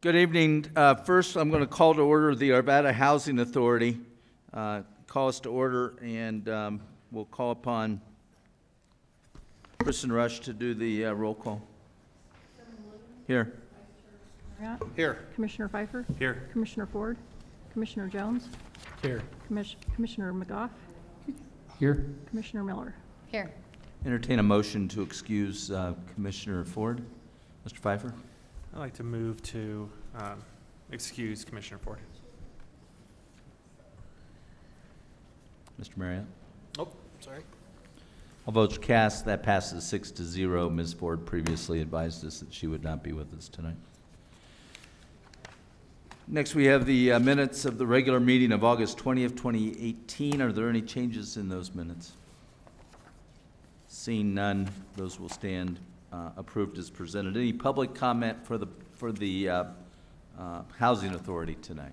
Good evening. First, I'm going to call to order the Arvada Housing Authority. Call us to order, and we'll call upon Kristen Rush to do the roll call. Here. Here. Commissioner Pfeiffer? Here. Commissioner Ford? Commissioner Jones? Here. Commissioner McGough? Here. Commissioner Miller? Here. Entertain a motion to excuse Commissioner Ford. Mr. Pfeiffer? I'd like to move to excuse Commissioner Ford. Mr. Marriott? Oh, sorry. All votes cast. That passes 6-0. Ms. Ford previously advised us that she would not be with us tonight. Next, we have the minutes of the regular meeting of August 20th, 2018. Are there any changes in those minutes? Seeing none, those will stand approved as presented. Any public comment for the Housing Authority tonight?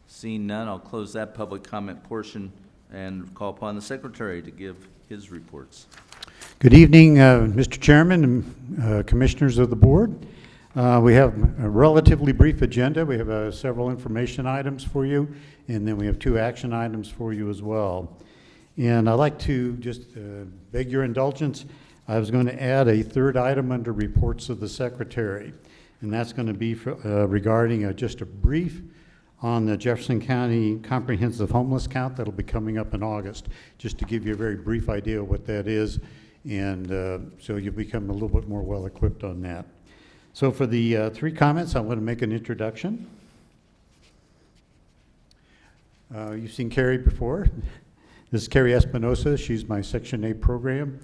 Seeing none, I'll close that public comment portion and call upon the Secretary to give his reports. Good evening, Mr. Chairman and Commissioners of the Board. We have a relatively brief agenda. We have several information items for you, and then we have 2 action items for you as well. And I'd like to just beg your indulgence. I was going to add a 3rd item under reports of the Secretary, and that's going to be for, regarding just a brief on the Jefferson County Comprehensive Homeless Count that'll be coming up in August, just to give you a very brief idea of what that is, and so you'll become a little bit more well-equipped on that. So for the 3 comments, I want to make an introduction. You've seen Carrie before. This is Carrie Espinosa. She's my Section 8 program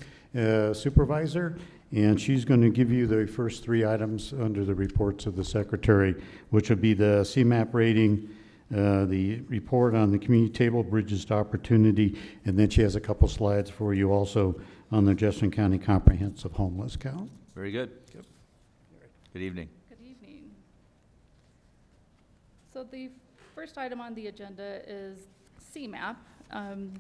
supervisor, and she's going to give you the first 3 items under the reports of the Secretary, which will be the CMAP rating, the report on the community table, Bridges to Opportunity, and then she has a couple slides for you also on the Jefferson County Comprehensive Homeless Count. Very good. Good evening. Good evening. So the first item on the agenda is CMAP.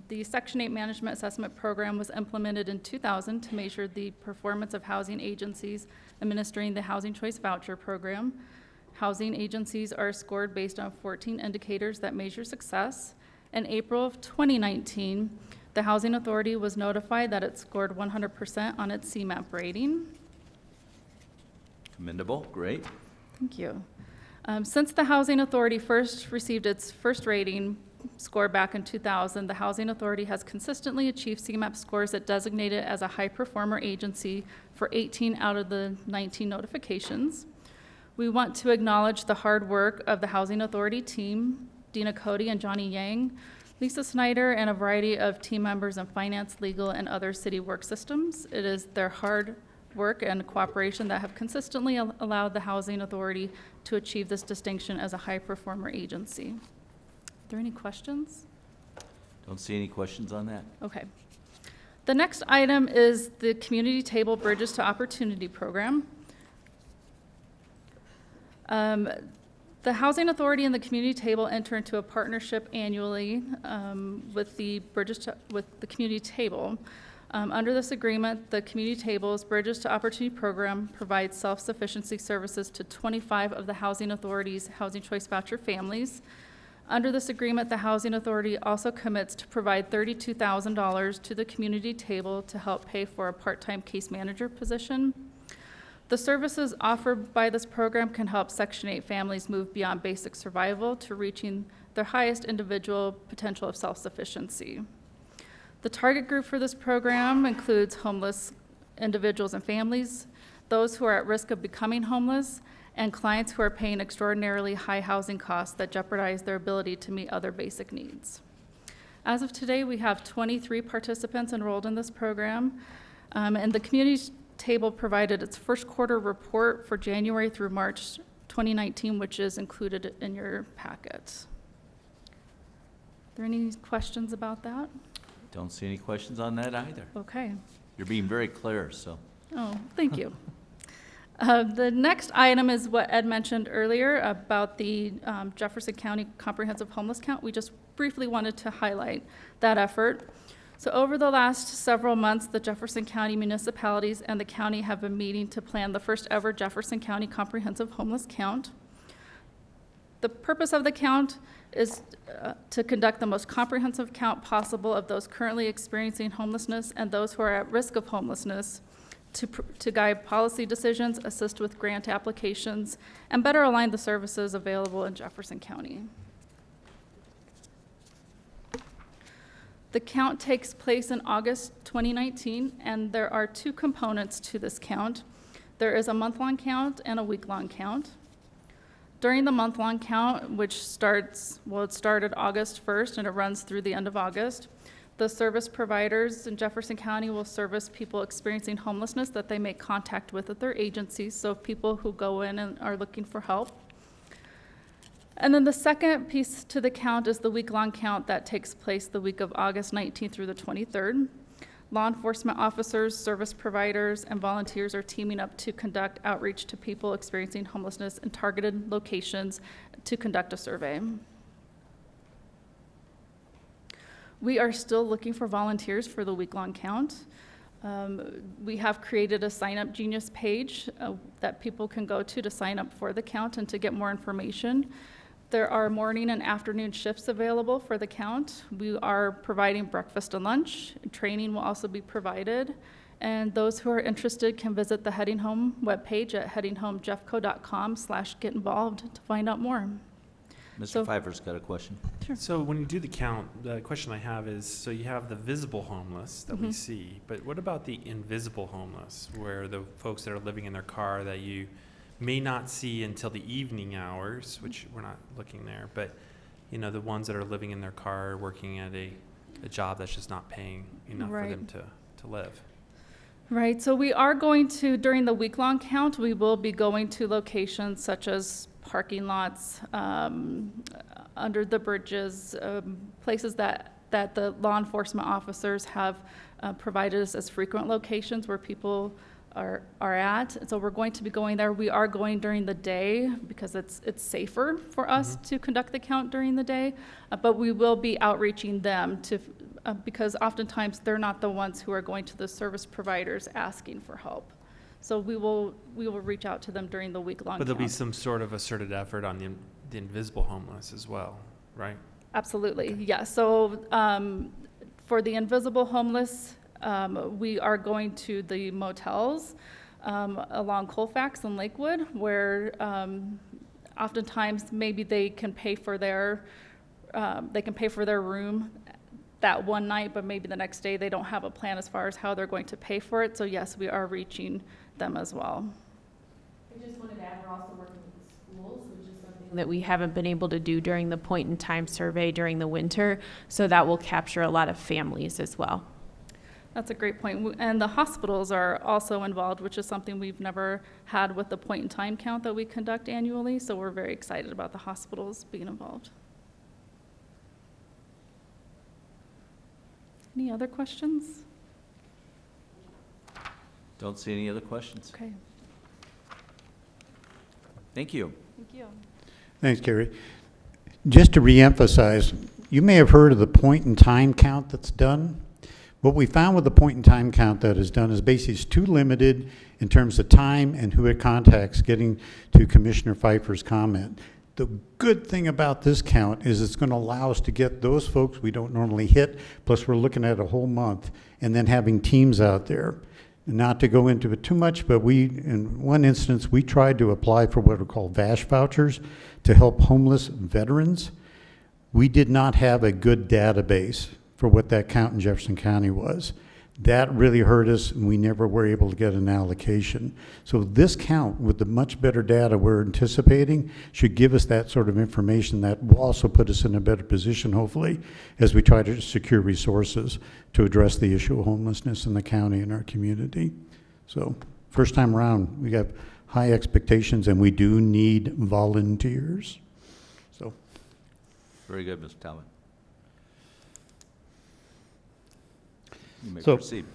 The Section 8 Management Assessment Program was implemented in 2000 to measure the performance of housing agencies administering the Housing Choice Voucher Program. Housing agencies are scored based on 14 indicators that measure success. In April of 2019, the Housing Authority was notified that it scored 100% on its CMAP rating. Commendable. Great. Thank you. Since the Housing Authority first received its first rating score back in 2000, the Housing Authority has consistently achieved CMAP scores that designate it as a high performer agency for 18 out of the 19 notifications. We want to acknowledge the hard work of the Housing Authority team, Dina Cody and Johnny Yang, Lisa Snyder, and a variety of team members in finance, legal, and other city work systems. It is their hard work and cooperation that have consistently allowed the Housing Authority to achieve this distinction as a high performer agency. Are there any questions? Don't see any questions on that. Okay. The next item is the Community Table Bridges to Opportunity Program. The Housing Authority and the Community Table enter into a partnership annually with the Community Table. Under this agreement, the Community Table's Bridges to Opportunity program provides self-sufficiency services to 25 of the Housing Authority's Housing Choice Voucher families. Under this agreement, the Housing Authority also commits to provide $32,000 to the Community Table to help pay for a part-time case manager position. The services offered by this program can help Section 8 families move beyond basic survival to reaching their highest individual potential of self-sufficiency. The target group for this program includes homeless individuals and families, those who are at risk of becoming homeless, and clients who are paying extraordinarily high housing costs that jeopardize their ability to meet other basic needs. As of today, we have 23 participants enrolled in this program, and the Community Table provided its first quarter report for January through March 2019, which is included in your packet. Are there any questions about that? Don't see any questions on that either. Okay. You're being very clear, so. Oh, thank you. The next item is what Ed mentioned earlier about the Jefferson County Comprehensive Homeless Count. We just briefly wanted to highlight that effort. So over the last several months, the Jefferson County municipalities and the county have been meeting to plan the first ever Jefferson County Comprehensive Homeless Count. The purpose of the count is to conduct the most comprehensive count possible of those currently experiencing homelessness and those who are at risk of homelessness, to guide policy decisions, assist with grant applications, and better align the services available in Jefferson County. The count takes place in August 2019, and there are two components to this count. There is a month-long count and a week-long count. During the month-long count, which it started August 1st and it runs through the end of August, the service providers in Jefferson County will service people experiencing homelessness that they make contact with at their agencies, so people who go in and are looking for help. And then the second piece to the count is the week-long count that takes place the week of August 19th through the 23rd. Law enforcement officers, service providers, and volunteers are teaming up to conduct outreach to people experiencing homelessness in targeted locations to conduct a survey. We are still looking for volunteers for the week-long count. We have created a Sign Up Genius page that people can go to sign up for the count and to get more information. There are morning and afternoon shifts available for the count. We are providing breakfast and lunch. Training will also be provided. And those who are interested can visit the Heading Home webpage at headinghomejeffco.com/get-involved to find out more. Mr. Pfeiffer's got a question. So when you do the count, the question I have is, so you have the visible homeless that we see, but what about the invisible homeless, where the folks that are living in their car that you may not see until the evening hours, which we're not looking there, but you know, the ones that are living in their car working at a job that's just not paying enough for them to live? Right, so we are going to, during the week-long count, we will be going to locations such as parking lots, under the bridges, places that the law enforcement officers have provided us as frequent locations where people are at. And so we're going to be going there. We are going during the day because it's safer for us to conduct the count during the day, but we will be outreaching them to, because oftentimes they're not the ones who are going to the service providers asking for help. So we will reach out to them during the week-long But there'll be count. some sort of asserted effort on the invisible homeless as well, right? Absolutely, yeah. So for the invisible homeless, we are going to the motels along Colfax and Lakewood, where oftentimes maybe they can pay for their room that one night, but maybe the next day they don't have a plan as far as how they're going to pay for it. So yes, we are reaching them as well. I just wanted to add, we're also working with the schools, which is something that we haven't been able to do during the point-in-time survey during the winter, so that will capture a lot of families as well. That's a great point. And the hospitals are also involved, which is something we've never had with the point-in-time count that we conduct annually, so we're very excited about the hospitals being involved. Any other questions? Don't see any other questions. Okay, Thank you. thank you. Thanks, Carrie. Just to reemphasize, you may have heard of the point-in-time count that's done. What we found with the point-in-time count that is done is basically it's too limited in terms of time and who it contacts, getting to Commissioner Pfeiffer's comment. The good thing about this count is it's going to allow us to get those folks we don't normally hit, plus we're looking at a whole month, and then having teams out there. Not to go into it too much, but in one instance, we tried to apply for what are called VASH vouchers to help homeless veterans. We did not have a good database for what that count in Jefferson County was. That really hurt us, and we never were able to get an allocation. So this count, with the much better data we're anticipating, should give us that sort of information that will also put us in a better position, hopefully, as we try to secure resources to address the issue of homelessness in the county and our community. So first time around, we have high expectations, and we do need volunteers. So. Very good, Mr. Talbot. You may So- proceed.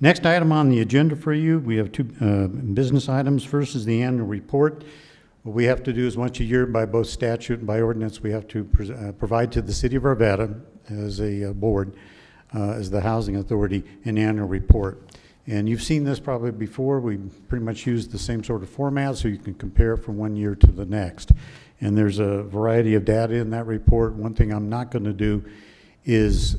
Next item on the agenda for you, we have two business items. First is the annual report. What we have to do is once a year by both statute and by ordinance, we have to provide to the city of Arvada as a board as the Housing Authority an annual report. And you've seen this probably before. We pretty much use the same sort of format so you can compare from one year to the next. And there's a variety of data in that report. One thing I'm not going to do is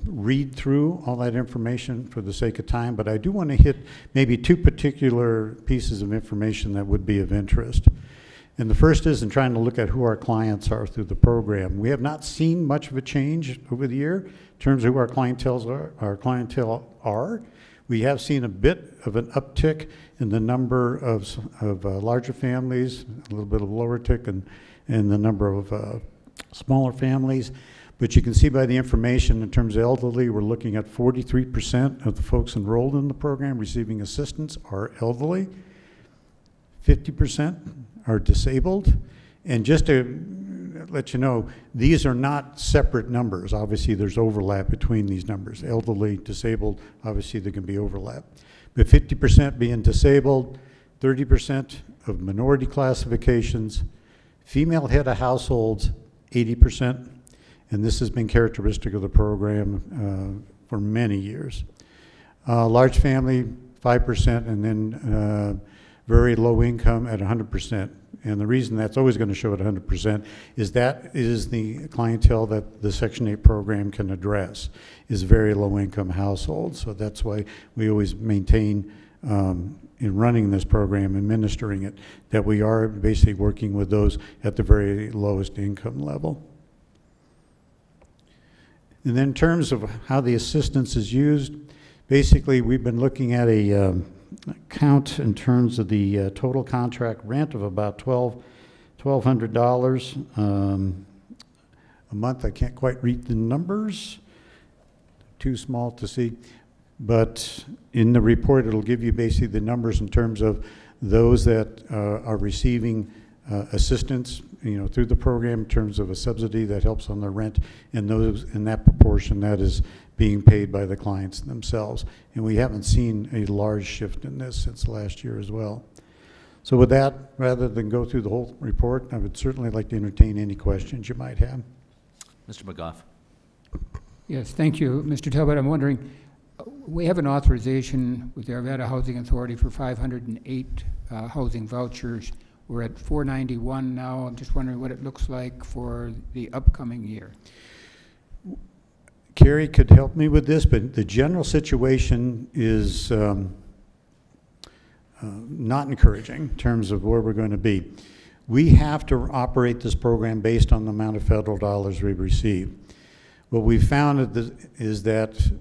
read through all that information for the sake of time, but I do want to hit maybe two particular pieces of information that would be of interest. And the first is in trying to look at who our clients are through the program. We have not seen much of a change over the year in terms of who our clientele are. We have seen a bit of an uptick in the number of larger families, a little bit of lower tick in the number of smaller families. But you can see by the information in terms of elderly, we're looking at 43% of the folks enrolled in the program receiving assistance are elderly. 50% are disabled. And just to let you know, these are not separate numbers. Obviously, there's overlap between these numbers. Elderly, disabled, obviously there can be overlap. But 50% being disabled, 30% of minority classifications, female head of households, 80%. And this has been characteristic of the program for many years. Large family, 5%, and then very low income at 100%. And the reason that's always going to show at 100% is that is the clientele that the Section 8 program can address, is very low income households. So that's why we always maintain in running this program, administering it, that we are basically working with those at the very lowest income level. And then in terms of how the assistance is used, basically we've been looking at a count in terms of the total contract rent of about $1,200 a month. I can't quite read the numbers, too small to see. But in the report, it'll give you basically the numbers in terms of those that are receiving assistance, through the program in terms of a subsidy that helps on their rent, and those in that proportion that is being paid by the clients themselves. And we haven't seen a large shift in this since last year as well. So with that, rather than go through the whole report, I would certainly like to entertain any questions you might have. Mr. McGough. Yes, thank you, Mr. Talbot. I'm wondering, we have an authorization with the Arvada Housing Authority for 508 housing vouchers. We're at 491 now. I'm just wondering what it looks like for the upcoming year. Carrie could help me with this, but the general situation is not encouraging in terms of where we're going to be. We have to operate this program based on the amount of federal dollars we receive. What we found is that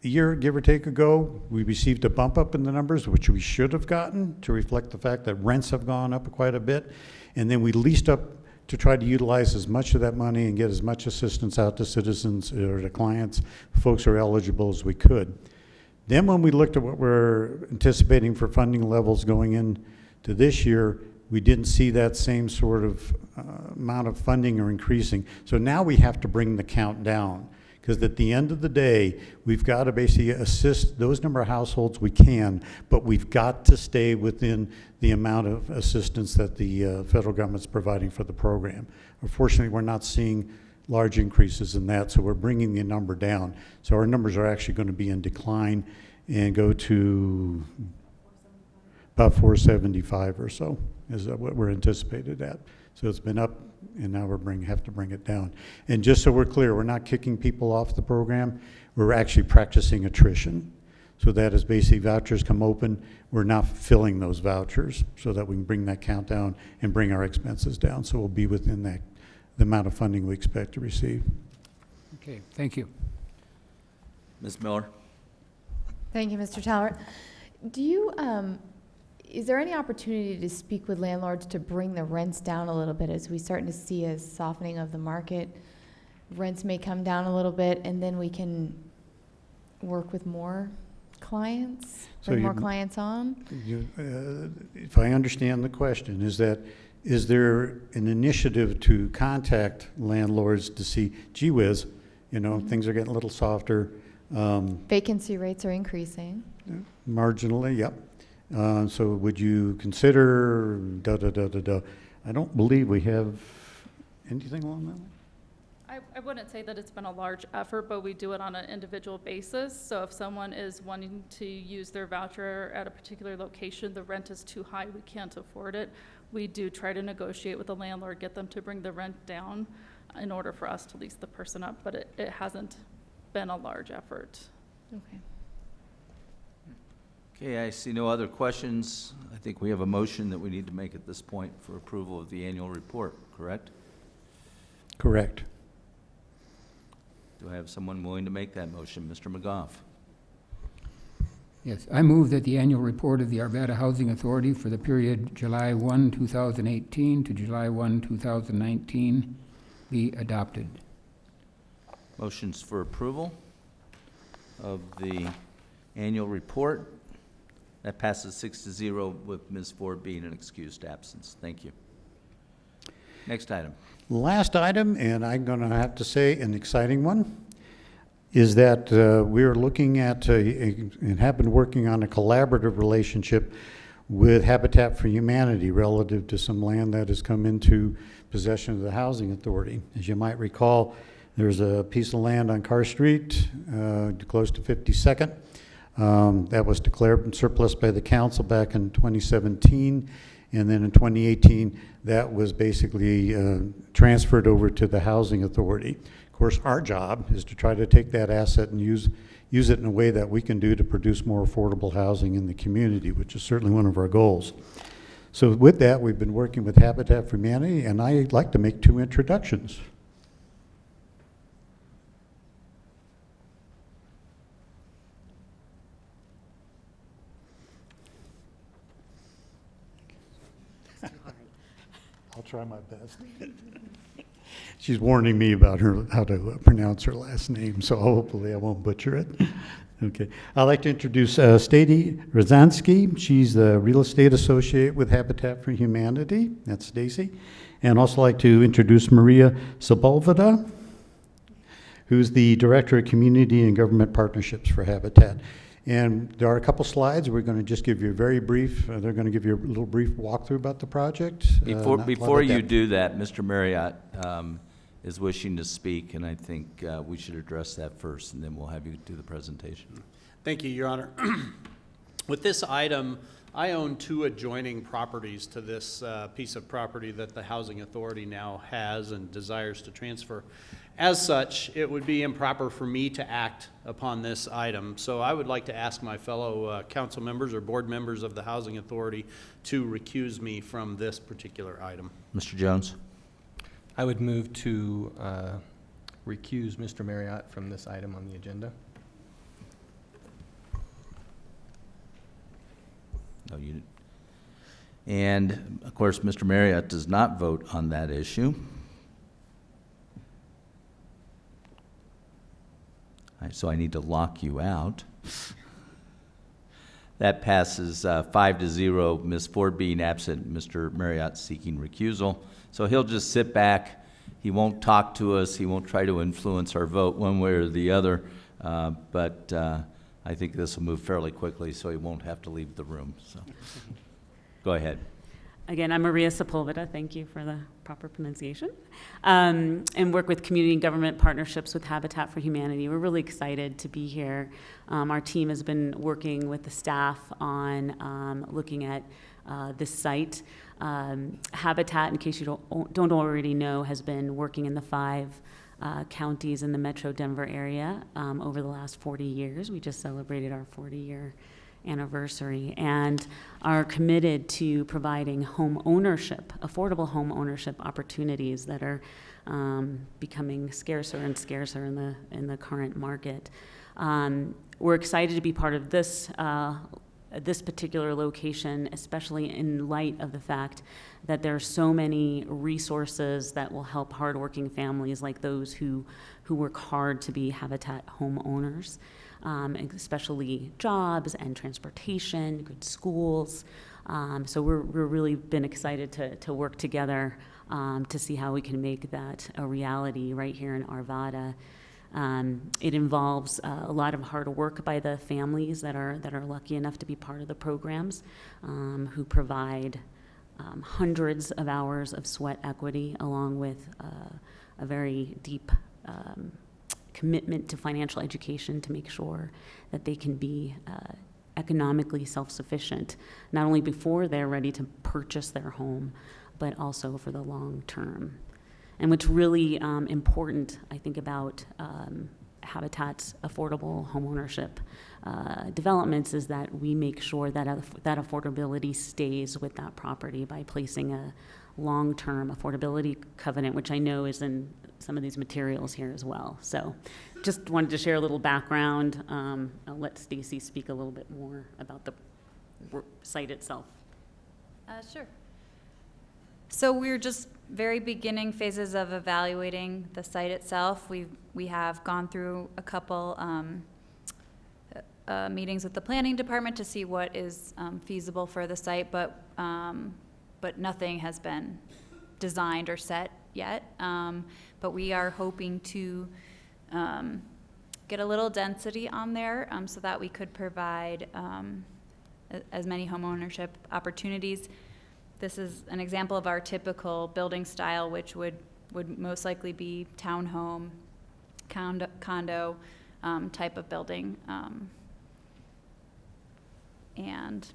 a year, give or take ago, we received a bump up in the numbers, which we should have gotten to reflect the fact that rents have gone up quite a bit. And then we leased up to try to utilize as much of that money and get as much assistance out to citizens or to clients, folks who are eligible, as we could. Then when we looked at what we're anticipating for funding levels going into this year, we didn't see that same sort of amount of funding or increasing. So now we have to bring the count down, because at the end of the day, we've got to basically assist those number of households we can, but we've got to stay within the amount of assistance that the federal government's providing for the program. Unfortunately, we're not seeing large increases in that, so we're bringing the number down. So our numbers are actually going to be in decline and go to about 475 or so is what we're anticipated at. So it's been up, and now we have to bring it down. And just so we're clear, we're not kicking people off the program. We're actually practicing attrition. So that as basically vouchers come open, we're not filling those vouchers so that we can bring that count down and bring our expenses down. So we'll be within that, the amount of funding we expect to receive. Okay, thank you. Ms. Miller. Thank you, Mr. Talbot. Do you, is there any opportunity to speak with landlords to bring the rents down a little bit as we start to see a softening of the market? Rents may come down a little bit, and then we can work with more clients, bring more clients on? If I understand the question, is there an initiative to contact landlords to see, gee whiz, things are getting a little softer. Vacancy rates are increasing. Marginally, yep. So would you consider I don't believe we have anything along that line. I wouldn't say that it's been a large effort, but we do it on an individual basis. So if someone is wanting to use their voucher at a particular location, the rent is too high, we can't afford it, we do try to negotiate with the landlord, get them to bring the rent down in order for us to lease the person up, but it hasn't been a large effort. Okay. Okay, I see no other questions. I think we have a motion that we need to make at this point for approval of the annual report, correct? Correct. Do I have someone willing to make that motion? Mr. McGough? Yes, I move that the annual report of the Arvada Housing Authority for the period July 1, 2018 to July 1, 2019 be adopted. Motions for approval of the annual report. That passes 6-0 with Ms. Ford being an excused absence. Thank you. Next item. Last item, and I'm going to have to say an exciting one, is that we're looking at and have been working on a collaborative relationship with Habitat for Humanity relative to some land that has come into possession of the Housing Authority. As you might recall, there's a piece of land on Carr Street, close to 52nd, that was declared surplus by the council back in 2017. And then in 2018, that was basically transferred over to the Housing Authority. Of course, our job is to try to take that asset and use it in a way that we can do to produce more affordable housing in the community, which is certainly one of our goals. So with that, we've been working with Habitat for Humanity, and I'd like to make 2 introductions. I'll try my best. She's warning me about how to pronounce her last name, so hopefully I won't butcher it. Okay. I'd like to introduce Stady Rozansky. She's the real estate associate with Habitat for Humanity. That's Stacy. And also like to introduce Maria Sepulveda, who's the Director of Community and Government Partnerships for Habitat. And there are a couple slides. We're going to just give you a very brief, they're going to give you a little brief walkthrough about the project. Before you do that, Mr. Marriott is wishing to speak, and I think we should address that first, and then we'll have you do the presentation. Thank you, Your Honor. With this item, I own 2 adjoining properties to this piece of property that the Housing Authority now has and desires to transfer. As such, it would be improper for me to act upon this item. So I would like to ask my fellow council members or board members of the Housing Authority to recuse me from this particular item. Mr. Jones? I would move to recuse Mr. Marriott from this item on the agenda. No, you didn't. And, of course, Mr. Marriott does not vote on that issue. So I need to lock you out. That passes 5-0, Ms. Ford being absent, Mr. Marriott seeking recusal. So he'll just sit back. He won't talk to us. He won't try to influence our vote one way or the other. But I think this will move fairly quickly, so he won't have to leave the room. So go ahead. Again, I'm Maria Sepulveda, thank you for the proper pronunciation, and work with community and government partnerships with Habitat for Humanity. We're really excited to be here. Our team has been working with the staff on looking at this site. Habitat, in case you don't already know, has been working in the 5 counties in the Metro Denver area over the last 40 years. We just celebrated our 40-year anniversary, and are committed to providing home ownership, affordable home ownership opportunities that are becoming scarcer and scarcer in the current market. We're excited to be part of this particular location, especially in light of the fact that there are so many resources that will help hardworking families like those who work hard to be Habitat homeowners. Especially jobs and transportation, good schools. So we're really been excited to work together to see how we can make that a reality right here in Arvada. It involves a lot of hard work by the families that are lucky enough to be part of the programs, who provide hundreds of hours of sweat equity along with a a very deep commitment to financial education to make sure that they can be economically self-sufficient, not only before they're ready to purchase their home, but also for the long term. And what's really important, I think, about Habitat's affordable homeownership developments is that we make sure that that affordability stays with that property by placing a long-term affordability covenant, which I know is in some of these materials here as well. So just wanted to share a little background. I'll let Stacy speak a little bit more about the site itself. Sure. So we're just very beginning phases of evaluating the site itself. We have gone through a couple meetings with the planning department to see what is feasible for the site, but nothing has been designed or set yet. But we are hoping to get a little density on there so that we could provide as many homeownership opportunities. This is an example of our typical building style, which would most likely be townhome, condo type of building. And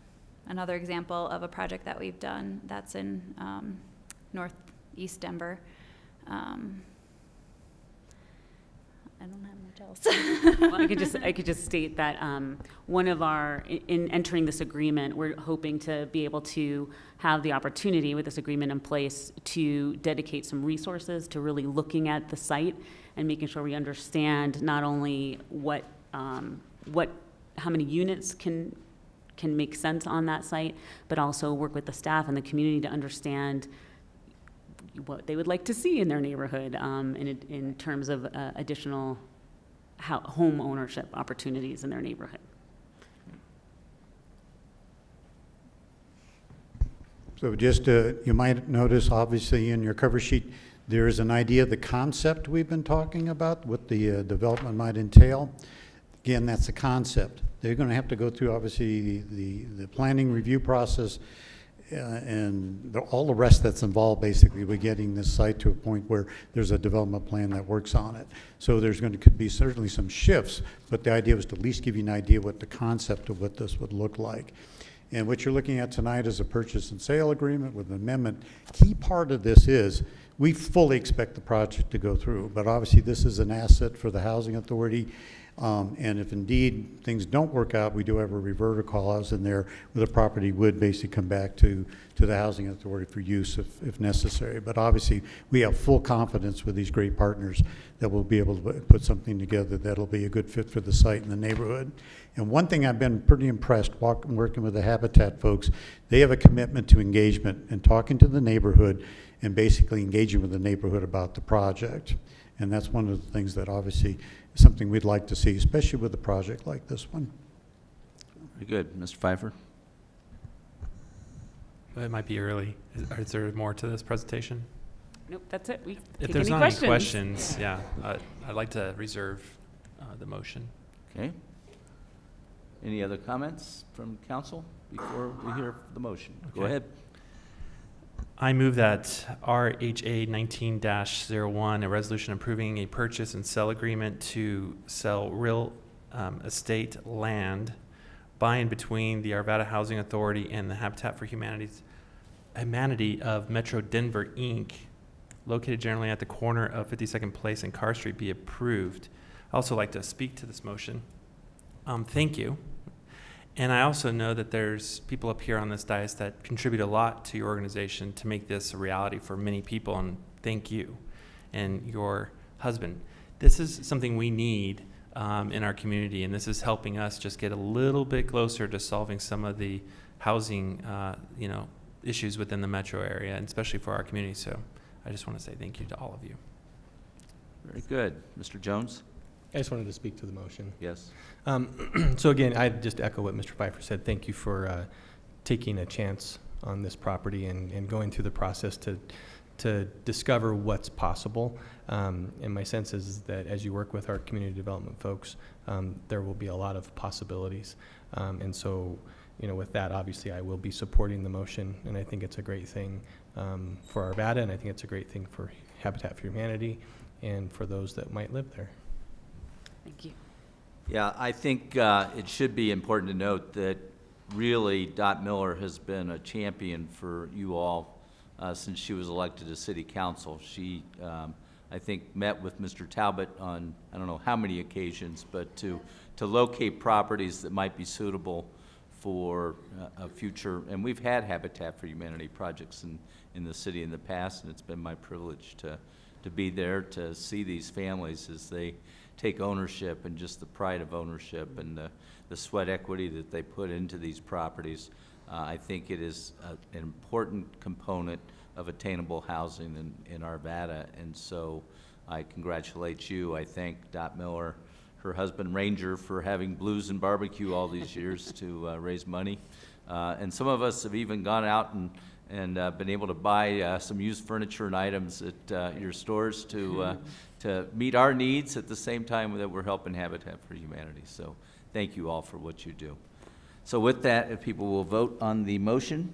another example of a project that we've done that's in northeast Denver. I don't have much else. Well, I could just state that one of our, in entering this agreement, we're hoping to be able to have the opportunity with this agreement in place to dedicate some resources to really looking at the site and making sure we understand not only how many units can make sense on that site, but also work with the staff and the community to understand what they would like to see in their neighborhood in terms of additional home ownership opportunities in their neighborhood. So just, you might notice, obviously, in your cover sheet, there is an idea of the concept we've been talking about, what the development might entail. Again, that's a concept. They're going to have to go through, obviously, the planning review process and all the rest that's involved, basically, with getting this site to a point where there's a development plan that works on it. So there's could be certainly some shifts, but the idea was to at least give you an idea what the concept of what this would look like. And what you're looking at tonight is a purchase and sale agreement with an amendment. Key part of this is we fully expect the project to go through, but obviously this is an asset for the Housing Authority. And if indeed things don't work out, we do have a reverter clause in there where the property would basically come back to the Housing Authority for use if necessary. But obviously, we have full confidence with these great partners that we'll be able to put something together that'll be a good fit for the site and the neighborhood. And one thing I've been pretty impressed working with the Habitat folks, they have a commitment to engagement and talking to the neighborhood and basically engaging with the neighborhood about the project. And that's one of the things that obviously is something we'd like to see, especially with a project like this one. Very good. Mr. Pfeiffer? It might be early. Is there more to this presentation? Nope, that's it. We If take there's any not questions. any questions, yeah, I'd like to reserve the motion. Okay. Any other comments from council before we hear the motion? Go Okay. ahead. I move that RHA 19-01, a resolution approving a purchase and sell agreement to sell real estate land by and between the Arvada Housing Authority and the Habitat for Humanity of Metro Denver, Inc., located generally at the corner of 52nd Place and Carr Street, be approved. I also like to speak to this motion. Thank you. And I also know that there's people up here on this dais that contribute a lot to your organization to make this a reality for many people, and thank you and your husband. This is something we need in our community, and this is helping us just get a little bit closer to solving some of the housing issues within the metro area, and especially for our community. So I just want to say thank you to all of you. Very good. Mr. Jones? I just wanted to speak to the motion. Yes. So again, I just echo what Mr. Pfeiffer said. Thank you for taking a chance on this property and going through the process to discover what's possible. And my sense is that as you work with our community development folks, there will be a lot of possibilities. And so, with that, obviously, I will be supporting the motion, and I think it's a great thing for Arvada, and I think it's a great thing for Habitat for Humanity and for those that might live there. Thank you. Yeah, I think it should be important to note that really Dot Miller has been a champion for you all since she was elected to City Council. She, I think, met with Mr. Talbot on, I don't know how many occasions, but to locate properties that might be suitable for a future, and we've had Habitat for Humanity projects in the city in the past, and it's been my privilege to be there to see these families as they take ownership, and just the pride of ownership and the sweat equity that they put into these properties. I think it is an important component of attainable housing in Arvada, and so I congratulate you. I thank Dot Miller, her husband Ranger, for having Blues and Barbecue all these years to raise money. And some of us have even gone out and been able to buy some used furniture and items at your stores to meet our needs at the same time that we're helping Habitat for Humanity. So thank you all for what you do. So with that, if people will vote on the motion.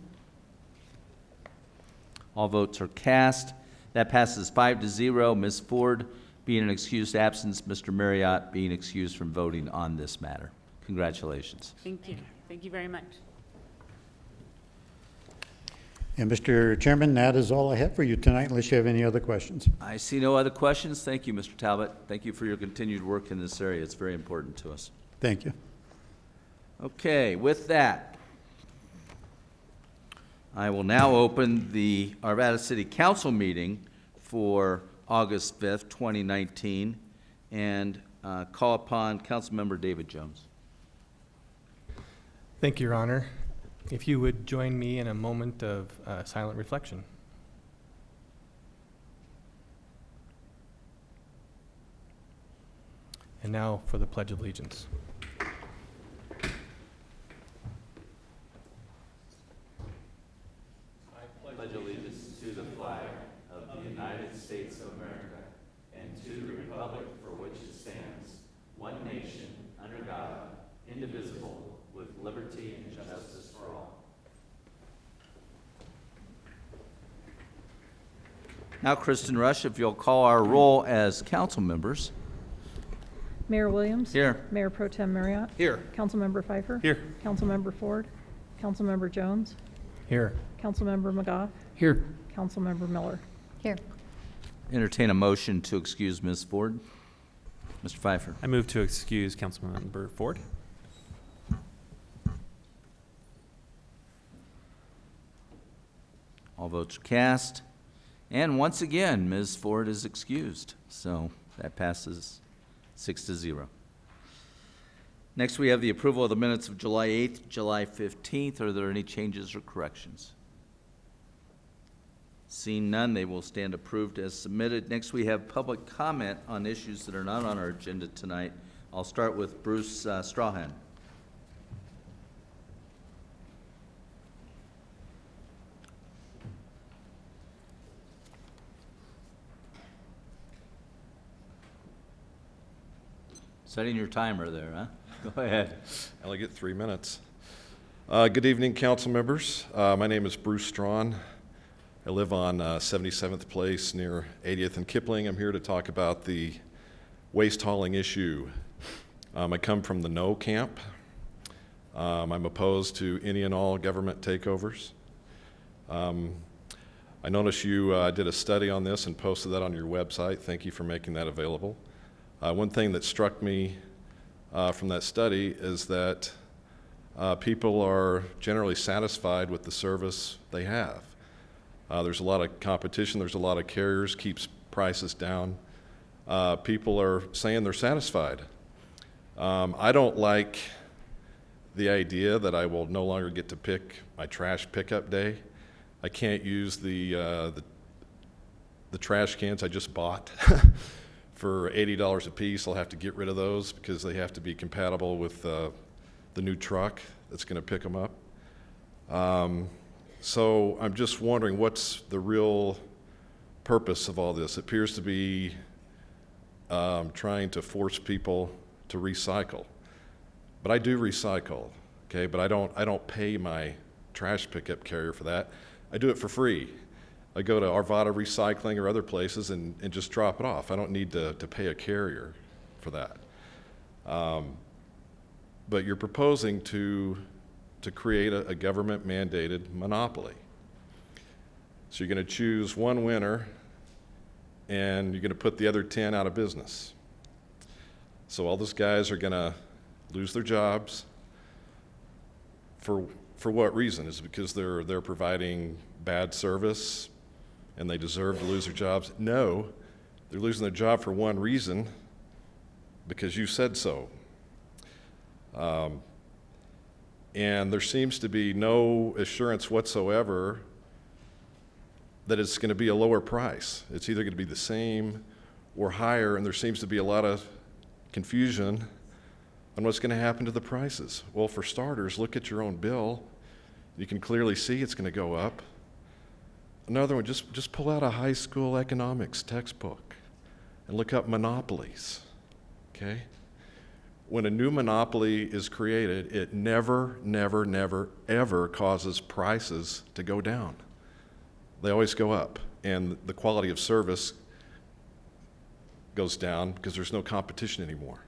All votes are cast. That passes 5-0. Ms. Ford being an excused absence, Mr. Marriott being excused from voting on this matter. Congratulations. Thank you. Thank you very much. And Mr. Chairman, that is all I have for you tonight, unless you have any other questions. I see no other questions. Thank you, Mr. Talbot. Thank you for your continued work in this area. It's very important to us. Thank you. Okay, with that, I will now open the Arvada City Council meeting for August 5th, 2019, and call upon Councilmember David Jones. Thank you, Your Honor. If you would join me in a moment of silent reflection. And now for the Pledge of Allegiance. Pledge allegiance to the flag of the United States of America and to the republic for which it stands, one nation, under God, indivisible, with liberty and justice for all. Now, Kristen Rush, if you'll call our roll as council members. Mayor Williams. Here. Mayor Pro Tem Marriott. Here. Councilmember Pfeiffer. Here. Councilmember Ford. Councilmember Jones. Here. Councilmember McGough. Here. Councilmember Miller. Here. Entertain a motion to excuse Ms. Ford. Mr. Pfeiffer. I move to excuse Councilmember Ford. All votes are cast. And once again, Ms. Ford is excused. So that passes 6-0. Next, we have the approval of the minutes of July 8th, July 15th. Are there any changes or corrections? Seeing none, they will stand approved as submitted. Next, we have public comment on issues that are not on our agenda tonight. I'll start with Bruce Strahan. Setting your timer there, huh? Go ahead. I only get 3 minutes. Good evening, council members. My name is Bruce Strawn. I live on 77th Place near 80th and Kipling. I'm here to talk about the waste hauling issue. I come from the no camp. I'm opposed to any and all government takeovers. I noticed you did a study on this and posted that on your website. Thank you for making that available. One thing that struck me from that study is that people are generally satisfied with the service they have. There's a lot of competition, there's a lot of carriers, keeps prices down. People are saying they're satisfied. I don't like the idea that I will no longer get to pick my trash pickup day. I can't use the trash cans I just bought for $80 a piece. I'll have to get rid of those because they have to be compatible with the new truck that's going to pick them up. So I'm just wondering, what's the real purpose of all this? It appears to be trying to force people to recycle. But I do recycle, okay? But I don't pay my trash pickup carrier for that. I do it for free. I go to Arvada Recycling or other places and just drop it off. I don't need to pay a carrier for that. But you're proposing to create a government-mandated monopoly. So you're going to choose one winner, and you're going to put the other 10 out of business. So all those guys are going to lose their jobs. For what reason? Is it because they're providing bad service and they deserve to lose their jobs? No, they're losing their job for one reason, because you said so. And there seems to be no assurance whatsoever that it's going to be a lower price. It's either going to be the same or higher, and there seems to be a lot of confusion on what's going to happen to the prices. Well, for starters, look at your own bill. You can clearly see it's going to go up. Another one, just pull out a high school economics textbook and look up monopolies, okay? When a new monopoly is created, it never, never, never, ever causes prices to go down. They always go up, and the quality of service goes down because there's no competition anymore.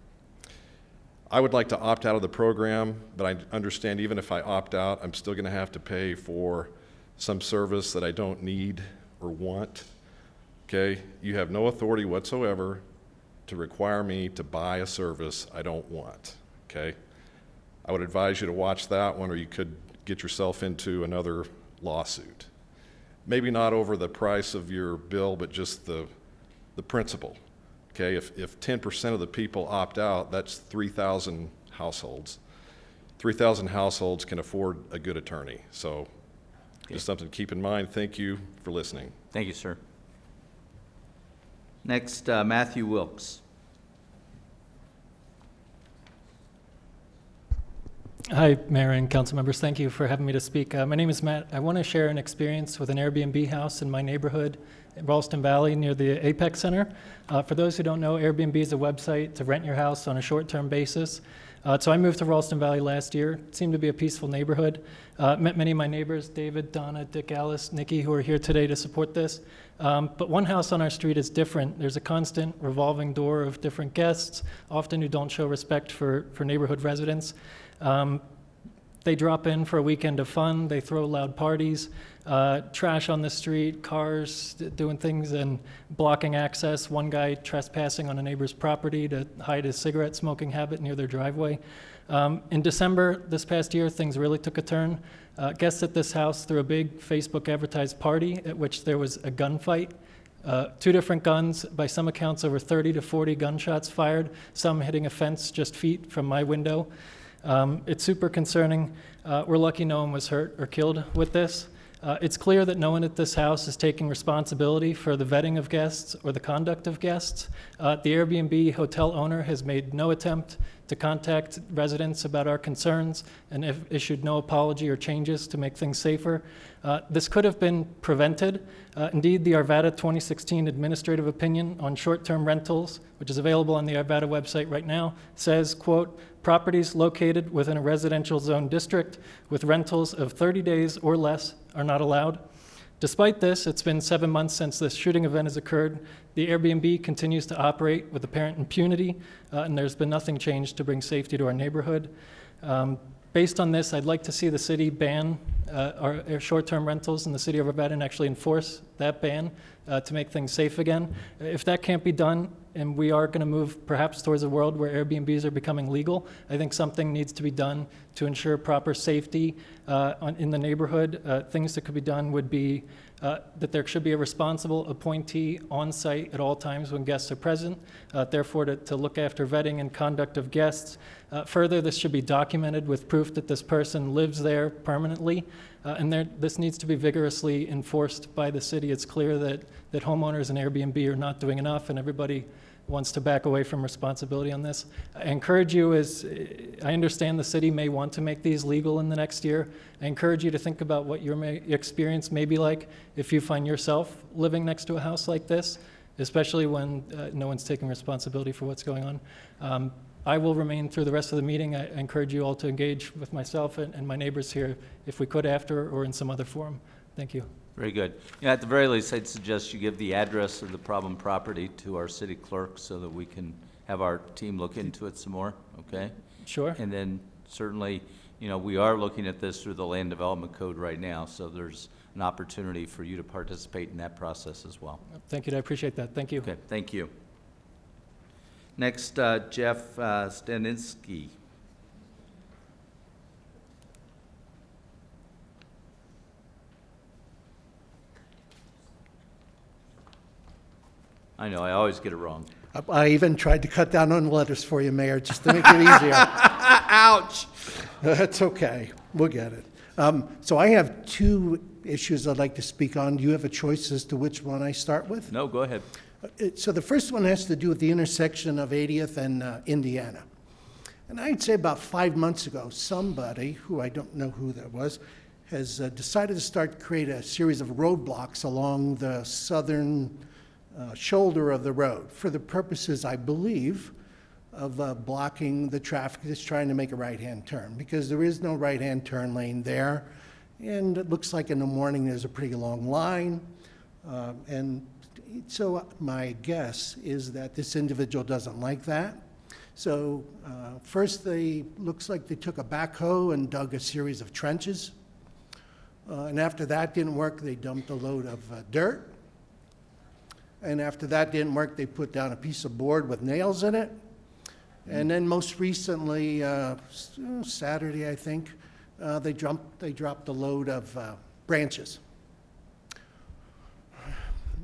I would like to opt out of the program, but I understand even if I opt out, I'm still going to have to pay for some service that I don't need or want. Okay? You have no authority whatsoever to require me to buy a service I don't want. Okay? I would advise you to watch that one, or you could get yourself into another lawsuit. Maybe not over the price of your bill, but just the principle. Okay, if 10% of the people opt out, that's 3,000 households. 3,000 households can afford a good attorney. So just something to keep in mind. Thank you for listening. Thank you, sir. Next, Matthew Wilkes. Hi, Mayor and council members. Thank you for having me to speak. My name is Matt. I want to share an experience with an Airbnb house in my neighborhood in Ralston Valley near the Apex Center. For those who don't know, Airbnb is a website to rent your house on a short-term basis. So I moved to Ralston Valley last year. It seemed to be a peaceful neighborhood. Met many of my neighbors, David, Donna, Dick, Alice, Nikki, who are here today to support this. But one house on our street is different. There's a constant revolving door of different guests, often who don't show respect for neighborhood residents. They drop in for a weekend of fun. They throw loud parties, trash on the street, cars doing things and blocking access. One guy trespassing on a neighbor's property to hide his cigarette smoking habit near their driveway. In December this past year, things really took a turn. Guests at this house threw a big Facebook advertised party at which there was a gunfight. 2 different guns, by some accounts over 30 to 40 gunshots fired, some hitting a fence just feet from my window. It's super concerning. We're lucky no one was hurt or killed with this. It's clear that no one at this house is taking responsibility for the vetting of guests or the conduct of guests. The Airbnb hotel owner has made no attempt to contact residents about our concerns and have issued no apology or changes to make things safer. This could have been prevented. Indeed, the Arvada 2016 administrative opinion on short-term rentals, which is available on the Arvada website right now, says, quote, properties located within a residential zone district with rentals of 30 days or less are not allowed. Despite this, it's been 7 months since this shooting event has occurred. The Airbnb continues to operate with apparent impunity, and there's been nothing changed to bring safety to our neighborhood. Based on this, I'd like to see the city ban our short-term rentals in the city of Arvada and actually enforce that ban to make things safe again. If that can't be done, and we are going to move perhaps towards a world where Airbnbs are becoming legal, I think something needs to be done to ensure proper safety in the neighborhood. Things that could be done would be that there should be a responsible appointee on site at all times when guests are present, therefore to look after vetting and conduct of guests. Further, this should be documented with proof that this person lives there permanently, and this needs to be vigorously enforced by the city. It's clear that homeowners and Airbnb are not doing enough, and everybody wants to back away from responsibility on this. I encourage you, as I understand the city may want to make these legal in the next year, I encourage you to think about what your experience may be like if you find yourself living next to a house like this, especially when no one's taking responsibility for what's going on. I will remain through the rest of the meeting. I encourage you all to engage with myself and my neighbors here if we could after or in some other forum. Thank you. Very good. Yeah, at the very least, I'd suggest you give the address of the problem property to our city clerk so that we can have our team look into it some more, okay? Sure. And then certainly, you know, we are looking at this through the Land Development Code right now, so there's an opportunity for you to participate in that process as well. Thank you. I appreciate that. Thank you. Okay, thank you. Next, Jeff Staninsky. I know, I always get it wrong. I even tried to cut down on letters for you, Mayor, just to make it easier. Ouch! That's okay. We'll get it. So I have two issues I'd like to speak on. Do you have a choice as to which one I start with? No, go ahead. So the first one has to do with the intersection of 80th and Indiana. And I'd say about 5 months ago, somebody, who I don't know who that was, has decided to create a series of roadblocks along the southern shoulder of the road for the purposes, I believe, of blocking the traffic that's trying to make a right-hand turn, because there is no right-hand turn lane there, and it looks like in the morning there's a pretty long line, and so my guess is that this individual doesn't like that. So first looks like they took a backhoe and dug a series of trenches, and after that didn't work, they dumped a load of dirt. And after that didn't work, they put down a piece of board with nails in it. And then most recently, Saturday, I think, they dropped a load of branches.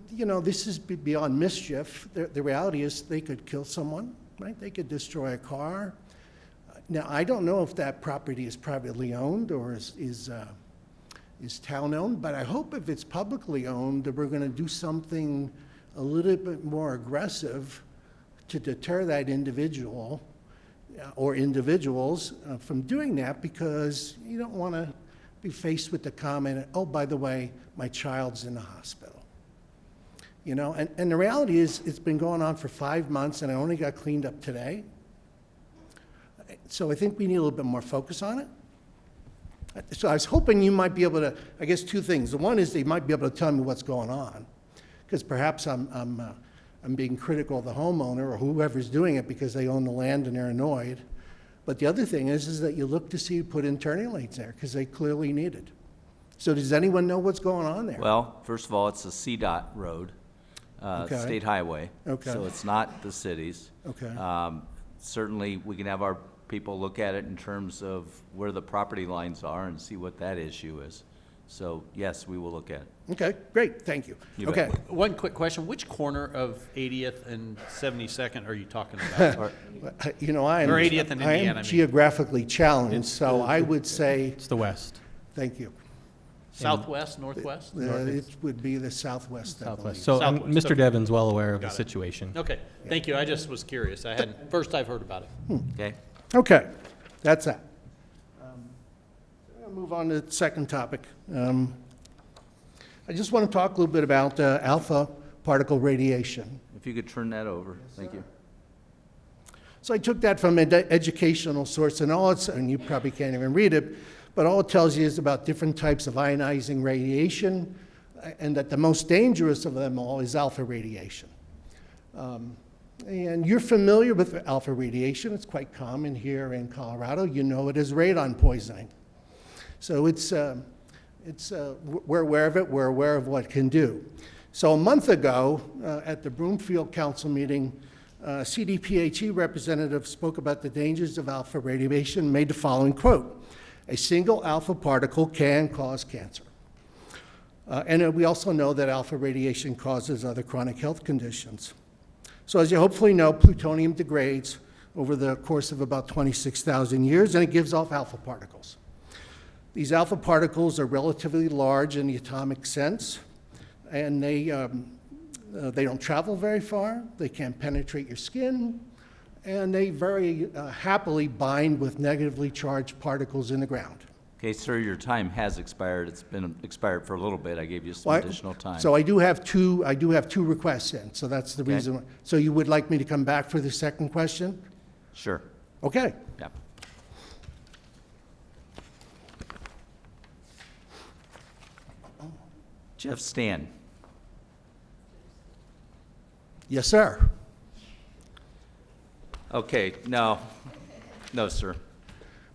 You know, this is beyond mischief. The reality is they could kill someone, right? They could destroy a car. Now, I don't know if that property is privately owned or is town-owned, but I hope if it's publicly owned, that we're going to do something a little bit more aggressive to deter that individual or individuals from doing that, because you don't want to be faced with the comment, oh, by the way, my child's in the hospital. You know, and the reality is it's been going on for 5 months and it only got cleaned up today. So I think we need a little bit more focus on it. So I was hoping you might be able to, I guess, two things. The one is they might be able to tell me what's going on, because perhaps I'm being critical of the homeowner or whoever's doing it because they own the land and they're annoyed. But the other thing is that you look to see who put in turning lanes there, because they clearly need it. So does anyone know what's going on there? Well, first of all, it's a CDOT road, Okay. state highway. Okay. So it's not the city's. Okay. Certainly, we can have our people look at it in terms of where the property lines are and see what that issue is. So, yes, we will look at it. Okay, great, thank you. You Okay, bet. One quick question. Which corner of 80th and 72nd are you talking about? you know, I am, Or 80th and I Indiana, I am mean. geographically challenged, so I would say, It's the west. thank you. Southwest, northwest? It would be the southwest, I believe. Southwest. So Southwest, Mr. okay. Devon's well aware of the Got it. situation. Okay, thank you. I just was curious. First I've heard about it. Okay? Okay, that's that. I'll move on to the second topic. I just want to talk a little bit about alpha particle radiation. If you could turn that over, thank you. So I took that from an educational source, and and you probably can't even read it, but all it tells you is about different types of ionizing radiation, and that the most dangerous of them all is alpha radiation. And you're familiar with alpha radiation. It's quite common here in Colorado. You know it as radon poisoning. So we're aware of it. We're aware of what it can do. So a month ago, at the Broomfield Council meeting, CDPHE representative spoke about the dangers of alpha radiation, made the following quote: "A single alpha particle can cause cancer." And we also know that alpha radiation causes other chronic health conditions. So as you hopefully know, plutonium degrades over the course of about 26,000 years, and it gives off alpha particles. These alpha particles are relatively large in the atomic sense, and they don't travel very far. They can't penetrate your skin, and they very happily bind with negatively charged particles in the ground. Okay, sir, your time has expired. It's been expired for a little bit. I gave you some Well, additional time. So I do have two requests in, so that's the Okay. reason. So you would like me to come back for the second question? Sure. Okay. Yeah. Jeff Stan. Yes, sir. Okay, no, sir.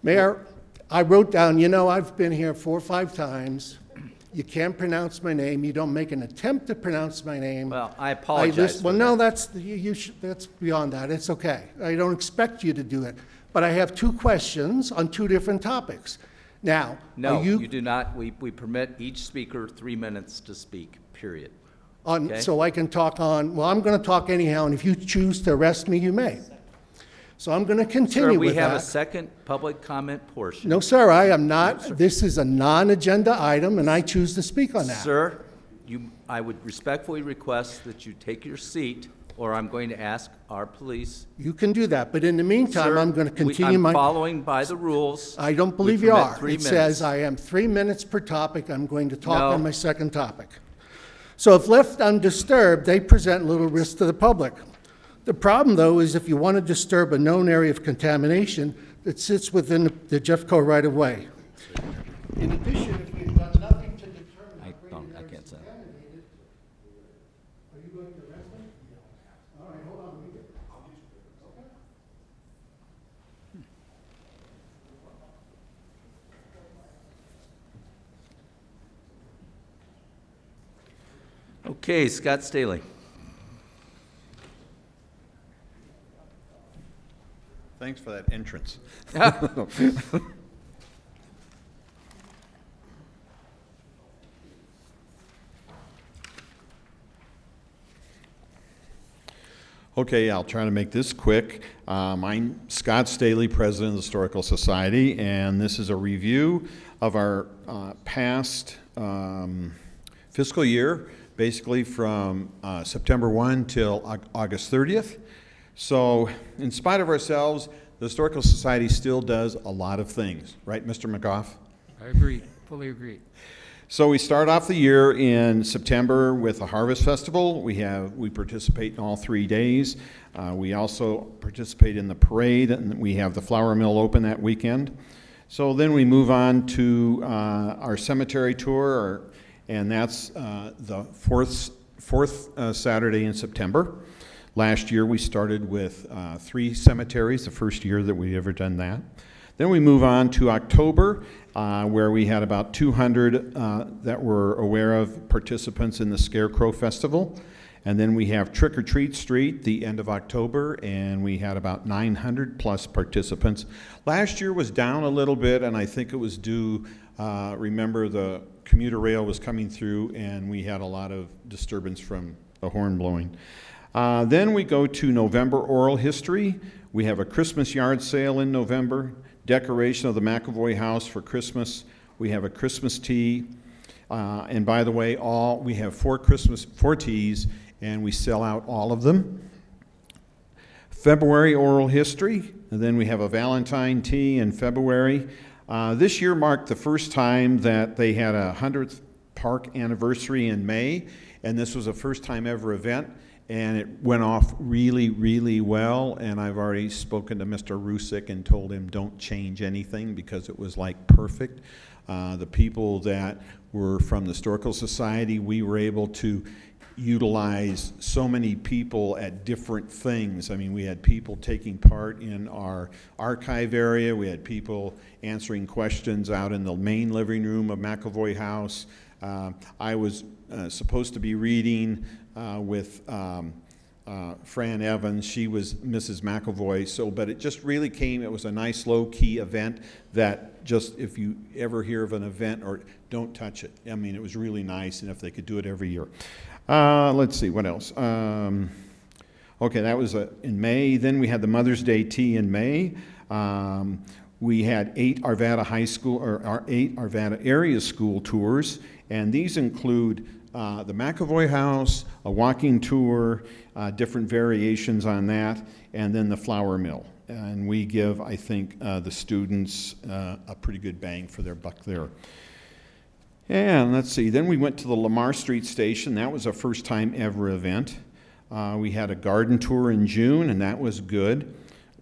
Mayor, I wrote down, I've been here 4 or 5 times. You can't pronounce my name. You don't make an attempt to pronounce my name. Well, I apologize for Well, no, that. that's beyond that. It's okay. I don't expect you to do it. But I have 2 questions on 2 different topics. Now, No, are you do not. We permit each speaker 3 minutes to speak, period. Okay. So I can talk on, well, I'm going to talk anyhow, and if you choose to arrest me, you may. So I'm going to continue Sir, with we have a that. second public comment portion. No, sir, I am not. No, sir. This is a non-agenda item, and I choose to speak on that. Sir, I would respectfully request that you take your seat, or I'm going to ask our police. You can do that, but in the meantime, Sir, I'm going to continue I'm following by the rules. I don't We believe you permit are. 3 It minutes. says I am 3 minutes per topic. I'm going to talk No. on my second topic. So if left undisturbed, they present little risk to the public. The problem, though, is if you want to disturb a known area of contamination that sits within the Jeffco right-of-way. In addition, if we've done nothing to determine how great an I area can't is say. contaminated, are you going to arrest me? All right, hold on. Let me get. Okay, Scott Staley. Thanks for that entrance. Okay, I'll try to make this quick. I'm Scott Staley, President of the Historical Society, and this is a review of our past fiscal year, basically from September 1 till August 30th. So, in spite of ourselves, the Historical Society still does a lot of things, right, Mr. McGough? I agree, fully agree. So we start off the year in September with a Harvest Festival. We participate in all 3 days. We also participate in the parade, and we have the flour mill open that weekend. So then we move on to our cemetery tour, and that's the fourth Saturday in September. Last year we started with 3 cemeteries, the first year that we ever done that. Then we move on to October, where we had about 200 that we're aware of participants in the Scarecrow Festival. And then we have Trick or Treat Street, the end of October, and we had about 900 plus participants. Last year was down a little bit, and I think it was due, remember the commuter rail was coming through, and we had a lot of disturbance from the horn blowing. Then we go to November Oral History. We have a Christmas yard sale in November, decoration of the McAvoy house for Christmas. We have a Christmas tea. And by the way, we have 4 teas, and we sell out all of them. February Oral History, and then we have a Valentine tea in February. This year marked the first time that they had a 100th park anniversary in May, and this was a first time ever event. And it went off really, really well, and I've already spoken to Mr. Rusick and told him don't change anything because it was like perfect. The people that were from the Historical Society, we were able to utilize so many people at different things. I mean, we had people taking part in our archive area, we had people answering questions out in the main living room of McAvoy House. I was supposed to be reading with Fran Evans. She was Mrs. McAvoy. But it just really came, it was a nice low-key event that just, if you ever hear of an event, or don't touch it. I mean, it was really nice, and if they could do it every year. Let's see, what else? Okay, that was in May. Then we had the Mother's Day tea in May. We had 8 Arvada high school, or 8 Arvada area school tours, and these include the McAvoy House, a walking tour, different variations on that, and then the flour mill. And we give, I think, the students a pretty good bang for their buck there. And let's see, then we went to the Lamar Street Station. That was a first time ever event. We had a garden tour in June, and that was good.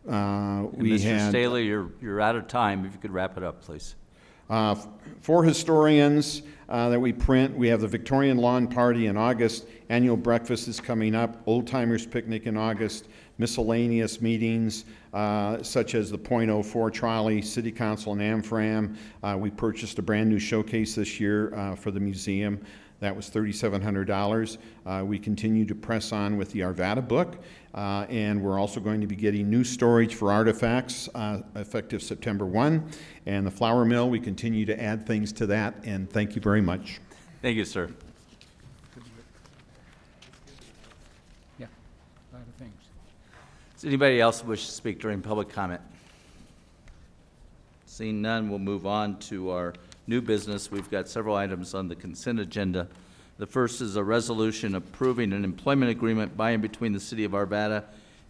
Mr. Staley, you're out of time. If you could wrap it up, please. For historians that we print, we have the Victorian Lawn Party in August, annual breakfast is coming up, Old Timers Picnic in August, miscellaneous meetings such as the .04 trolley, City Council and AmFram. We purchased a brand new showcase this year for the museum. That was $3,700. We continue to press on with the Arvada book, and we're also going to be getting new storage for artifacts effective September 1. And the flour mill, we continue to add things to that, and thank you very much. Thank you, sir. Yeah, a lot of things. Does anybody else wish to speak during public comment? Seeing none, we'll move on to our new business. We've got several items on the consent agenda. The first is a resolution approving an employment agreement by and between the City of Arvada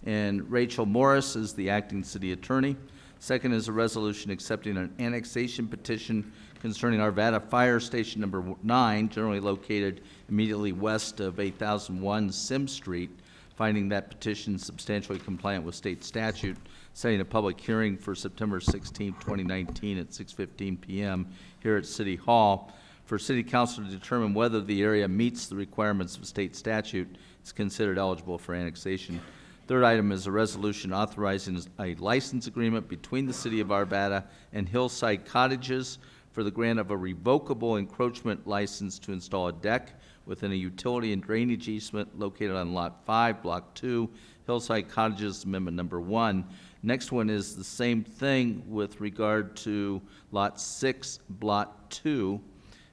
and Rachel Morris as the acting city attorney. Second is a resolution accepting an annexation petition concerning Arvada Fire Station number 9, generally located immediately west of 8001 Sim Street, finding that petition substantially compliant with state statute, setting a public hearing for September 16, 2019 at 6:15 p.m. here at City Hall for City Council to determine whether the area meets the requirements of state statute. It's considered eligible for annexation. Third item is a resolution authorizing a license agreement between the City of Arvada and Hillside Cottages for the grant of a revocable encroachment license to install a deck within a utility and drainage easement located on Lot 5, Block 2, Hillside Cottages, Amendment Number 1. Next one is the same thing with regard to Lot 6, Block 2.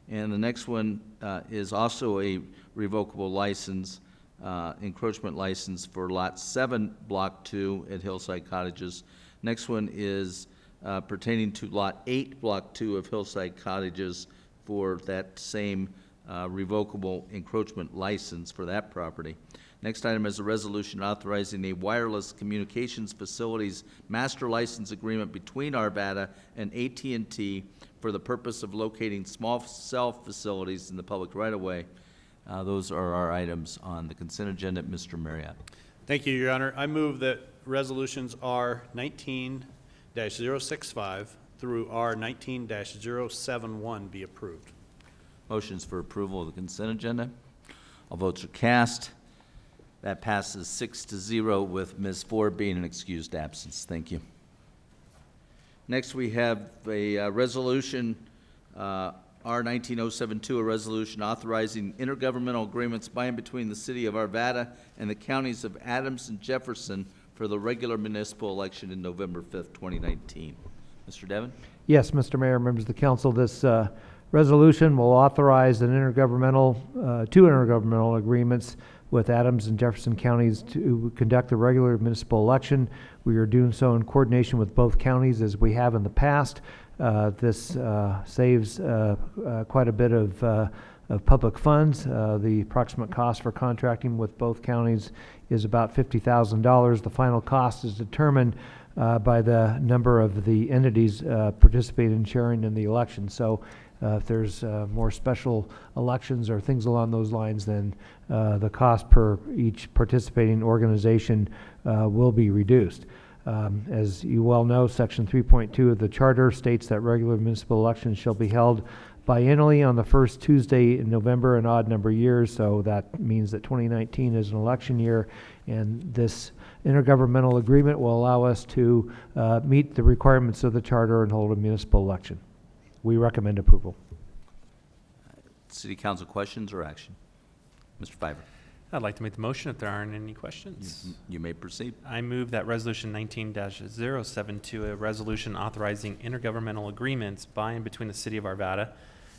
And the next one is also a revocable license, encroachment license for Lot 7, Block 2 at Hillside Cottages. Next one is pertaining to Lot 8, Block 2 of Hillside Cottages for that same revocable encroachment license for that property. Next item is a resolution authorizing a wireless communications facilities master license agreement between Arvada and AT&T for the purpose of locating small cell facilities in the public right-of-way. Those are our items on the consent agenda. Mr. Marriott. Thank you, Your Honor. I move that resolutions R 19-065 through R 19-071 be approved. Motions for approval of the consent agenda. All votes are cast. That passes 6-0 with Ms. Ford being an excused absence. Thank you. Next, we have a resolution, R 19072, a resolution authorizing intergovernmental agreements by and between the City of Arvada and the counties of Adams and Jefferson for the regular municipal election in November 5th, 2019. Mr. Devon? Yes, Mr. Mayor, members of the council, this resolution will authorize two intergovernmental agreements with Adams and Jefferson counties to conduct the regular municipal election. We are doing so in coordination with both counties as we have in the past. This saves quite a bit of public funds. The approximate cost for contracting with both counties is about $50,000. The final cost is determined by the number of the entities participating and sharing in the election. So if there's more special elections or things along those lines, then the cost per each participating organization will be reduced. As you well know, Section 3.2 of the Charter states that regular municipal elections shall be held biennially on the first Tuesday in November in odd number years, so that means that 2019 is an election year, and this intergovernmental agreement will allow us to meet the requirements of the Charter and hold a municipal election. We recommend approval. City Council questions or action? Mr. Fiver. I'd like to make the motion if there aren't any questions. You may proceed. I move that resolution 19-072, a resolution authorizing intergovernmental agreements by and between the City of Arvada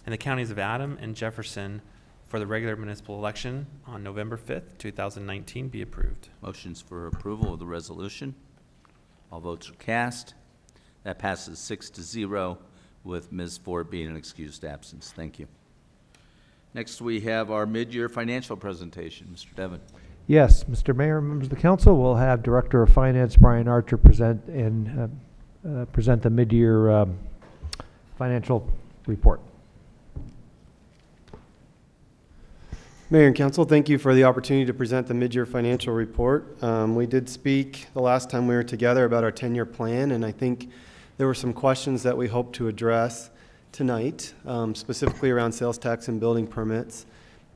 and the counties of Adams and Jefferson for the regular municipal election on November 5th, 2019 be approved. Motions for approval of the resolution. All votes are cast. That passes 6-0 with Ms. Ford being an excused absence. Thank you. Next, we have our mid-year financial presentation. Mr. Devon. Yes, Mr. Mayor, members of the council, we'll have Director of Finance Brian Archer present the mid-year financial report. Mayor and Council, thank you for the opportunity to present the mid-year financial report. We did speak the last time we were together about our 10-year plan, and I think there were some questions that we hope to address. tonight, specifically around sales tax and building permits,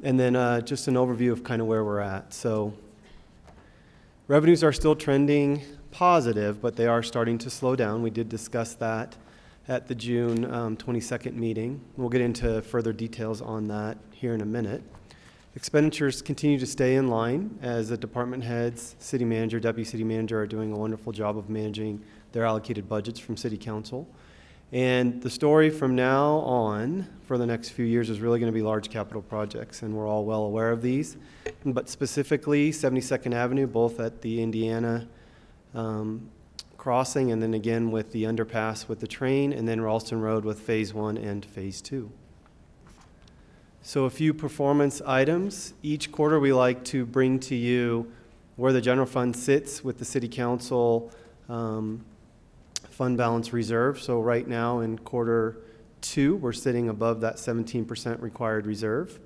and then just an overview of kind of where we're at. So revenues are still trending positive, but they are starting to slow down. We did discuss that at the June 22nd meeting. We'll get into further details on that here in a minute. Expenditures continue to stay in line as the department heads, city manager, deputy city manager are doing a wonderful job of managing their allocated budgets from city council. And the story from now on for the next few years is really going to be large capital projects, and we're all well aware of these. But specifically, 72nd Avenue, both at the Indiana crossing and then again with the underpass with the train, and then Ralston Road with Phase 1 and Phase 2. So a few performance items. Each quarter we like to bring to you where the general fund sits with the city council fund balance reserve. So right now in quarter 2, we're sitting above that 17% required reserve.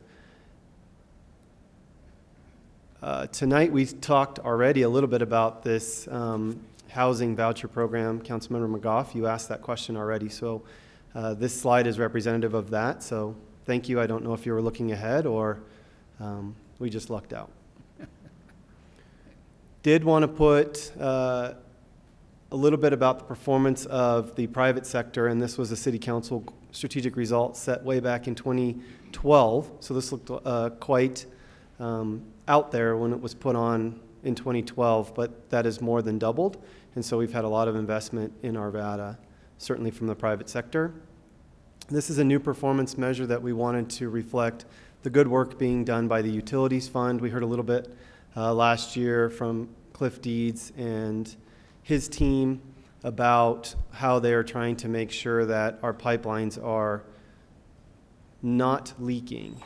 Tonight we talked already a little bit about this housing voucher program. Councilmember McGough, you asked that question already. So this slide is representative of that. So thank you. I don't know if you were looking ahead or we just lucked out. Did want to put a little bit about the performance of the private sector, and this was a city council strategic result set way back in 2012. So this looked quite out there when it was put on in 2012, but that has more than doubled. And so we've had a lot of investment in Arvada, certainly from the private sector. This is a new performance measure that we wanted to reflect the good work being done by the Utilities Fund. We heard a little bit last year from Cliff Deeds and his team about how they're trying to make sure that our pipelines are not leaking.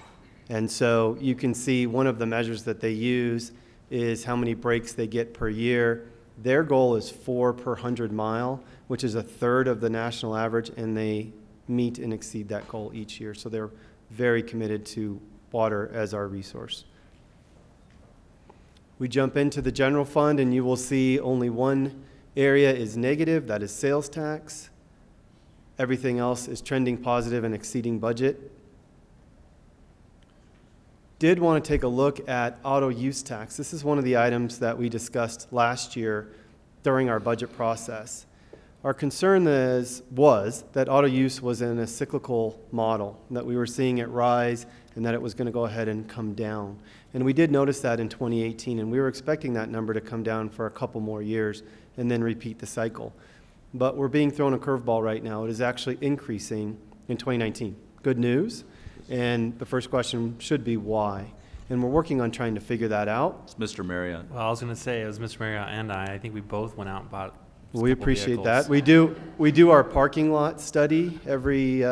And so you can see one of the measures that they use is how many breaks they get per year. Their goal is 4 per 100 mile, which is a third of the national average, and they meet and exceed that goal each year. So they're very committed to water as our resource. We jump into the general fund, and you will see only one area is negative, that is sales tax. Everything else is trending positive and exceeding budget. Did want to take a look at auto use tax. This is one of the items that we discussed last year during our budget process. Our concern was that auto use was in a cyclical model, that we were seeing it rise and that it was going to go ahead and come down. And we did notice that in 2018, and we were expecting that number to come down for a couple more years and then repeat the cycle. But we're being thrown a curveball right now. It is actually increasing in 2019. Good news. And the first question should be why? And we're working on trying to figure that out. It's Mr. Marriott. Well, I was going to say, it was Mr. Marriott and I think we both went out and bought We appreciate that. We do our parking lot study every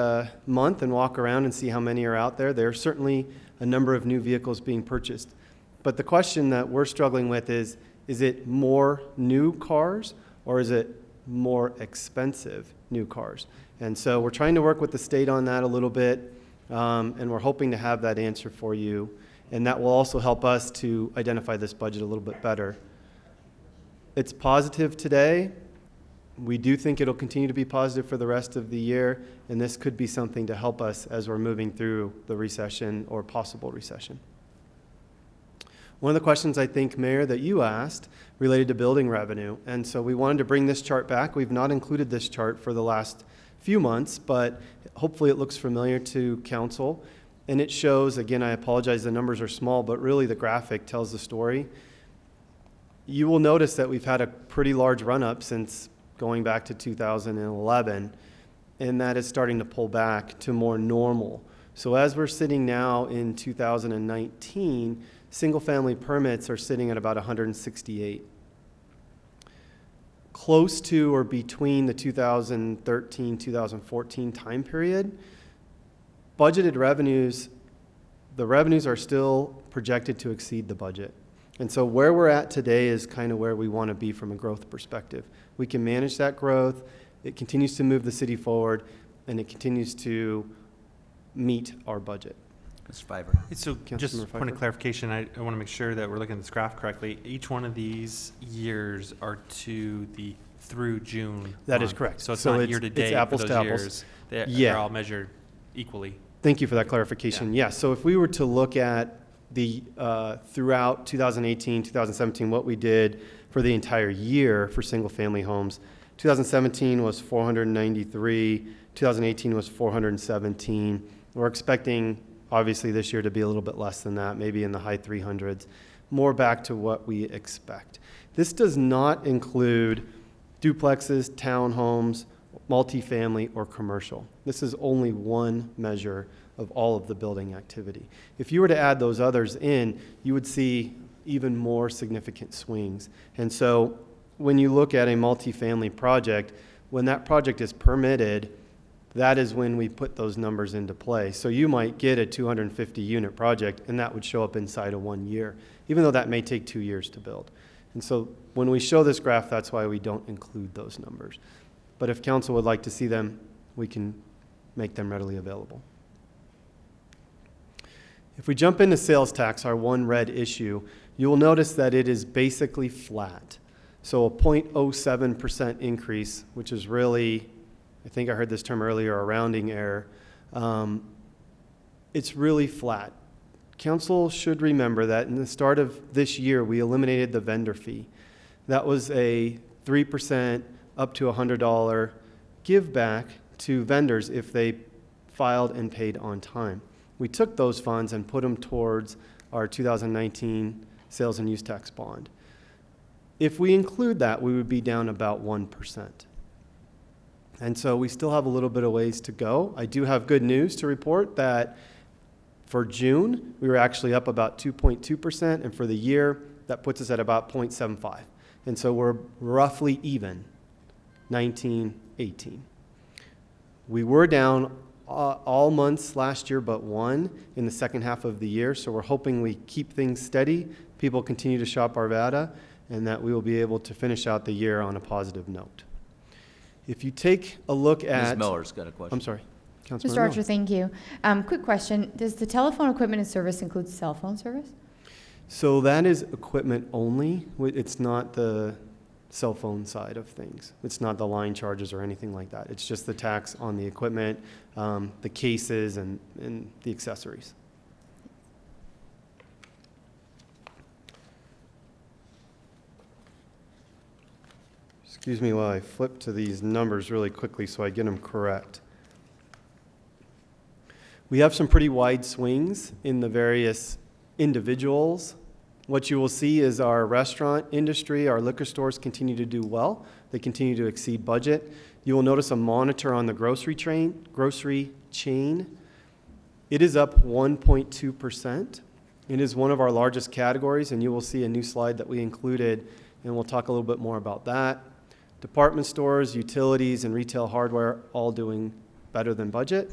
month and walk around and see how many are out there. There are certainly a number of new vehicles being purchased. But the question that we're struggling with is it more new cars or is it more expensive new cars? And so we're trying to work with the state on that a little bit, and we're hoping to have that answer for you. And that will also help us to identify this budget a little bit better. It's positive today. We do think it'll continue to be positive for the rest of the year, and this could be something to help us as we're moving through the recession or possible recession. One of the questions I think, Mayor, that you asked related to building revenue, and so we wanted to bring this chart back. We've not included this chart for the last few months, but hopefully it looks familiar to council. And it shows, again, I apologize, the numbers are small, but really the graphic tells the story. You will notice that we've had a pretty large run-up since going back to 2011, and that is starting to pull back to more normal. So as we're sitting now in 2019, single-family permits are sitting at about 168. Close to or between the 2013-2014 time period, budgeted revenues, the revenues are still projected to exceed the budget. And so where we're at today is kind of where we want to be from a growth perspective. We can manage that growth, it continues to move the city forward, and it continues to meet our budget. Mr. Pfeiffer. So just a point of clarification, I want to make sure that we're looking at this graph correctly. Each one of these years are through June. That is correct. So it's not year to date it's apples for to those apples. years. They're Yeah. all measured equally. Thank you for that clarification. Yeah, so if we were to look at the, throughout 2018, 2017, what we did for the entire year for single-family homes, 2017 was 493, 2018 was 417. We're expecting, obviously, this year to be a little bit less than that, maybe in the high 300s, more back to what we expect. This does not include duplexes, townhomes, multifamily, or commercial. This is only one measure of all of the building activity. If you were to add those others in, you would see even more significant swings. And so when you look at a multifamily project, when that project is permitted, that is when we put those numbers into play. So you might get a 250 unit project and that would show up inside of 1 year, even though that may take 2 years to build. And so when we show this graph, that's why we don't include those numbers. But if council would like to see them, we can make them readily available. If we jump into sales tax, our one red issue, you will notice that it is basically flat. So a 0.07% increase, which is really, I think I heard this term earlier, a rounding error. It's really flat. Council should remember that in the start of this year, we eliminated the vendor fee. That was a 3% up to $100 give back to vendors if they filed and paid on time. We took those funds and put them towards our 2019 sales and use tax bond. If we include that, we would be down about 1%. And so we still have a little bit of ways to go. I do have good news to report that for June, we were actually up about 2.2%, and for the year, that puts us at about 0.75. And so we're roughly even, 19, 18. We were down all months last year but one in the second half of the year, so we're hoping we keep things steady, people continue to shop Arvada, and that we will be able to finish out the year on a positive note. If you take a look at... Ms. Miller's got a question. I'm sorry. Councilmember Mr. Archer, thank you. Quick question. Does the telephone equipment and service include cell phone service? So that is equipment only. It's not the cell phone side of things. It's not the line charges or anything like that. It's just the tax on the equipment, the cases, and the accessories. Excuse me while I flip to these numbers really quickly so I get them correct. We have some pretty wide swings in the various individuals. What you will see is our restaurant industry, our liquor stores continue to do well. They continue to exceed budget. You will notice a monitor on the grocery chain. It is up 1.2%. It is one of our largest categories, and you will see a new slide that we included, and we'll talk a little bit more about that. Department stores, utilities, and retail hardware all doing better than budget.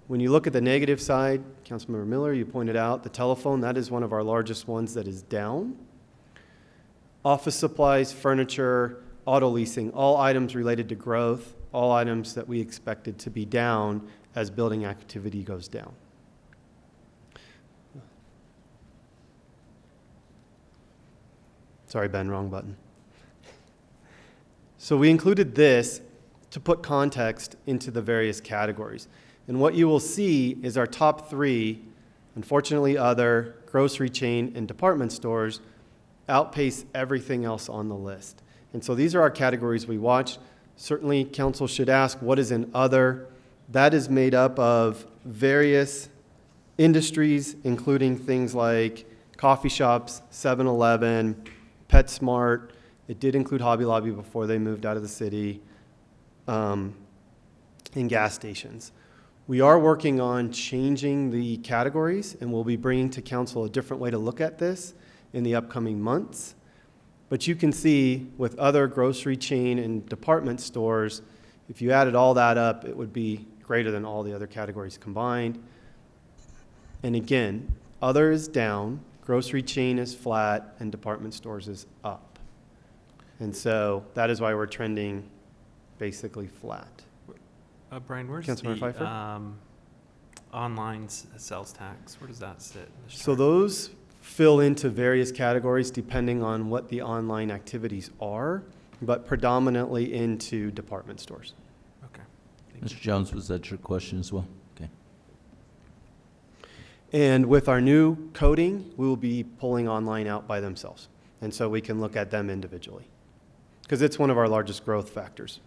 When you look at the negative side, Councilmember Miller, you pointed out the telephone, that is one of our largest ones that is down. Office supplies, furniture, auto leasing, all items related to growth, all items that we expected to be down as building activity goes down. Sorry, Ben, wrong button. So we included this to put context into the various categories. And what you will see is our top three, unfortunately other, grocery chain, and department stores outpace everything else on the list. And so these are our categories we watch. Certainly council should ask what is in other. That is made up of various industries, including things like coffee shops, 7-Eleven, PetSmart. It did include Hobby Lobby before they moved out of the city, and gas stations. We are working on changing the categories, and we'll be bringing to council a different way to look at this in the upcoming months. But you can see with other grocery chain and department stores, if you added all that up, it would be greater than all the other categories combined. And again, other is down, grocery chain is flat, and department stores is up. And so that is why we're trending basically flat. Brian, where's Councilmember the Pfeiffer? online sales tax? Where does that sit? So those fill into various categories depending on what the online activities are, but predominantly into department stores. Okay, thank Mr. Jones, was that your question as well? Okay. And with our new coding, we will be pulling online out by themselves. And so we can look at them individually, because it's one of our largest growth factors.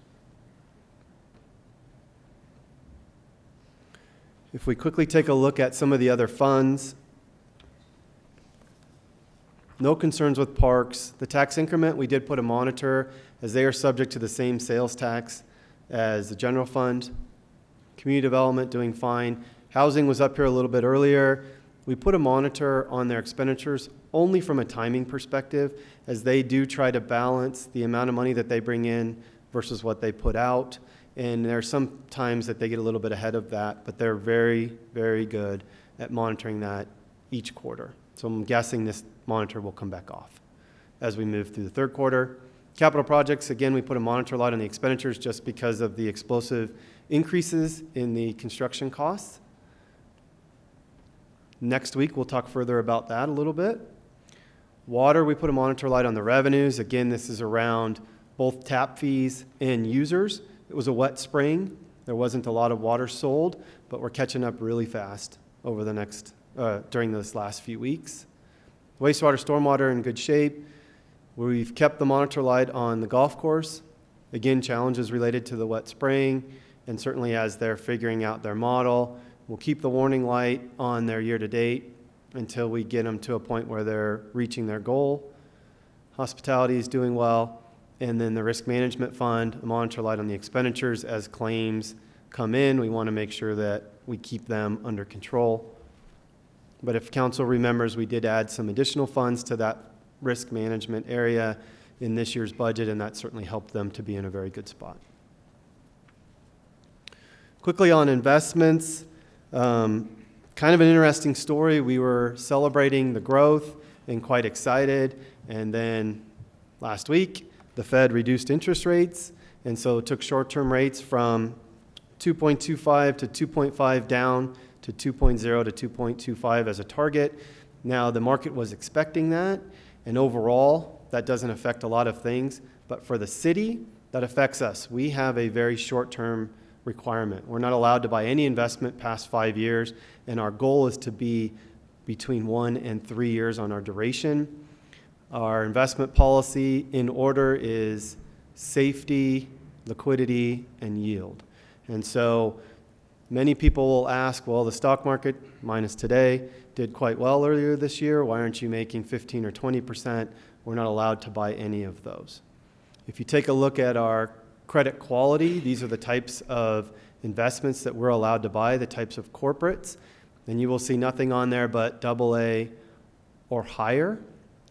If we quickly take a look at some of the other funds, no concerns with parks. The tax increment, we did put a monitor, as they are subject to the same sales tax as the general fund. Community development doing fine. Housing was up here a little bit earlier. We put a monitor on their expenditures only from a timing perspective, as they do try to balance the amount of money that they bring in versus what they put out. And there are some times that they get a little bit ahead of that, but they're very, very good at monitoring that each quarter. So I'm guessing this monitor will come back off as we move through the third quarter. Capital projects, again, we put a monitor light on the expenditures just because of the explosive increases in the construction costs. Next week, we'll talk further about that a little bit. Water, we put a monitor light on the revenues. Again, this is around both tap fees and users. It was a wet spring. There wasn't a lot of water sold, but we're catching up really fast over the next, during this last few weeks. Wastewater, stormwater in good shape. We've kept the monitor light on the golf course. Again, challenges related to the wet spring, and certainly as they're figuring out their model. We'll keep the warning light on their year-to-date until we get them to a point where they're reaching their goal. Hospitality is doing well. And then the risk management fund, a monitor light on the expenditures as claims come in. We want to make sure that we keep them under control. But if council remembers, we did add some additional funds to that risk management area in this year's budget, and that certainly helped them to be in a very good spot. Quickly on investments, kind of an interesting story. We were celebrating the growth and quite excited, and then last week, the Fed reduced interest rates, and so it took short-term rates from 2.25 to 2.5 down to 2.0 to 2.25 as a target. Now, the market was expecting that, and overall, that doesn't affect a lot of things, but for the city, that affects us. We have a very short-term requirement. We're not allowed to buy any investment past 5 years, and our goal is to be between 1 and 3 years on our duration. Our investment policy in order is safety, liquidity, and yield. And so many people will ask, well, the stock market, minus today, did quite well earlier this year. Why aren't you making 15 or 20%? We're not allowed to buy any of those. If you take a look at our credit quality, these are the types of investments that we're allowed to buy, the types of corporates, and you will see nothing on there but AA or higher.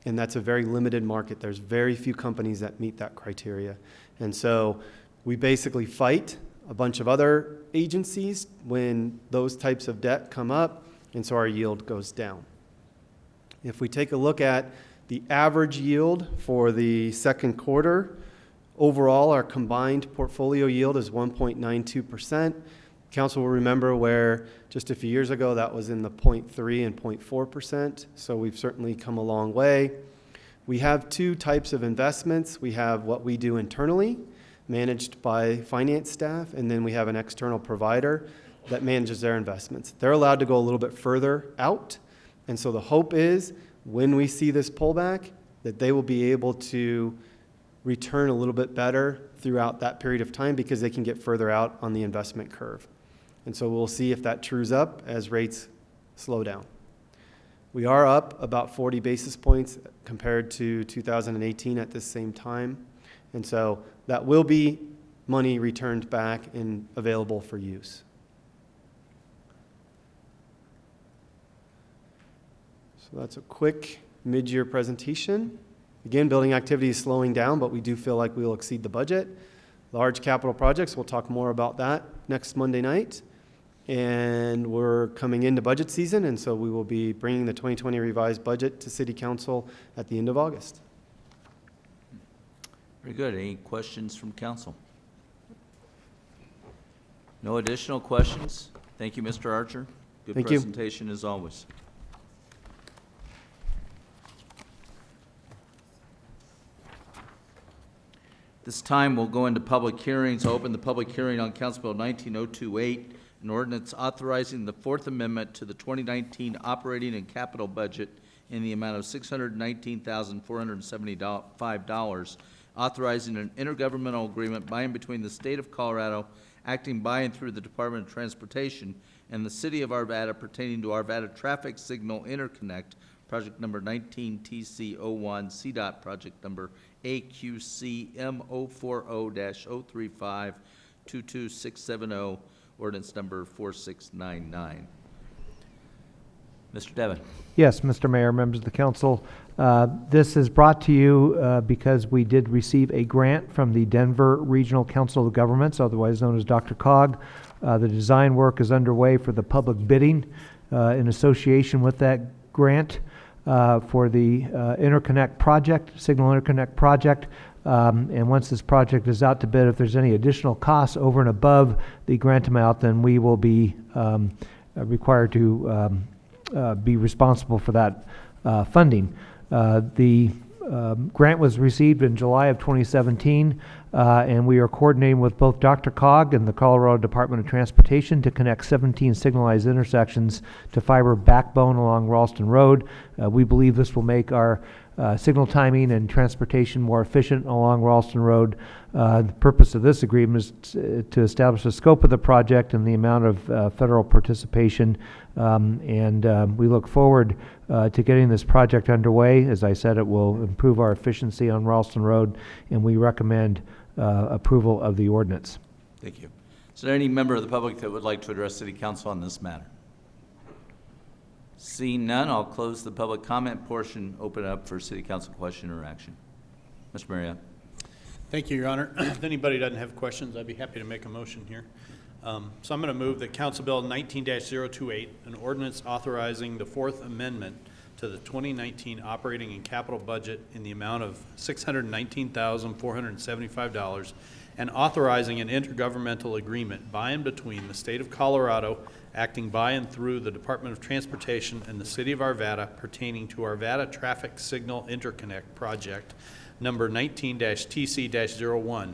And that's a very limited market. There's very few companies that meet that criteria. And so we basically fight a bunch of other agencies when those types of debt come up, and so our yield goes down. If we take a look at the average yield for the second quarter, overall our combined portfolio yield is 1.92%. Council will remember where just a few years ago that was in the 0.3 and 0.4%, so we've certainly come a long way. We have two types of investments. We have what we do internally, managed by finance staff, and then we have an external provider that manages their investments. They're allowed to go a little bit further out, and so the hope is when we see this pullback that they will be able to return a little bit better throughout that period of time because they can get further out on the investment curve. And so we'll see if that trues up as rates slow down. We are up about 40 basis points compared to 2018 at this same time. And so that will be money returned back and available for use. So that's a quick mid-year presentation. Again, building activity is slowing down, but we do feel like we will exceed the budget. Large capital projects, we'll talk more about that next Monday night. And we're coming into budget season, and so we will be bringing the 2020 revised budget to City Council at the end of August. Very good. Any questions from council? No additional questions? Thank you, Mr. Archer. Good Thank you. presentation as always. This time, we'll go into public hearings. I'll open the public hearing on Council Bill 19028, an ordinance authorizing the Fourth Amendment to the 2019 operating and capital budget in the amount of $619,475, authorizing an intergovernmental agreement by and between the State of Colorado, acting by and through the Department of Transportation, and the City of Arvada pertaining to Arvada Traffic Signal Interconnect, project number 19TC01, CDOT project number AQCM040-035-22670, ordinance number 4699. Mr. Devon. Yes, Mr. Mayor, members of the council. This is brought to you because we did receive a grant from the Denver Regional Council of Governments, otherwise known as Dr. COG. The design work is underway for the public bidding in association with that grant for the interconnect project, signal interconnect project. And once this project is out to bid, if there's any additional costs over and above the grant amount, then we will be required to be responsible for that funding. The grant was received in July of 2017, and we are coordinating with both Dr. COG and the Colorado Department of Transportation to connect 17 signalized intersections to fiber backbone along Ralston Road. We believe this will make our signal timing and transportation more efficient along Ralston Road. The purpose of this agreement is to establish the scope of the project and the amount of federal participation, and we look forward to getting this project underway. As I said, it will improve our efficiency on Ralston Road, and we recommend approval of the ordinance. Thank you. Is there any member of the public that would like to address City Council on this matter? Seeing none, I'll close the public comment portion, open it up for City Council question or action. Mr. Marriott. Thank you, Your Honor. If anybody doesn't have questions, I'd be happy to make a motion here. So I'm going to move that Council Bill 19-028, an ordinance authorizing the Fourth Amendment to the 2019 operating and capital budget in the amount of $619,475 and authorizing an intergovernmental agreement by and between the State of Colorado, acting by and through the Department of Transportation, and the City of Arvada pertaining to Arvada Traffic Signal Interconnect Project number 19-TC-01,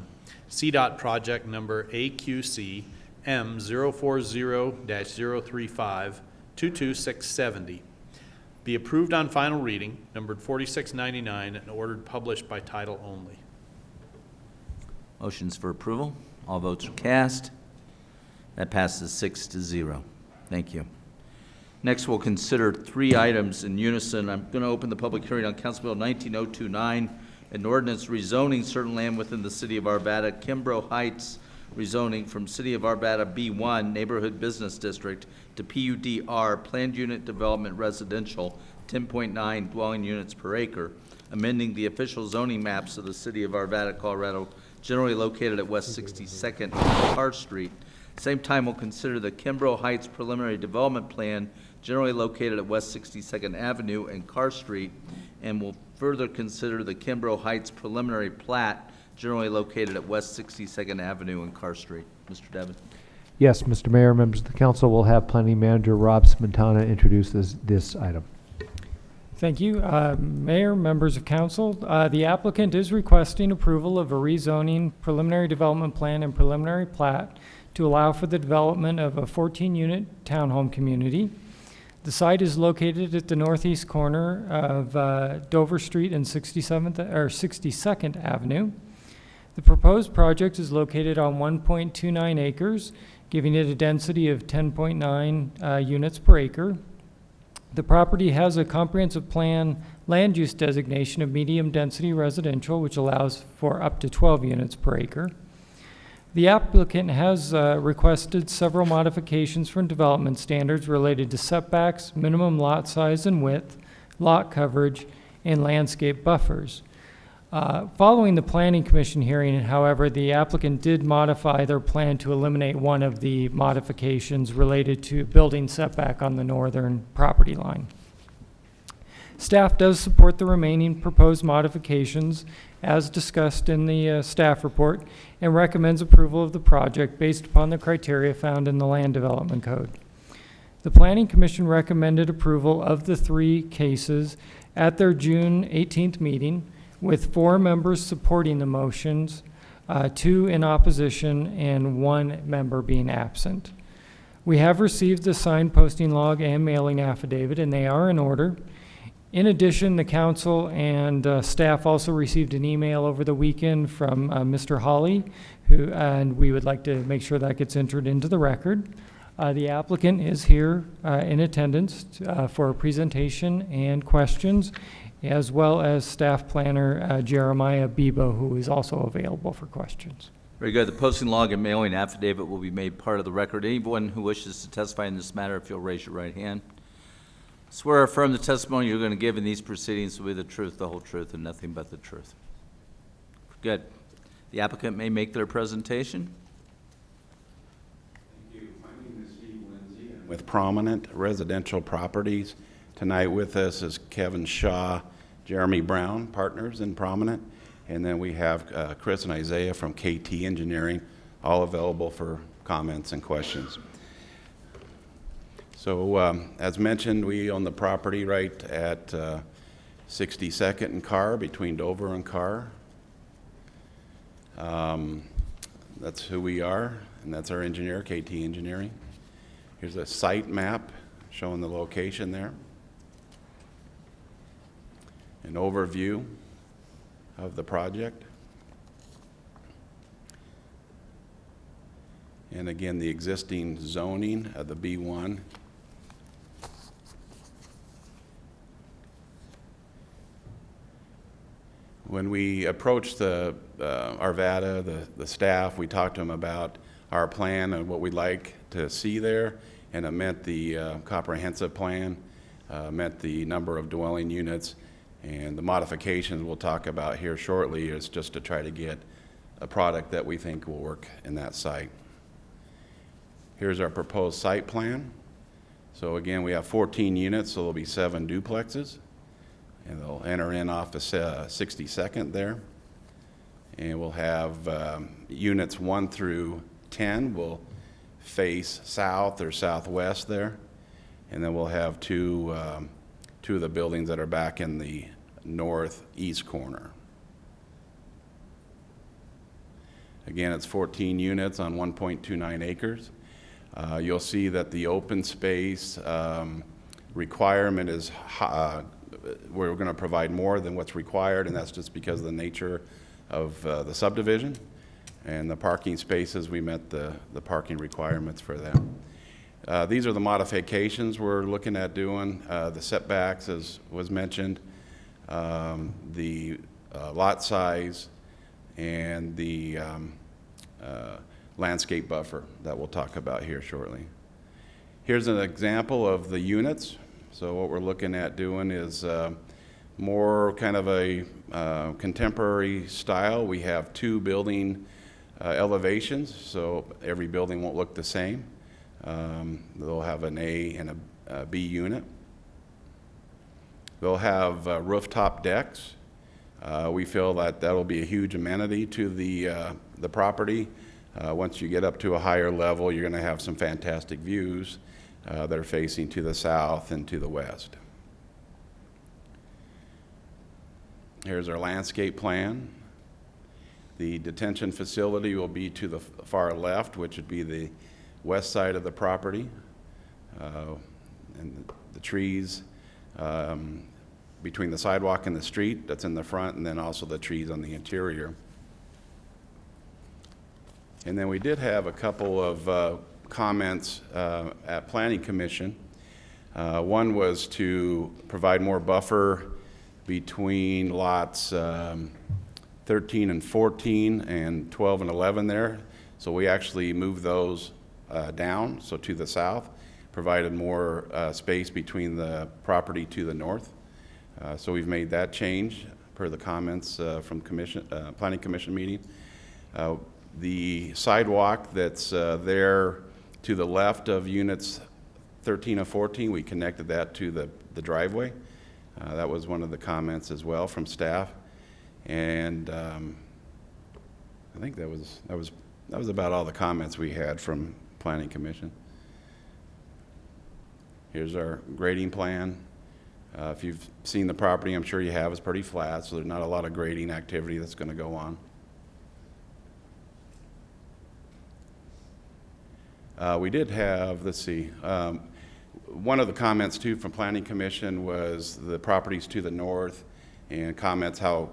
CDOT project number AQC M040-035-22670. Be approved on final reading, numbered 4699, and ordered published by title only. Motions for approval. All votes are cast. That passes 6-0. Thank you. Next, we'll consider three items in unison. I'm going to open the public hearing on Council Bill 19029, an ordinance rezoning certain land within the City of Arvada, Kimbrough Heights, rezoning from City of Arvada B1 Neighborhood Business District to PUDR Planned Unit Development Residential 10.9 dwelling units per acre, amending the official zoning maps of the City of Arvada, Colorado, generally located at West 62nd and Carr Street. Same time, we'll consider the Kimbrough Heights Preliminary Development Plan, generally located at West 62nd Avenue and Carr Street, and we'll further consider the Kimbrough Heights Preliminary Plat, generally located at West 62nd Avenue and Carr Street. Mr. Devon. Yes, Mr. Mayor, members of the council, will have Planning Manager Rob Smentana introduce this item. Thank you. Mayor, members of council, the applicant is requesting approval of a rezoning preliminary development plan and preliminary plat to allow for the development of a 14-unit townhome community. The site is located at the northeast corner of Dover Street and 62nd Avenue. The proposed project is located on 1.29 acres, giving it a density of 10.9 units per acre. The property has a comprehensive plan land use designation of medium density residential, which allows for up to 12 units per acre. The applicant has requested several modifications from development standards related to setbacks, minimum lot size and width, lot coverage, and landscape buffers. Following the Planning Commission hearing, however, the applicant did modify their plan to eliminate one of the modifications related to building setback on the northern property line. Staff does support the remaining proposed modifications as discussed in the staff report and recommends approval of the project based upon the criteria found in the Land Development Code. The Planning Commission recommended approval of the three cases at their June 18th meeting, with 4 members supporting the motions 2 in opposition, and 1 member being absent. We have received the signed posting log and mailing affidavit, and they are in order. In addition, the council and staff also received an email over the weekend from Mr. Hawley, and we would like to make sure that gets entered into the record. The applicant is here in attendance for a presentation and questions, as well as staff planner Jeremiah Bebo, who is also available for questions. Very good. The posting log and mailing affidavit will be made part of the record. Anyone who wishes to testify in this matter, if you'll raise your right hand. Swear or affirm the testimony you're going to give in these proceedings will be the truth, the whole truth, and nothing but the truth. Good. The applicant may make their presentation. Thank you. My name is Steve Lindsay. I'm with Prominent Residential Properties. Tonight with us is Kevin Shaw, Jeremy Brown, partners in Prominent. And then we have Chris and Isaiah from KT Engineering, all available for comments and questions. So as mentioned, we own the property right at 62nd and Carr, between Dover and Carr. That's who we are, and that's our engineer, KT Engineering. Here's a site map showing the location there. An overview of the project. And again, the existing zoning of the B1. When we approached the Arvada, the staff, we talked to them about our plan and what we'd like to see there, and it meant the comprehensive plan, meant the number of dwelling units, and the modifications we'll talk about here shortly is just to try to get a product that we think will work in that site. Here's our proposed site plan. So again, we have 14 units, so there'll be 7 duplexes. And they'll enter in off the 62nd there. And we'll have units 1 through 10 will face south or southwest there. And then we'll have two of the buildings that are back in the northeast corner. Again, it's 14 units on 1.29 acres. You'll see that the open space requirement is we're going to provide more than what's required, and that's just because of the nature of the subdivision. And the parking spaces, we met the parking requirements for them. These are the modifications we're looking at doing. The setbacks, as was mentioned, the lot size, and the landscape buffer that we'll talk about here shortly. Here's an example of the units. So what we're looking at doing is more kind of a contemporary style. We have 2 building elevations, so every building won't look the same. They'll have an A and a B unit. They'll have rooftop decks. We feel that that'll be a huge amenity to the property. Once you get up to a higher level, you're going to have some fantastic views that are facing to the south and to the west. Here's our landscape plan. The detention facility will be to the far left, which would be the west side of the property. And the trees between the sidewalk and the street, that's in the front, and then also the trees on the interior. And then we did have a couple of comments at Planning Commission. One was to provide more buffer between lots 13 and 14 and 12 and 11 there. So we actually moved those down, so to the south, provided more space between the property to the north. So we've made that change per the comments from Planning Commission meeting. The sidewalk that's there to the left of units 13 and 14, we connected that to the driveway. That was one of the comments as well from staff. And I think that was about all the comments we had from Planning Commission. Here's our grading plan. If you've seen the property, I'm sure you have, it's pretty flat, so there's not a lot of grading activity that's going to go on. We did have, let's see, one of the comments too from Planning Commission was the properties to the north, and comments how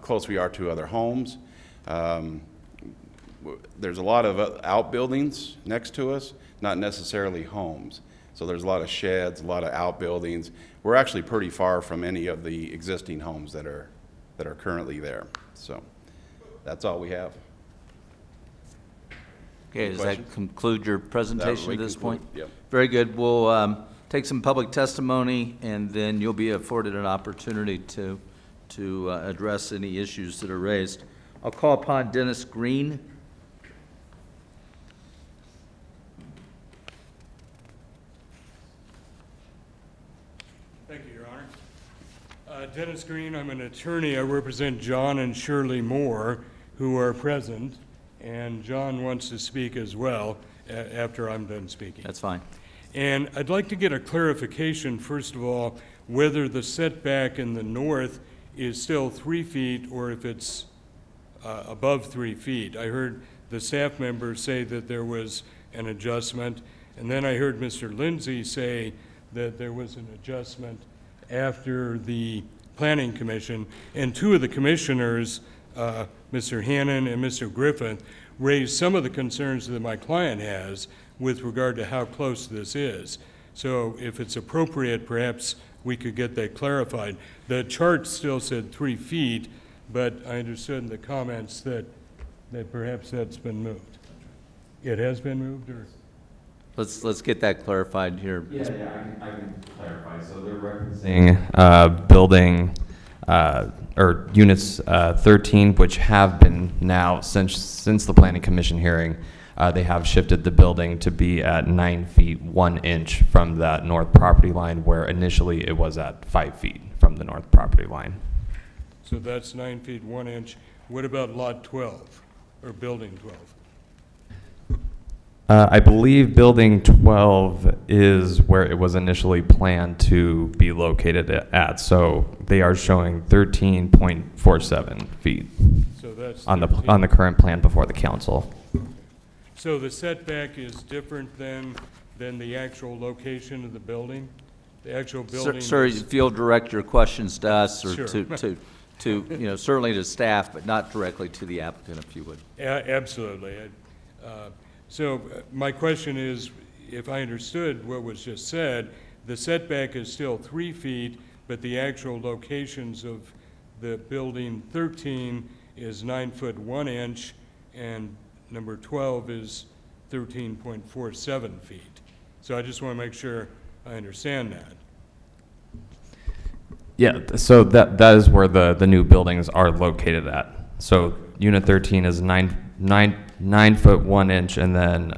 close we are to other homes. There's a lot of outbuildings next to us, not necessarily homes. So there's a lot of sheds, a lot of outbuildings. We're actually pretty far from any of the existing homes that are currently there. So that's all we have. Okay, does that Questions? conclude your presentation at this point? Yep. Very good. We'll take some public testimony, and then you'll be afforded an opportunity to address any issues that are raised. I'll call upon Dennis Green. Thank you, Your Honor. Dennis Green, I'm an attorney. I represent John and Shirley Moore, who are present, and John wants to speak as well after I'm done speaking. That's fine. And I'd like to get a clarification, first of all, whether the setback in the north is still 3 feet or if it's above 3 feet. I heard the staff member say that there was an adjustment, and then I heard Mr. Lindsay say that there was an adjustment after the Planning Commission, and two of the commissioners, Mr. Hannon and Mr. Griffith, raised some of the concerns that my client has with regard to how close this is. So if it's appropriate, perhaps we could get that clarified. The chart still said 3 feet, but I understood in the comments that perhaps that's been moved. It has been moved, or? Let's get that clarified here. Yeah, I can clarify. So they're referencing building or units 13, which have been now since the Planning Commission hearing. They have shifted the building to be at 9 feet 1 inch from that north property line, where initially it was at 5 feet from the north property line. So that's 9 feet 1 inch. What about lot 12 or building 12? I believe building 12 is where it was initially planned to be located at. So they are showing 13.47 feet So that's on the current plan before the council. So the setback is different than the actual location of the building? The actual building? Sir, if you'll direct your questions to us or Sure. to certainly to staff, but not directly to the applicant, if you would. Absolutely. So my question is, if I understood what was just said, the setback is still 3 feet, but the actual locations of the building 13 is 9 foot 1 inch, and number 12 is 13.47 feet. So I just want to make sure I understand that. Yeah, so that is where the new buildings are located at. So unit 13 is 9 foot 1 inch, and then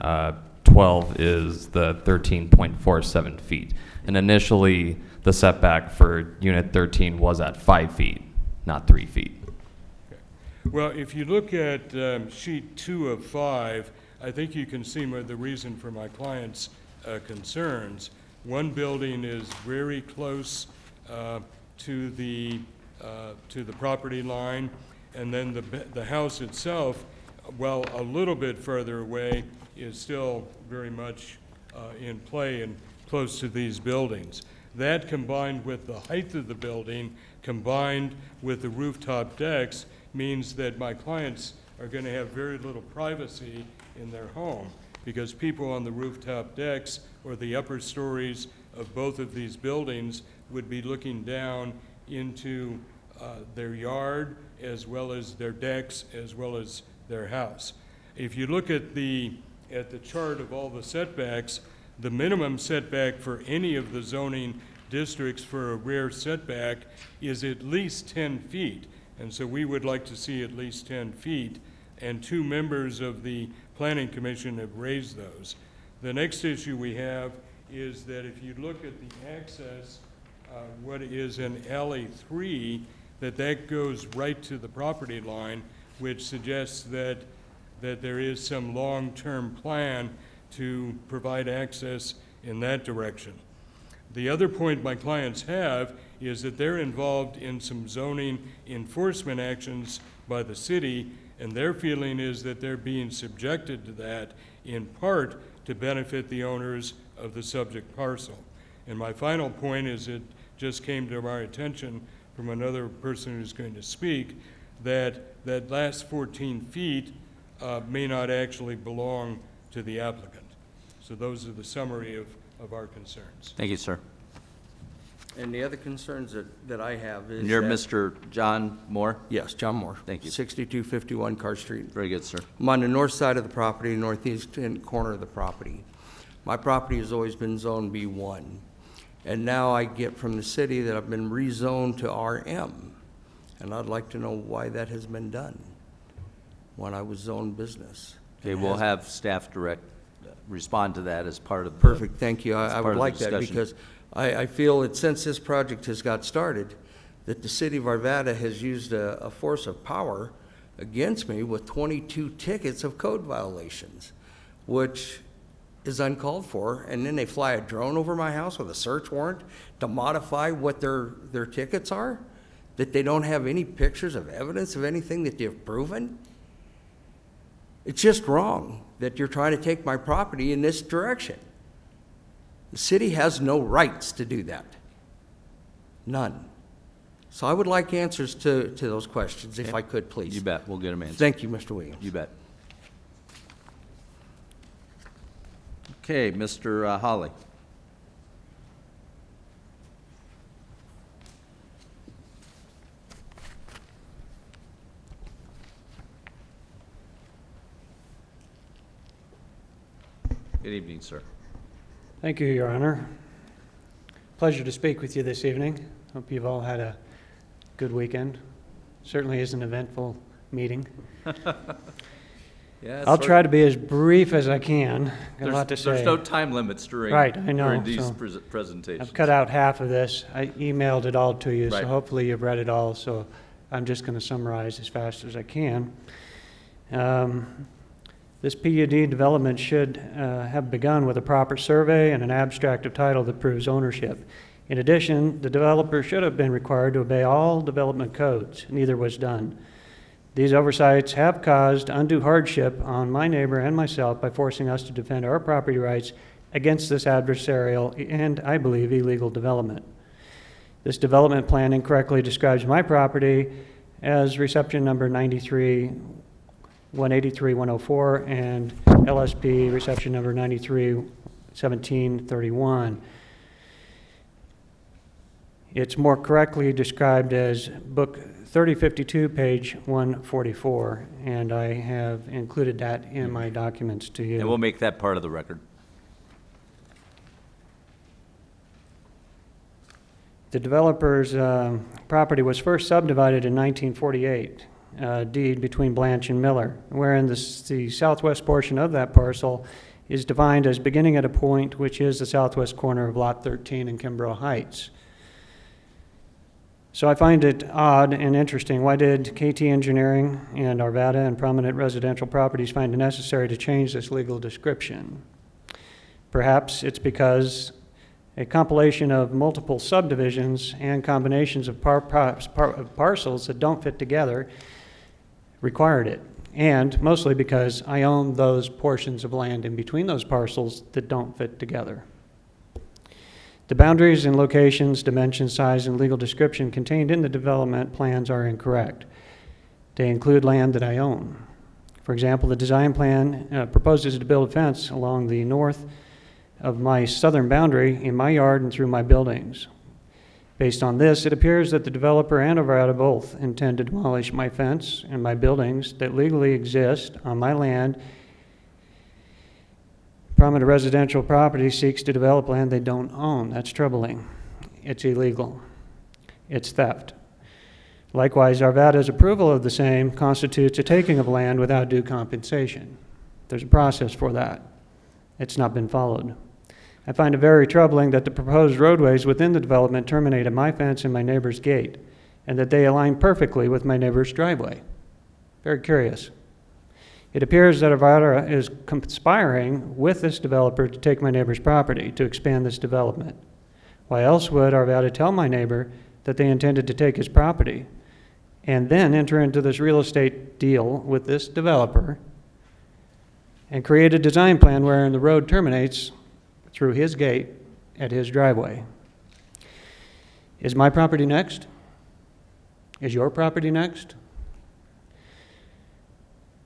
12 is the 13.47 feet. And initially, the setback for unit 13 was at 5 feet, not 3 feet. Well, if you look at sheet 2 of 5, I think you can see the reason for my client's concerns. One building is very close to the property line, and then the house itself, while a little bit further away, is still very much in play and close to these buildings. That, combined with the height of the building, combined with the rooftop decks, means that my clients are going to have very little privacy in their home, because people on the rooftop decks or the upper stories of both of these buildings would be looking down into their yard, as well as their decks, as well as their house. If you look at the chart of all the setbacks, the minimum setback for any of the zoning districts for a rear setback is at least 10 feet. And so we would like to see at least 10 feet, and 2 members of the Planning Commission have raised those. The next issue we have is that if you look at the access, what is an alley 3, that goes right to the property line, which suggests that there is some long-term plan to provide access in that direction. The other point my clients have is that they're involved in some zoning enforcement actions by the city, and their feeling is that they're being subjected to that in part to benefit the owners of the subject parcel. And my final point is, it just came to my attention from another person who's going to speak, that that last 14 feet may not actually belong to the applicant. So those are the summary of our concerns. Thank you, sir. And the other concerns that I have is You're that- Mr. John Moore? Yes, John Moore. Thank you. 6251 Carr Street. Very good, sir. I'm on the north side of the property, northeastern corner of the property. My property has always been zoned B1. And now I get from the city that I've been rezoned to RM. And I'd like to know why that has been done when I was zoned business. Okay, we'll have staff respond to that as part of the. Perfect, thank you. as I part would of the like that discussion. because I feel that since this project has got started, that the city of Arvada has used a force of power against me with 22 tickets of code violations, which is uncalled for. And then they fly a drone over my house with a search warrant to modify what their tickets are, that they don't have any pictures of evidence of anything that they've proven. It's just wrong that you're trying to take my property in this direction. The city has no rights to do that. None. So I would like answers to those questions, if I could, please. You bet, we'll get them answered. Thank you, Mr. Williams. You bet. Okay, Mr. Holly. Good evening, sir. Thank you, Your Honor. Pleasure to speak with you this evening. Hope you've all had a good weekend. Certainly is an eventful meeting. Yeah, I'll try to be as brief as I can. Got a lot to say. There's no time limits during, right, I know, during these so presentations. I've cut out half of this. I emailed it all to you, Right. so hopefully you've read it all. So I'm just going to summarize as fast as I can. This PUD development should have begun with a proper survey and an abstract of title that proves ownership. In addition, the developer should have been required to obey all development codes. Neither was done. These oversights have caused undue hardship on my neighbor and myself by forcing us to defend our property rights against this adversarial and, I believe, illegal development. This development plan incorrectly describes my property as reception number 93 183-104 and LSP reception number 93-1731. It's more correctly described as book 3052, page 144, and I have included that in my documents to you. And we'll make that part of the record. The developer's property was first subdivided in 1948. Deed between Blanche and Miller, wherein the southwest portion of that parcel is defined as beginning at a point which is the southwest corner of Lot 13 in Kimbrough Heights. So I find it odd and interesting. Why did KT Engineering and Arvada and Prominent Residential Properties find it necessary to change this legal description? Perhaps it's because a compilation of multiple subdivisions and combinations of parcels that don't fit together required it, and mostly because I own those portions of land in between those parcels that don't fit together. The boundaries and locations, dimension, size, and legal description contained in the development plans are incorrect. They include land that I own. For example, the design plan proposes to build a fence along the north of my southern boundary in my yard and through my buildings. Based on this, it appears that the developer and Arvada both intend to demolish my fence and my buildings that legally exist on my land. Prominent Residential Property seeks to develop land they don't own. That's troubling. It's illegal. It's theft. Likewise, Arvada's approval of the same constitutes a taking of land without due compensation. There's a process for that. It's not been followed. I find it very troubling that the proposed roadways within the development terminate at my fence and my neighbor's gate, and that they align perfectly with my neighbor's driveway. Very curious. It appears that Arvada is conspiring with this developer to take my neighbor's property to expand this development. Why else would Arvada tell my neighbor that they intended to take his property and then enter into this real estate deal with this developer and create a design plan wherein the road terminates through his gate at his driveway. Is my property next? Is your property next?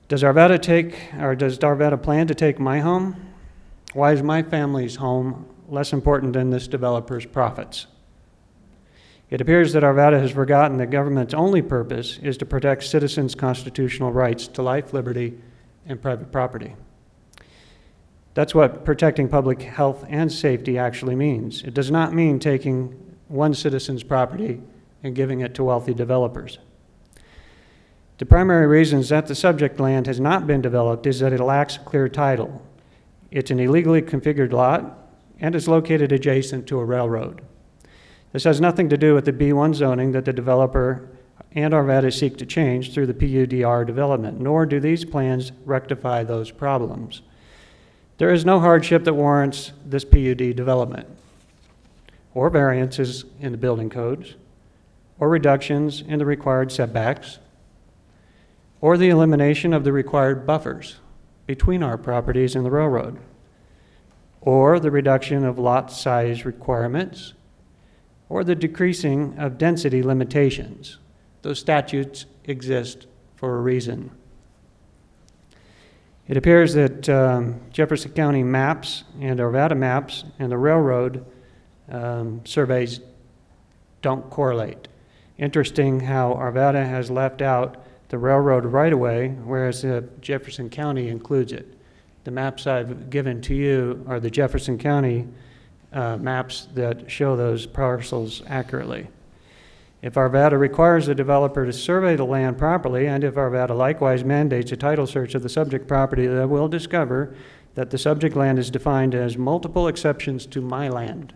Does Arvada plan to take my home? Why is my family's home less important than this developer's profits? It appears that Arvada has forgotten that government's only purpose is to protect citizens' constitutional rights to life, liberty, and private property. That's what protecting public health and safety actually means. It does not mean taking one citizen's property and giving it to wealthy developers. The primary reasons that the subject land has not been developed is that it lacks clear title. It's an illegally configured lot and is located adjacent to a railroad. This has nothing to do with the B1 zoning that the developer and Arvada seek to change through the PUDR development, nor do these plans rectify those problems. There is no hardship that warrants this PUD development, or variances in the building codes, or reductions in the required setbacks, or the elimination of the required buffers between our properties and the railroad, or the reduction of lot size requirements, or the decreasing of density limitations. Those statutes exist for a reason. It appears that Jefferson County maps and Arvada maps and the railroad surveys don't correlate. Interesting how Arvada has left out the railroad right-of-way, whereas Jefferson County includes it. The maps I've given to you are the Jefferson County maps that show those parcels accurately. If Arvada requires the developer to survey the land properly, and if Arvada likewise mandates a title search of the subject property, they will discover that the subject land is defined as multiple exceptions to my land,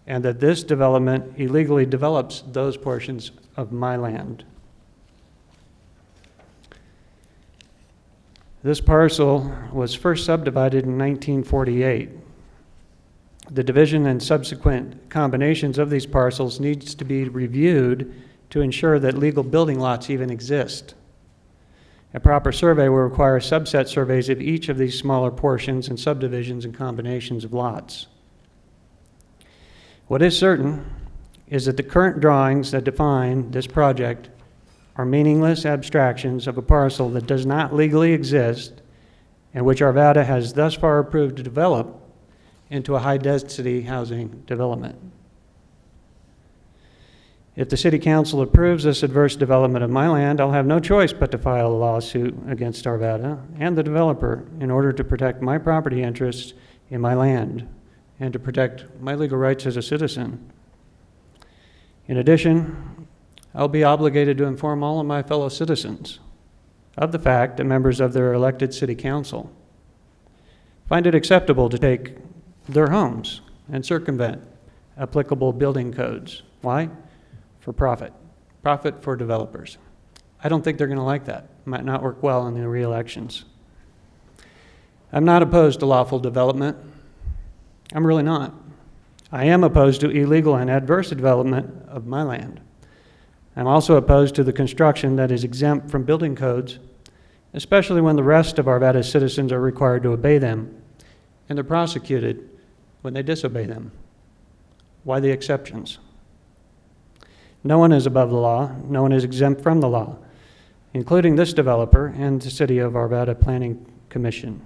and that this development illegally develops those portions of my land. This parcel was first subdivided in 1948. The division and subsequent combinations of these parcels needs to be reviewed to ensure that legal building lots even exist. A proper survey will require subset surveys of each of these smaller portions and subdivisions and combinations of lots. What is certain is that the current drawings that define this project are meaningless abstractions of a parcel that does not legally exist and which Arvada has thus far approved to develop into a high-density housing development. If the City Council approves this adverse development of my land, I'll have no choice but to file a lawsuit against Arvada and the developer in order to protect my property interests in my land and to protect my legal rights as a citizen. In addition, I'll be obligated to inform all of my fellow citizens of the fact that members of their elected City Council find it acceptable to take their homes and circumvent applicable building codes. Why? For profit. Profit for developers. I don't think they're going to like that. It might not work well in the re-elections. I'm not opposed to lawful development. I'm really not. I am opposed to illegal and adverse development of my land. I'm also opposed to the construction that is exempt from building codes, especially when the rest of Arvada's citizens are required to obey them, and they're prosecuted when they disobey them. Why the exceptions? No one is above the law. No one is exempt from the law, including this developer and the City of Arvada Planning Commission.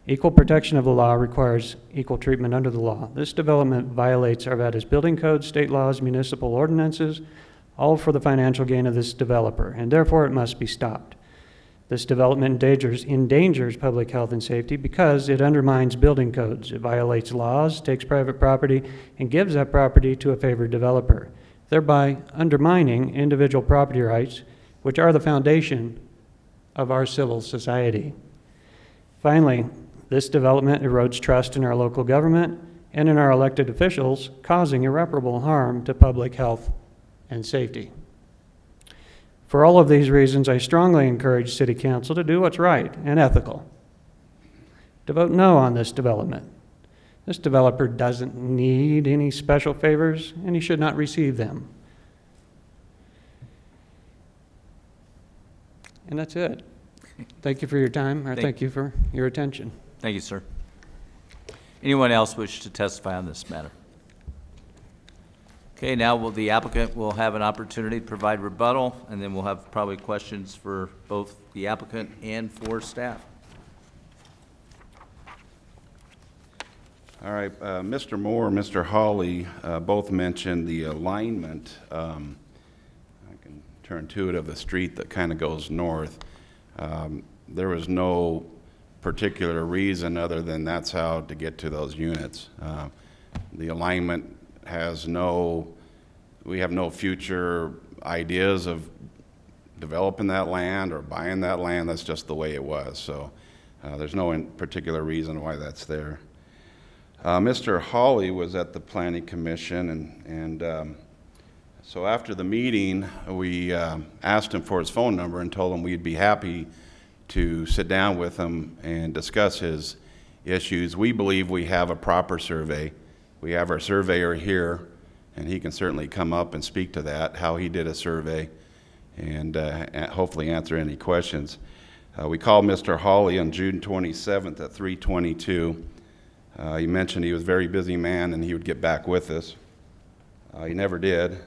Equal protection of the law requires equal treatment under the law. This development violates Arvada's building code, state laws, municipal ordinances, all for the financial gain of this developer, and therefore it must be stopped. This development endangers public health and safety because it undermines building codes. It violates laws, takes private property, and gives that property to a favored developer, thereby undermining individual property rights, which are the foundation of our civil society. Finally, this development erodes trust in our local government and in our elected officials, causing irreparable harm to public health and safety. For all of these reasons, I strongly encourage City Council to do what's right and ethical, to vote no on this development. This developer doesn't need any special favors, and he should not receive them. And that's it. Thank you for your time, or Thank- thank you for your attention. Thank you, sir. Anyone else wish to testify on this matter? Okay, now the applicant will have an opportunity to provide rebuttal, and then we'll have probably questions for both the applicant and for staff. All right, Mr. Moore, Mr. Hawley both mentioned the alignment. I can turn to it, of the street that kind of goes north. There was no particular reason other than that's how to get to those units. The alignment has we have no future ideas of developing that land or buying that land. That's just the way it was. So there's no particular reason why that's there. Mr. Hawley was at the Planning Commission, and so after the meeting, we asked him for his phone number and told him we'd be happy to sit down with him and discuss his issues. We believe we have a proper survey. We have our surveyor here, and he can certainly come up and speak to that, how he did a survey, and hopefully answer any questions. We called Mr. Hawley on June 27th at 3:22. He mentioned he was a very busy man and he would get back with us. He never did.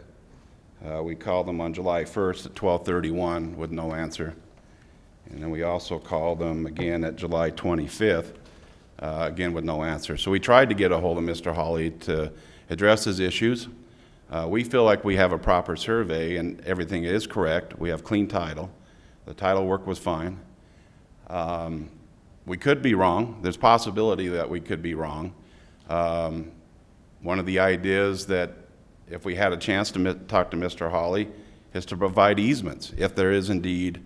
We called him on July 1st at 12:31 with no answer. And then we also called him again at July 25th, again with no answer. So we tried to get a hold of Mr. Hawley to address his issues. We feel like we have a proper survey and everything is correct. We have clean title. The title work was fine. We could be wrong. There's possibility that we could be wrong. One of the ideas that if we had a chance to talk to Mr. Hawley is to provide easements if there is indeed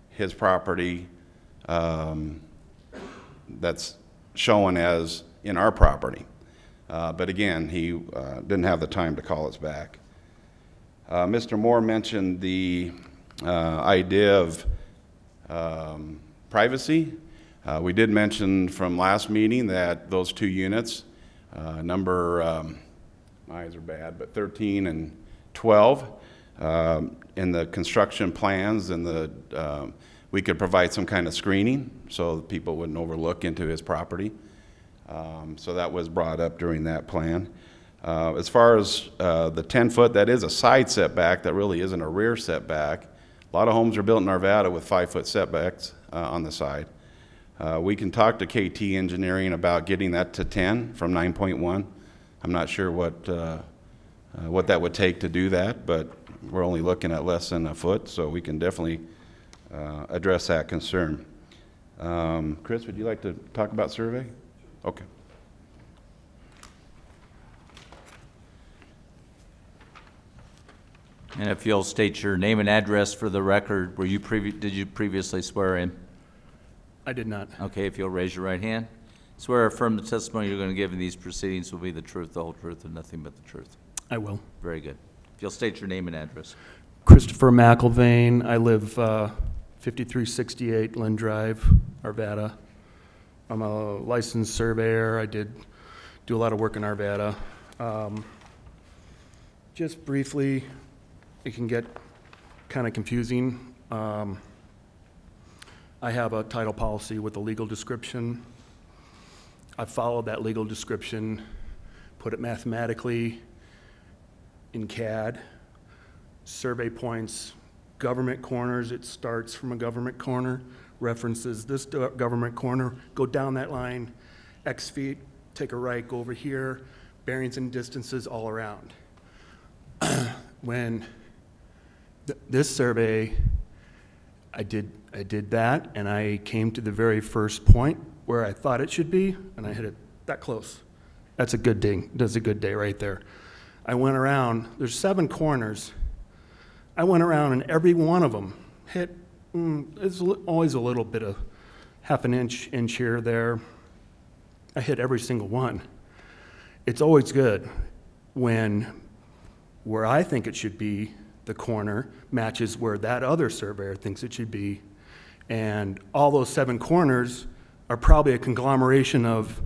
his property that's shown as in our property. But again, he didn't have the time to call us back. Mr. Moore mentioned the idea of privacy. We did mention from last meeting that those two units, my eyes are bad, but 13 and 12, in the construction plans and we could provide some kind of screening so that people wouldn't overlook into his property. So that was brought up during that plan. As far as the 10-foot, that is a side setback. That really isn't a rear setback. A lot of homes are built in Arvada with 5-foot setbacks on the side. We can talk to KT Engineering about getting that to 10 from 9.1. I'm not sure what that would take to do that, but we're only looking at less than a foot, so we can definitely address that concern. Chris, would you like to talk about survey? Okay. And if you'll state your name and address for the record, did you previously swear in? I did not. Okay, if you'll raise your right hand. Swear or affirm the testimony you're going to give in these proceedings will be the truth, the whole truth, and nothing but the truth. I will. Very good. If you'll state your name and address. Christopher McIlvain. I live 5368 Lynn Drive, Arvada. I'm a licensed surveyor. I did do a lot of work in Arvada. Just briefly, it can get kind of confusing. I have a title policy with a legal description. I followed that legal description, put it mathematically in CAD, survey points, government corners, it starts from a government corner, references this government corner, go down that line, X feet, take a right, go over here, bearings and distances all around. When this survey, I did that, and I came to the very first point where I thought it should be, and I hit it that close. That's a good day. That's a good day right there. I went around. There's 7 corners. I went around, and every one of them hit. It's always a little bit of half an inch here, there. I hit every single one. It's always good when where I think it should be, the corner matches where that other surveyor thinks it should be. And all those 7 corners are probably a conglomeration of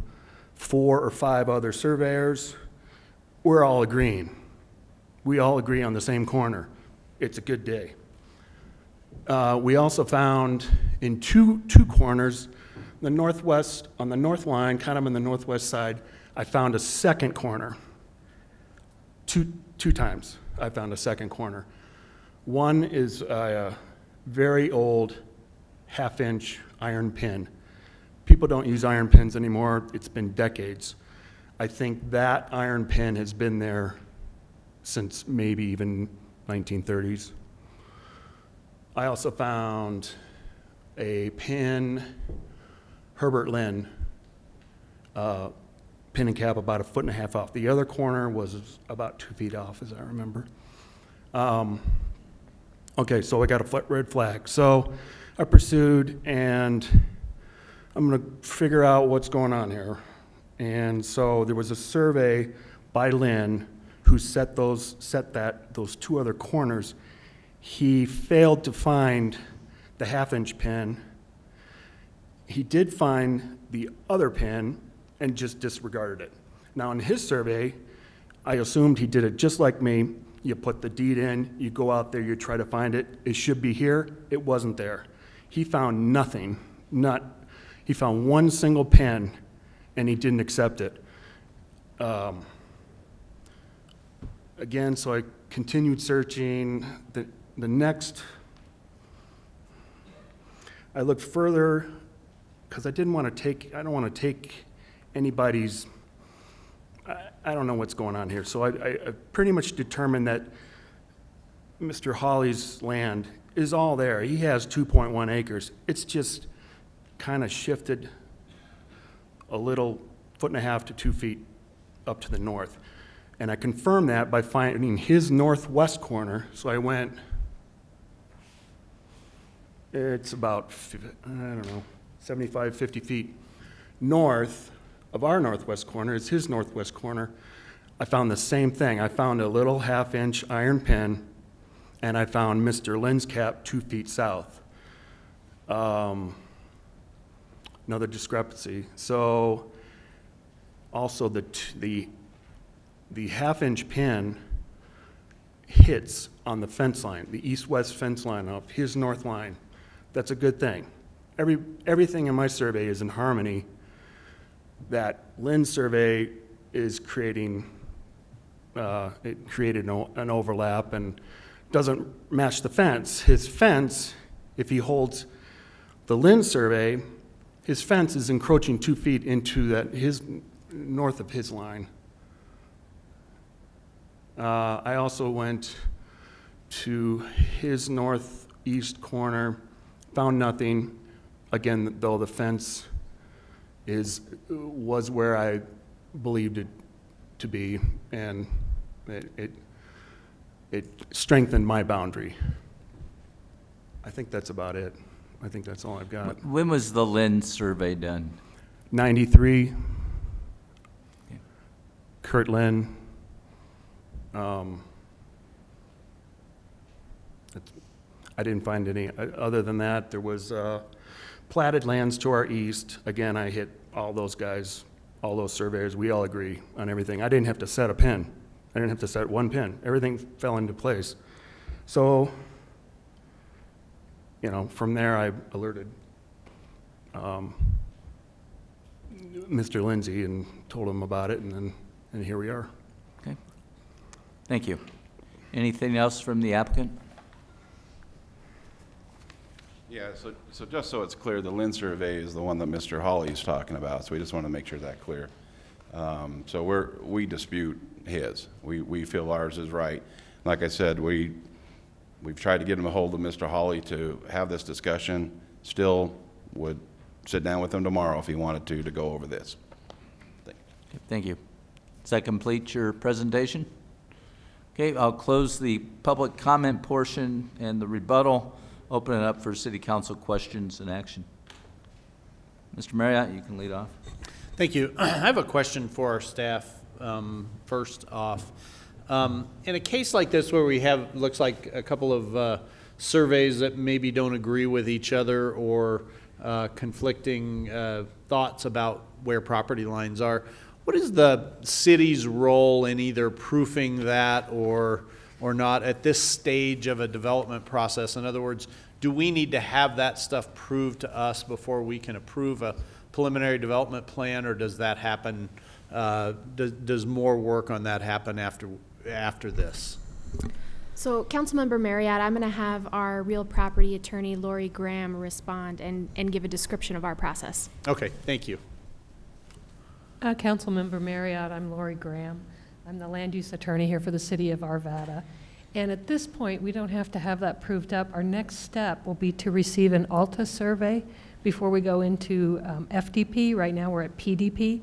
4 or 5 other surveyors. We're all agreeing. We all agree on the same corner. It's a good day. We also found in two corners, the northwest, on the north line, kind of on the northwest side, I found a second corner. Two times I found a second corner. One is a very old half-inch iron pin. People don't use iron pins anymore. It's been decades. I think that iron pin has been there since maybe even 1930s. I also found a pin, Herbert Lynn, pin and cap about 1.5 feet off. The other corner was about 2 feet off, as I remember. Okay, so I got a red flag. So I pursued, and I'm gonna figure out what's going on here. And so there was a survey by Lynn who set those two other corners. He failed to find the half-inch pin. He did find the other pin and just disregarded it. Now in his survey, I assumed he did it just like me. You put the deed in, you go out there, you try to find it. It should be here. It wasn't there. He found nothing. He found one single pin, and he didn't accept it. Again, so I continued searching. The next, I looked further because I don't want to take anybody's, I don't know what's going on here. So I pretty much determined that Mr. Hawley's land is all there. He has 2.1 acres. It's just kind of shifted a little 1.5 to 2 feet up to the north. And I confirmed that by finding his northwest corner. So I went, it's about, I don't know, 75, 50 feet north of our northwest corner. It's his northwest corner. I found the same thing. I found a little half-inch iron pin, and I found Mr. Lynn's cap 2 feet south. Another discrepancy. So also the half-inch pin hits on the fence line, the east-west fence line of his north line. That's a good thing. Everything in my survey is in harmony. That Lynn's survey is creating, it created an overlap and doesn't match the fence. His fence, if he holds the Lynn survey, his fence is encroaching 2 feet into his north of his line. I also went to his northeast corner, found nothing. Again, though the fence was where I believed it to be, and it strengthened my boundary. I think that's about it. I think that's all I've got. When was the Lynn survey done? 93. Okay. Kurt Lynn. I didn't find any. Other than that, there was platted lands to our east. Again, I hit all those guys, all those surveyors. We all agree on everything. I didn't have to set a pin. I didn't have to set one pin. Everything fell into place. So, from there I alerted Mr. Lindsay and told him about it, and here we are. Okay. Thank you. Anything else from the applicant? Yeah, so just so it's clear, the Lynn survey is the one that Mr. Hawley is talking about, so we just want to make sure that's clear. So we dispute his. We feel ours is right. Like I said, we've tried to get him a hold of Mr. Hawley to have this discussion. Still would sit down with him tomorrow if he wanted to go over this. Thank you. Does that complete your presentation? Okay, I'll close the public comment portion and the rebuttal. Open it up for city council questions and action. Mr. Marriott, you can lead off. Thank you. I have a question for our staff. First off, in a case like this where we have, looks like a couple of surveys that maybe don't agree with each other, or conflicting thoughts about where property lines are, what is the city's role in either proofing that or not at this stage of a development process? In other words, do we need to have that stuff proved to us before we can approve a preliminary development plan, or does that happen, does more work on that happen after this? So, Councilmember Marriott, I'm going to have our real property attorney, Lori Graham, respond and give a description of our process. Okay, thank you. Councilmember Marriott, I'm Lori Graham. I'm the land use attorney here for the city of Arvada. And at this point, we don't have to have that proved up. Our next step will be to receive an ALTA survey before we go into FDP. Right now we're at PDP.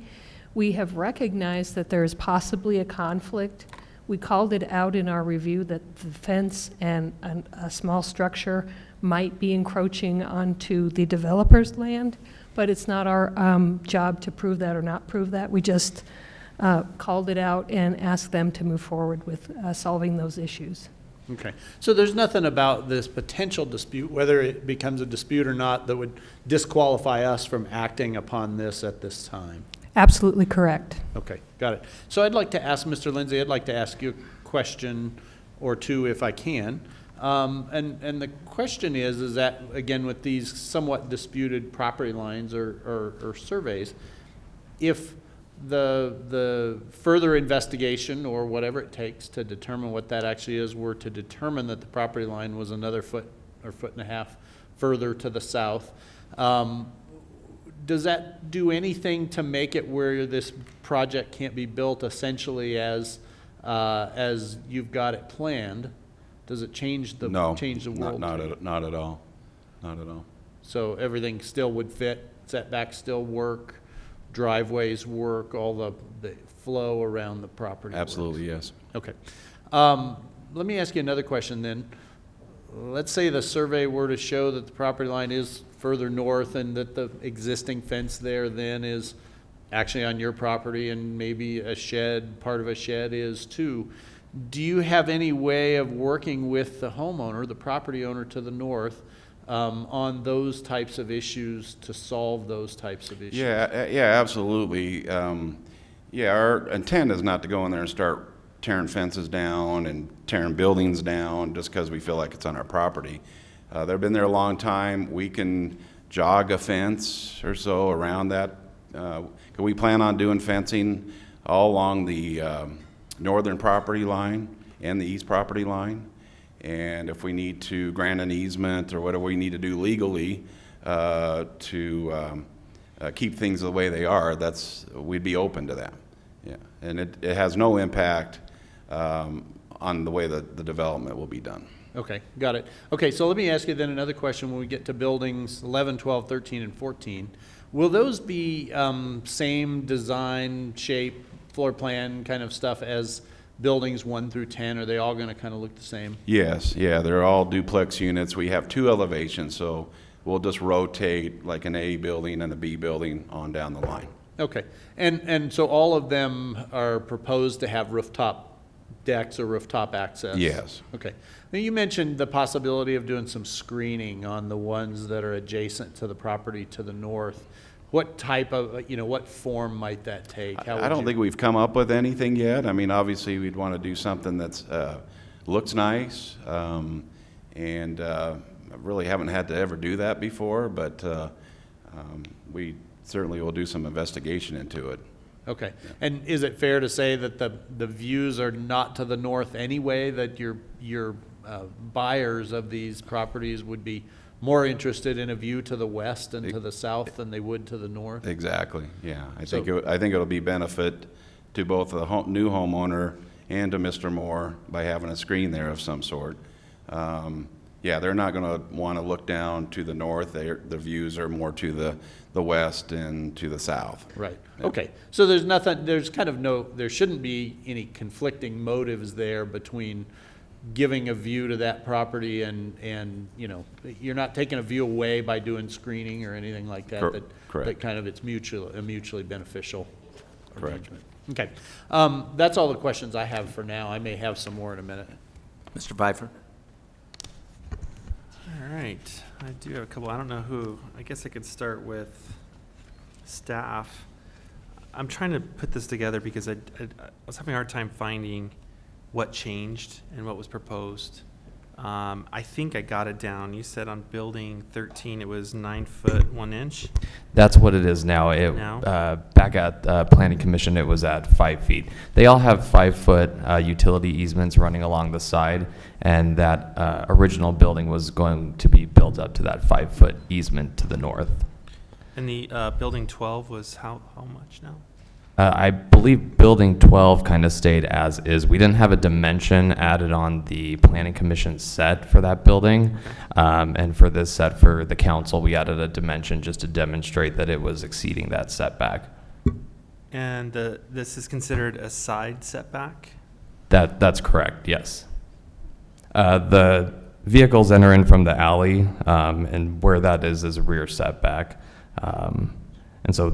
We have recognized that there is possibly a conflict. We called it out in our review that the fence and a small structure might be encroaching onto the developer's land, but it's not our job to prove that or not prove that. We just called it out and asked them to move forward with solving those issues. Okay, so there's nothing about this potential dispute, whether it becomes a dispute or not, that would disqualify us from acting upon this at this time? Absolutely correct. Okay, got it. So I'd like to ask Mr. Lindsay, I'd like to ask you a question or two if I can. And the question is that, again, with these somewhat disputed property lines or surveys, if the further investigation or whatever it takes to determine what that actually is were to determine that the property line was another foot or foot and a half further to the south, does that do anything to make it where this project can't be built essentially as you've got it planned? Does it change the world? Not at all. Not at all. So everything still would fit, setbacks still work, driveways work, all the flow around the property Absolutely, works. yes. Okay. Let me ask you another question then. Let's say the survey were to show that the property line is further north and that the existing fence there then is actually on your property and maybe a shed, part of a shed is too. Do you have any way of working with the homeowner, the property owner to the north, on those types of issues to solve those types of issues? Yeah, absolutely. Our intent is not to go in there and start tearing fences down and tearing buildings down just because we feel like it's on our property. They've been there a long time. We can jog a fence or so around that. We plan on doing fencing all along the northern property line and the east property line. And if we need to grant an easement or whatever we need to do legally to keep things the way they are, we'd be open to that. Yeah, and it has no impact on the way that the development will be done. Okay, got it. Okay, so let me ask you then another question when we get to buildings 11, 12, 13, and 14. Will those be same design, shape, floor plan kind of stuff as buildings 1 through 10? Are they all going to kind of look the same? Yes, yeah, they're all duplex units. We have 2 elevations, so we'll just rotate like an A building and a B building on down the line. Okay, and so all of them are proposed to have rooftop decks or rooftop access? Yes. Okay. Now you mentioned the possibility of doing some screening on the ones that are adjacent to the property to the north. What type of, what form might that take? I don't think we've come up with anything yet. I mean, obviously we'd want to do something that's looks nice, and really haven't had to ever do that before, but we certainly will do some investigation into it. Okay. And is it fair to say that the views are not to the north anyway, that your buyers of these properties would be more interested in a view to the west and to the south than they would to the north? Exactly, yeah. I think it'll be benefit to both the new homeowner and to Mr. Moore by having a screen there of some sort. Yeah, they're not going to want to look down to the north. The views are more to the west and to the south. Right. Yeah. Okay. So there shouldn't be any conflicting motives there between giving a view to that property and you're not taking a view away by doing screening or anything like that. Correct. That kind of it's mutually beneficial Correct. arrangement. Okay. That's all the questions I have for now. I may have some more in a minute. Mr. Pfeiffer? All right, I do have a couple. I don't know who. I guess I could start with staff. I'm trying to put this together because I was having a hard time finding what changed and what was proposed I think I got it down. You said on building 13 it was 9 foot 1 inch. That's what it is now. Back at Planning Commission, it was at 5 feet. They all have 5-foot utility easements running along the side, and that original building was going to be built up to that 5-foot easement to the north. And the building 12 was how much now? I believe building 12 kind of stayed as is. We didn't have a dimension added on the Planning Commission set for that building. And for this set for the council, we added a dimension just to demonstrate that it was exceeding that setback. And this is considered a side setback? That's correct, yes. The vehicles enter in from the alley, and where that is a rear setback. And so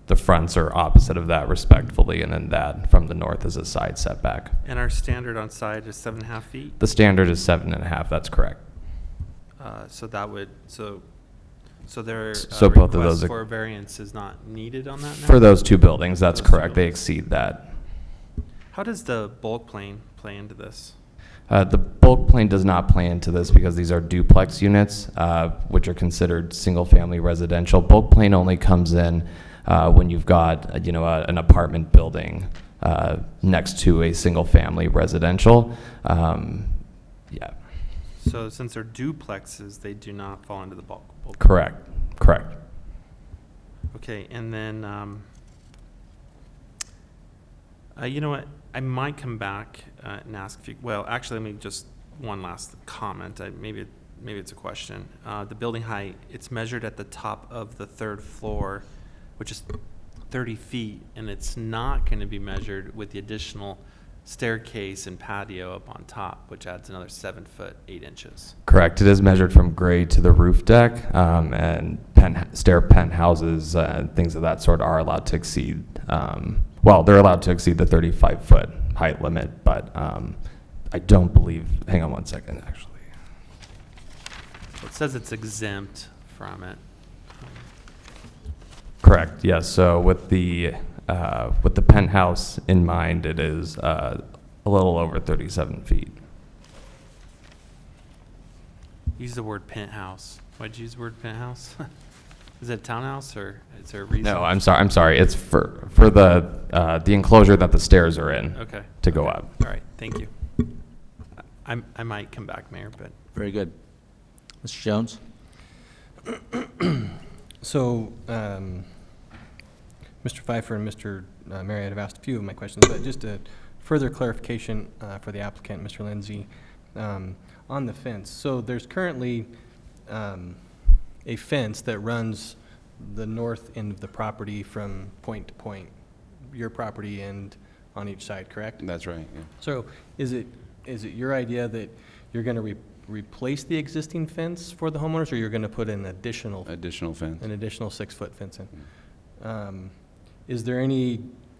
the fronts are opposite of that respectfully, and then that from the north is a side setback. And our standard on side is 7.5 feet? The standard is 7.5, that's correct. So that would, so there, So both of those request for variance is not needed on that now? For those two buildings, that's correct. They exceed that. How does the bulk plane play into this? The bulk plane does not play into this because these are duplex units, which are considered single-family residential. Bulk plane only comes in when you've got, an apartment building next to a single-family residential. Yeah. So since they're duplexes, they do not fall into the bulk plane? Correct. Okay, and then, you know what? I might come back and ask if you, well, actually, let me just, one last comment. Maybe it's a question. The building height, it's measured at the top of the 3rd floor, which is 30 feet, and it's not going to be measured with the additional staircase and patio up on top, which adds another 7 foot 8 inches. Correct. It is measured from grade to the roof deck, and stair penthouses, things of that sort are allowed to exceed, they're allowed to exceed the 35-foot height limit, but I don't believe, hang on one second, actually. It says it's exempt from it. Correct, yes. So with the penthouse in mind, it is a little over 37 feet. Use the word penthouse. Why'd you use the word penthouse? Is it a townhouse, or is there a reason? No, I'm sorry. It's for the enclosure that the stairs are in. Okay. To go up. All right, thank you. I might come back, Mayor, but. Very good. Mr. Jones? So, Mr. Pfeiffer and Mr. Marriott have asked a few of my questions, but just a further clarification for the applicant, Mr. Lindsay, on the fence. So there's currently a fence that runs the north end of the property from point to point, your property and on each side, correct? That's right, yeah. So is it your idea that you're going to replace the existing fence for the homeowners, or you're going to put an additional fence, an additional 6-foot fence in? Is there any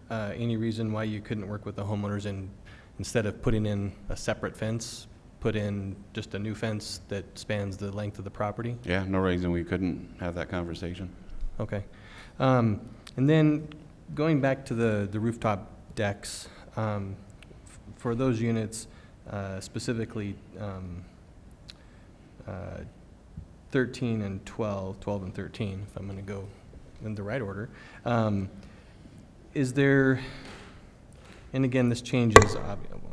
reason why you couldn't work with the homeowners and instead of putting in a separate fence, put in just a new fence that spans the length of the property? Yeah, no reason we couldn't have that conversation. Okay. And then going back to the rooftop decks, for those units, specifically 13 and 12 and 13, if I'm going to go in the right order, is there, and again, this changes,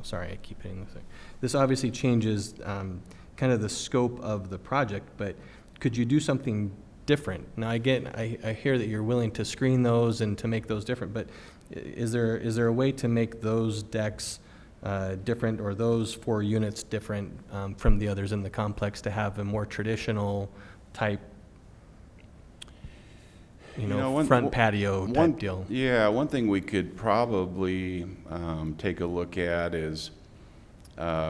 sorry, I keep hitting this thing. This obviously changes kind of the scope of the project, but could you do something different? Now, again, I hear that you're willing to screen those and to make those different, but is there a way to make those decks different, or those 4 units different from the others in the complex to have a more traditional type, front patio type deal? Yeah, one thing we could probably take a look at is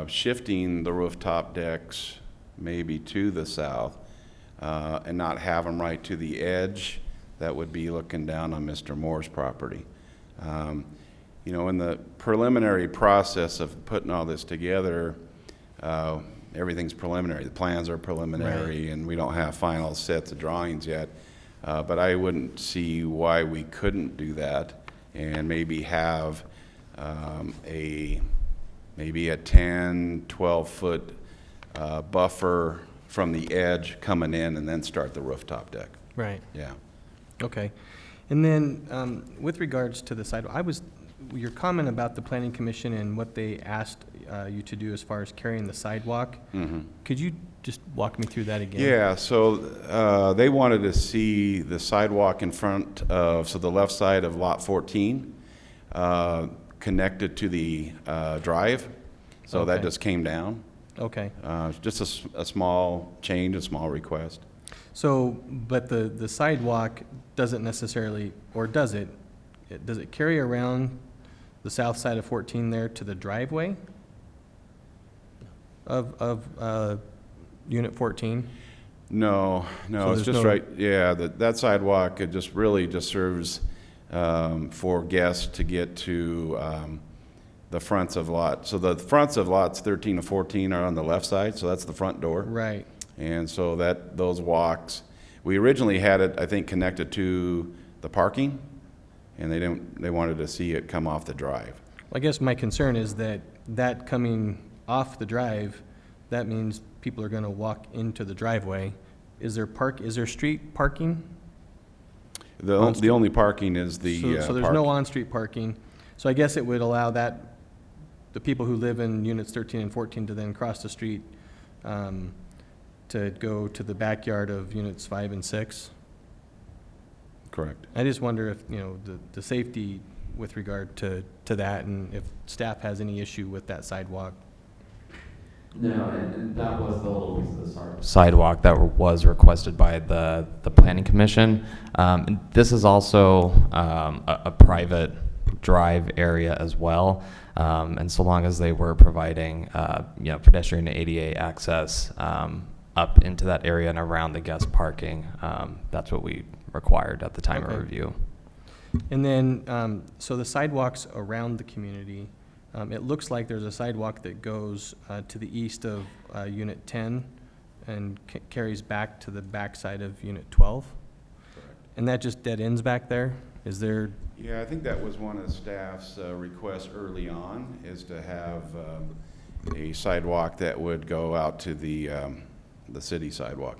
shifting the rooftop decks maybe to the south and not have them right to the edge. That would be looking down on Mr. Moore's property. In the preliminary process of putting all this together, everything's preliminary. The plans are preliminary, right, and we don't have final sets of drawings yet. But I wouldn't see why we couldn't do that and maybe have a maybe a 10, 12-foot buffer from the edge coming in and then start the rooftop deck. Right. Yeah. Okay. And then with regards to the sidewalk, your comment about the Planning Commission and what they asked you to do as far as carrying the sidewalk, could you just walk me through that again? Yeah, so they wanted to see the sidewalk in front of, so the left side of lot 14, connected to the drive. So that Okay. just came down. Okay. Just a small change, a small request. So, but the sidewalk doesn't necessarily, or does it? Does it carry around the south side of 14 there to the driveway of Unit 14? No, So it's there's just no- right, yeah, that sidewalk, it just really just serves for guests to get to the fronts of lots. So the fronts of lots 13 to 14 are on the left side, so that's the front door. Right. And so those walks, we originally had it, I think, connected to the parking, and they wanted to see it come off the drive. Well, I guess my concern is that coming off the drive, that means people are going to walk into the driveway. Is there street parking? The only parking is the So there's no on-street parking. So I guess it would allow the people who live in units 13 and 14 to then cross the street to go to the backyard of units 5 and 6. Correct. I just wonder if, the safety with regard to that, and if staff has any issue with that sidewalk. No, and that was the little piece of the sidewalk that was requested by the Planning Commission. This is also a private drive area as well, and so long as they were providing pedestrian and ADA access up into that area and around the guest parking, that's what we required at the time of review. And then, so the sidewalks around the community, it looks like there's a sidewalk that goes to the east of Unit 10 and carries back to the backside of Unit 12. Correct. And that just dead ends back there? Is there? Yeah, I think that was one of the staff's requests early on, is to have a sidewalk that would go out to the city sidewalk.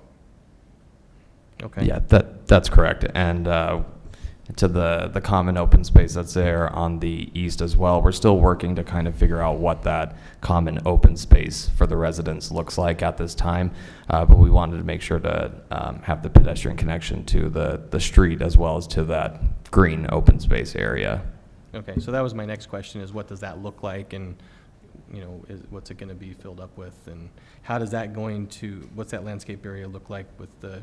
Okay. Yeah, that's correct. And to the common open space that's there on the east as well, we're still working to kind of figure out what that common open space for the residents looks like at this time. But we wanted to make sure to have the pedestrian connection to the street as well as to that green open space area. Okay, so that was my next question, is what does that look like, and what's it going to be filled up with, and how does that what's that landscape area look like with the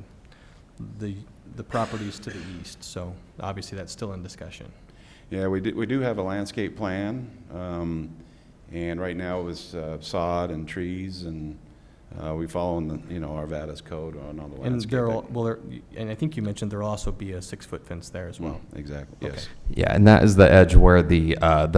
properties to the east? So obviously that's still in discussion. Yeah, we do have a landscape plan, and right now it was sod and trees, and we follow Arvada's code on all the landscaping. And I think you mentioned there'll also be a 6-foot fence there as well. Exactly. Okay. Yes. Yeah, and that is the edge where the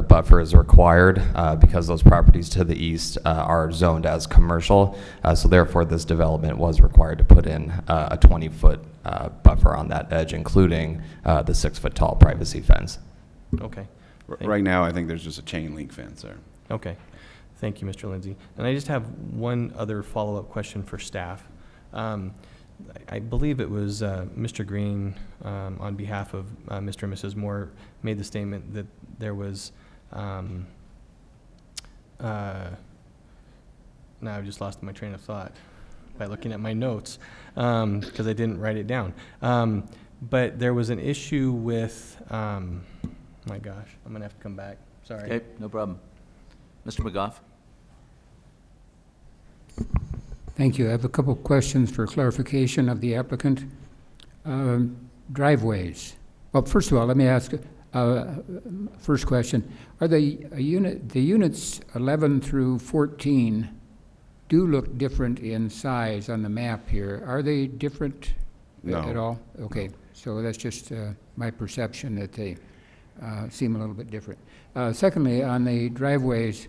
buffer is required because those properties to the east are zoned as commercial. So therefore, this development was required to put in a 20-foot buffer on that edge, including the 6-foot tall privacy fence. Okay. Right now, I think there's just a chain link fence there. Okay. Thank you, Mr. Lindsay. And I just have one other follow-up question for staff. I believe it was Mr. Green, on behalf of Mr. and Mrs. Moore, made the statement that there was, now I've just lost my train of thought by looking at my notes, because I didn't write it down. But there was an issue with, my gosh, I'm going to have to come back. Sorry. Okay, no problem. Mr. McGough? Thank you. I have a couple of questions for clarification of the applicant. Driveways. Well, first of all, let me ask, first question. Are the units 11 through 14 do look different in size on the map here? Are they different at all? Okay, so that's just my perception that they seem a little bit different. Secondly, on the driveways,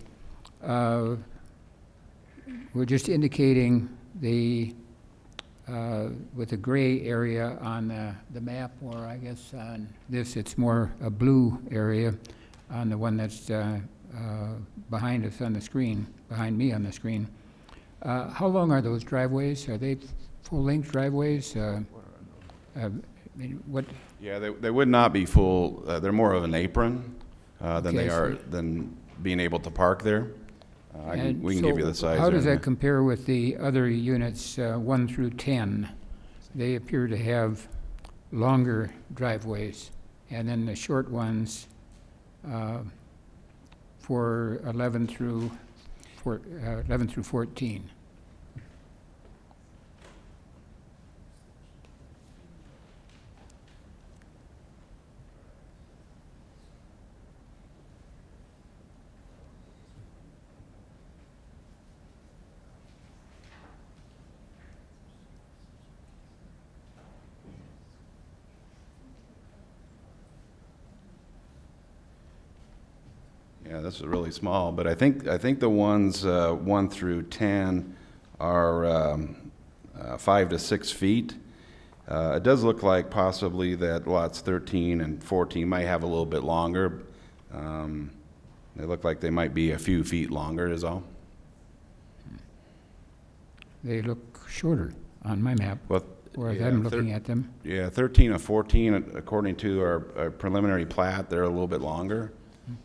we're just indicating the with the gray area on the map, or I guess on this it's more a blue area on the one that's behind us on the screen, behind me on the screen. How long are those driveways? Are they full-length driveways? What? Yeah, they would not be full. They're more of an apron than they Okay, are so- than being able to park there. We can give you the size. How does there. that compare with the other units, 1 through 10? They appear to have longer driveways, and then the short ones for 11 through 14. Yeah, this is really small, but I think the ones 1 through 10 are 5 to 6 feet. It does look like possibly that lots 13 and 14 might have a little bit longer. They look like they might be a few feet longer is all. They look shorter on my map, Well, whereas yeah, I'm looking at them. Yeah, 13 and 14, according to our preliminary plat, they're a little bit longer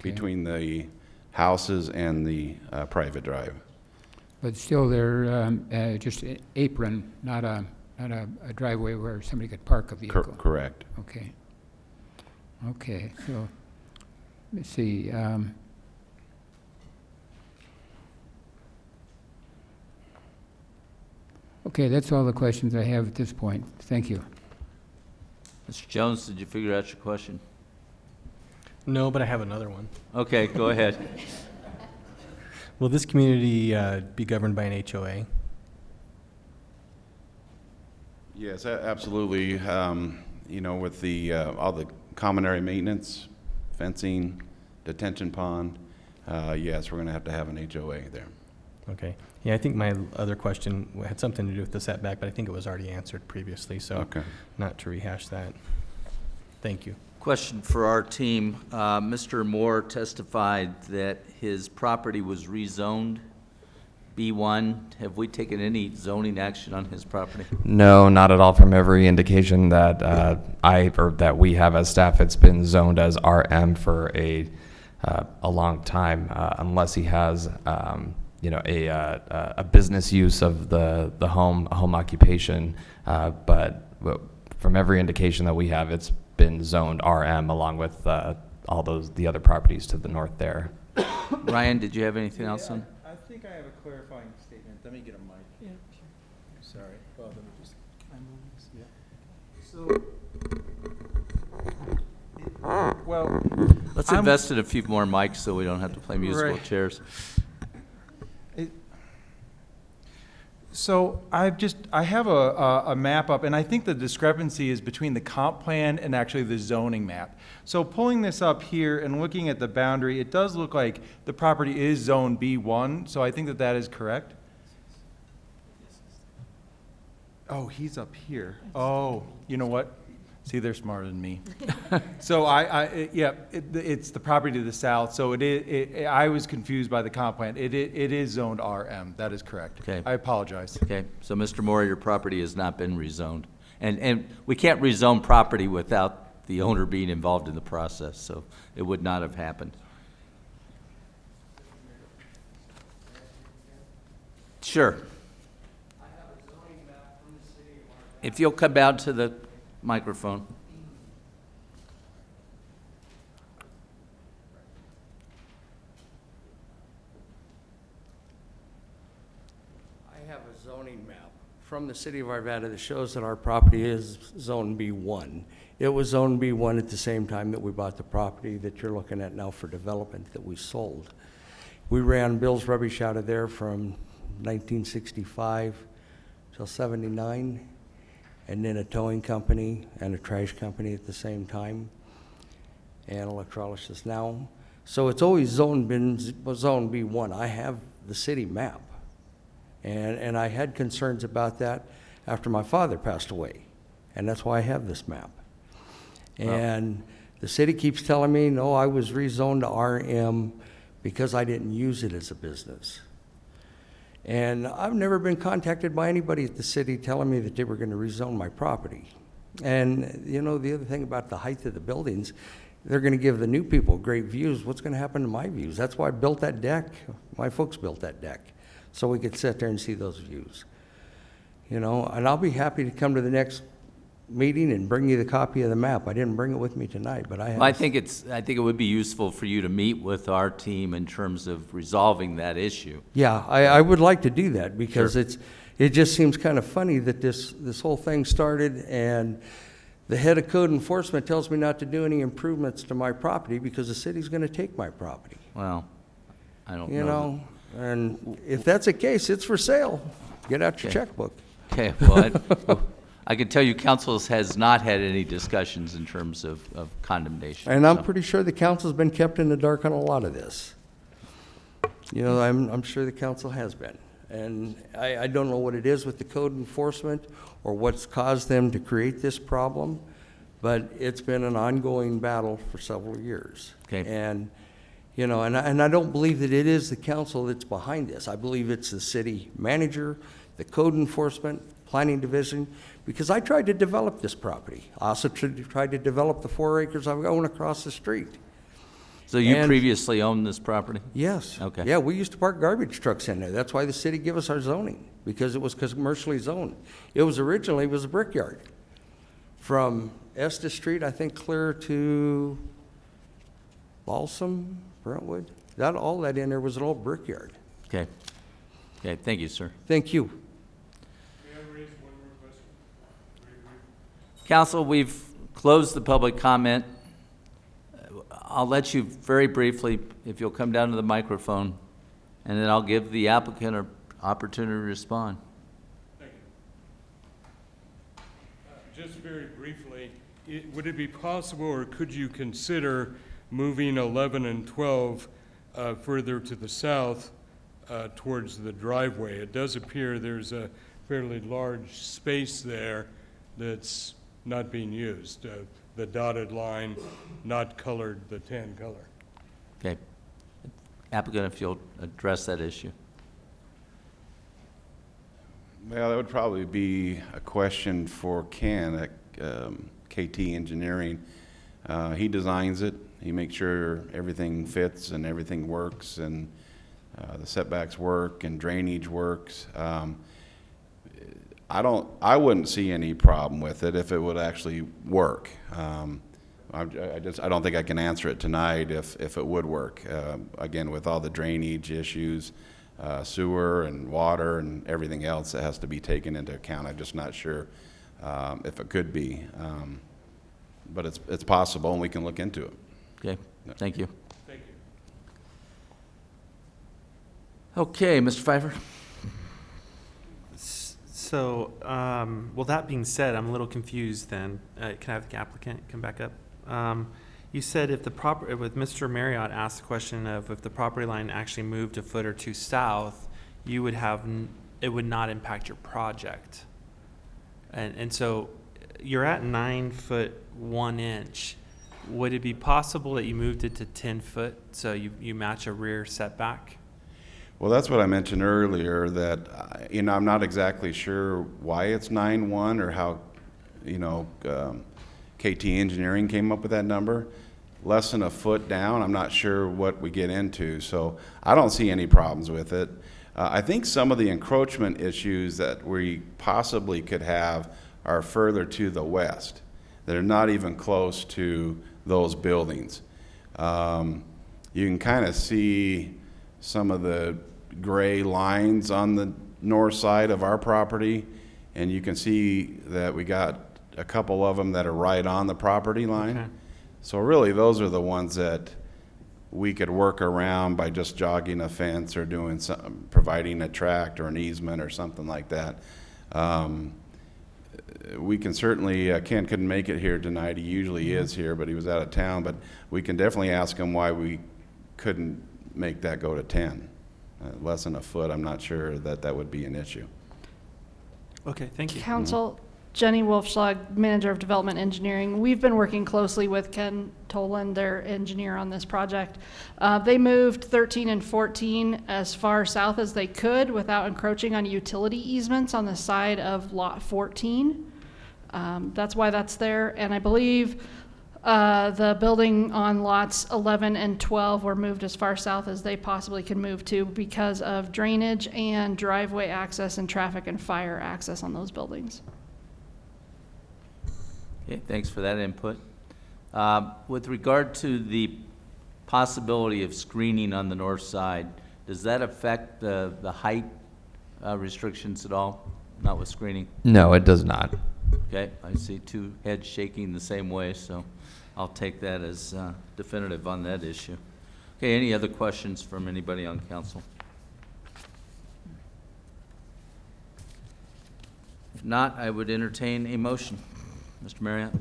between the houses and the private drive. But still, they're just apron, not a driveway where somebody could park a vehicle. Correct. Okay. Okay, so, let's see. Okay, that's all the questions I have at this point. Thank you. Mr. Jones, did you figure out your question? No, but I have another one. Okay, go ahead. Will this community be governed by an HOA? Yes, absolutely. You know, with the all the common area maintenance, fencing, detention pond, yes, we're going to have an HOA there. Okay. Yeah, I think my other question had something to do with the setback, but I think it was already answered previously, so not to rehash that. Thank you. Question for our team. Mr. Moore testified that his property was rezoned B1. Have we taken any zoning action on his property? No, not at all. From every indication that that we have as staff, it's been zoned as RM for a long time, unless he has you know, a business use of the home, a home occupation. But from every indication that we have, it's been zoned RM along with all the other properties to the north there. Ryan, did you have anything else on? I think I have a clarifying statement. Let me get a mic. Yeah, sure. Sorry. Well, let me just. Yeah. So. Well. Let's invest in a few more mics so we don't have to play musical chairs. So I have a map up, and I think the discrepancy is between the comp plan and actually the zoning map. So pulling this up here and looking at the boundary, it does look like the property is zone B1, so I think that is correct. Oh, he's up here. Oh, you know what? See, they're smarter than me. So it's the property to the south. So I was confused by the comp plan. It is zoned RM. That is correct. Okay. I apologize. Okay, so Mr. Moore, your property has not been rezoned. And we can't rezone property without the owner being involved in the process, so it would not have happened. Sure. If you'll come out to the microphone. I have a zoning map from the city of Arvada that shows that our property is zone B1. It was zone B1 at the same time that we bought the property that you're looking at now for development that we sold. We ran Bill's Rubbish out of there from 1965 till 79. And then a towing company and a trash company at the same time, and electrolysis now. So it's always zone B1. I have the city map. And I had concerns about that after my father passed away. And that's why I have this map. And the city keeps telling me, no, I was rezoned to RM because I didn't use it as a business. And I've never been contacted by anybody at the city telling me that they were going to rezone my property. And, you know, the other thing about the height of the buildings, they're going to give the new people great views. What's going to happen to my views? That's why I built that deck. My folks built that deck, so we could sit there and see those views. You know, and I'll be happy to come to the next meeting and bring you the copy of the map. I didn't bring it with me tonight, but I have. Well, I think it would be useful for you to meet with our team in terms of resolving that issue. Yeah, I would like to do that, because Sure. it just seems kind of funny that this whole thing started, and the head of code enforcement tells me not to do any improvements to my property because the city's going to take my property. Well, I don't know. You know, and if that's the case, it's for sale. Get out your Okay. checkbook. Okay, well, I can tell you council has not had any discussions in terms of condemnation. And I'm so. pretty sure the council's been kept in the dark on a lot of this. You know, I'm sure the council has been. And I don't know what it is with the code enforcement or what's caused them to create this problem, but it's been an ongoing battle for several years. Okay. And, you know, and I don't believe that it is the council that's behind this. I believe it's the city manager, the code enforcement, planning division, because I tried to develop this property. I also tried to develop the 4 acres I own across the street. So you And- previously owned this property? Yes. Okay. Yeah, we used to park garbage trucks in there. That's why the city gave us our zoning, because it was commercially zoned. It was originally a brickyard. From Estes Street, I think, clear to Balsam, Brentwood. All that in there was an old brickyard. Okay. Okay, thank you, sir. Thank you. May I raise one more question? Very brief. Council, we've closed the public comment. I'll let you very briefly, if you'll come down to the microphone, and then I'll give the applicant an opportunity to respond. Thank you. Just very briefly, would it be possible, or could you consider moving 11 and 12 further to the south towards the driveway? It does appear there's a fairly large space there that's not being used. The dotted line, not colored, the tan color. Okay. Applicant, if you'll address that issue. Well, that would probably be a question for Ken at KT Engineering. He designs it. He makes sure everything fits and everything works, and the setbacks work and drainage works. I wouldn't see any problem with it if it would actually work. I don't think I can answer it tonight if it would work. Again, with all the drainage issues, sewer and water and everything else that has to be taken into account, I'm just not sure if it could be. But it's possible, and we can look into it. Okay, thank you. Thank you. Okay, Mr. Pfeiffer. So, well, that being said, I'm a little confused then. Can I have the applicant come back up? You said if the with Mr. Marriott asked the question of if the property line actually moved a foot or two south, you would have, it would not impact your project. And so you're at 9 foot 1 inch. Would it be possible that you moved it to 10 foot so you match a rear setback? Well, that's what I mentioned earlier, that, I'm not exactly sure why it's 9.1 or how, KT Engineering came up with that number. Less than a foot down, I'm not sure what we get into, so I don't see any problems with it. I think some of the encroachment issues that we possibly could have are further to the west. They're not even close to those buildings. You can kind of see some of the gray lines on the north side of our property, and you can see that we got a couple of them that are right on the property line. Okay. So really, those are the ones that we could work around by just jogging a fence or doing some, providing a tract or an easement or something like that. We can certainly, Ken couldn't make it here tonight. He usually is here, but he was out of town. But we can definitely ask him why we couldn't make that go to 10. Less than a foot, I'm not sure that would be an issue. Okay, thank you. Council, Jenny Wolfschlag, Manager of Development Engineering. We've been working closely with Ken Toland, their engineer on this project. They moved 13 and 14 as far south as they could without encroaching on utility easements on the side of lot 14. That's why that's there. And I believe the building on lots 11 and 12 were moved as far south as they possibly could move to because of drainage and driveway access and traffic and fire access on those buildings. Okay, thanks for that input. With regard to the possibility of screening on the north side, does that affect the height restrictions at all? Not with screening? No, it does not. Okay, I see two heads shaking the same way, so I'll take that as definitive on that issue. Okay, any other questions from anybody on council? If not, I would entertain a motion. Mr. Marriott.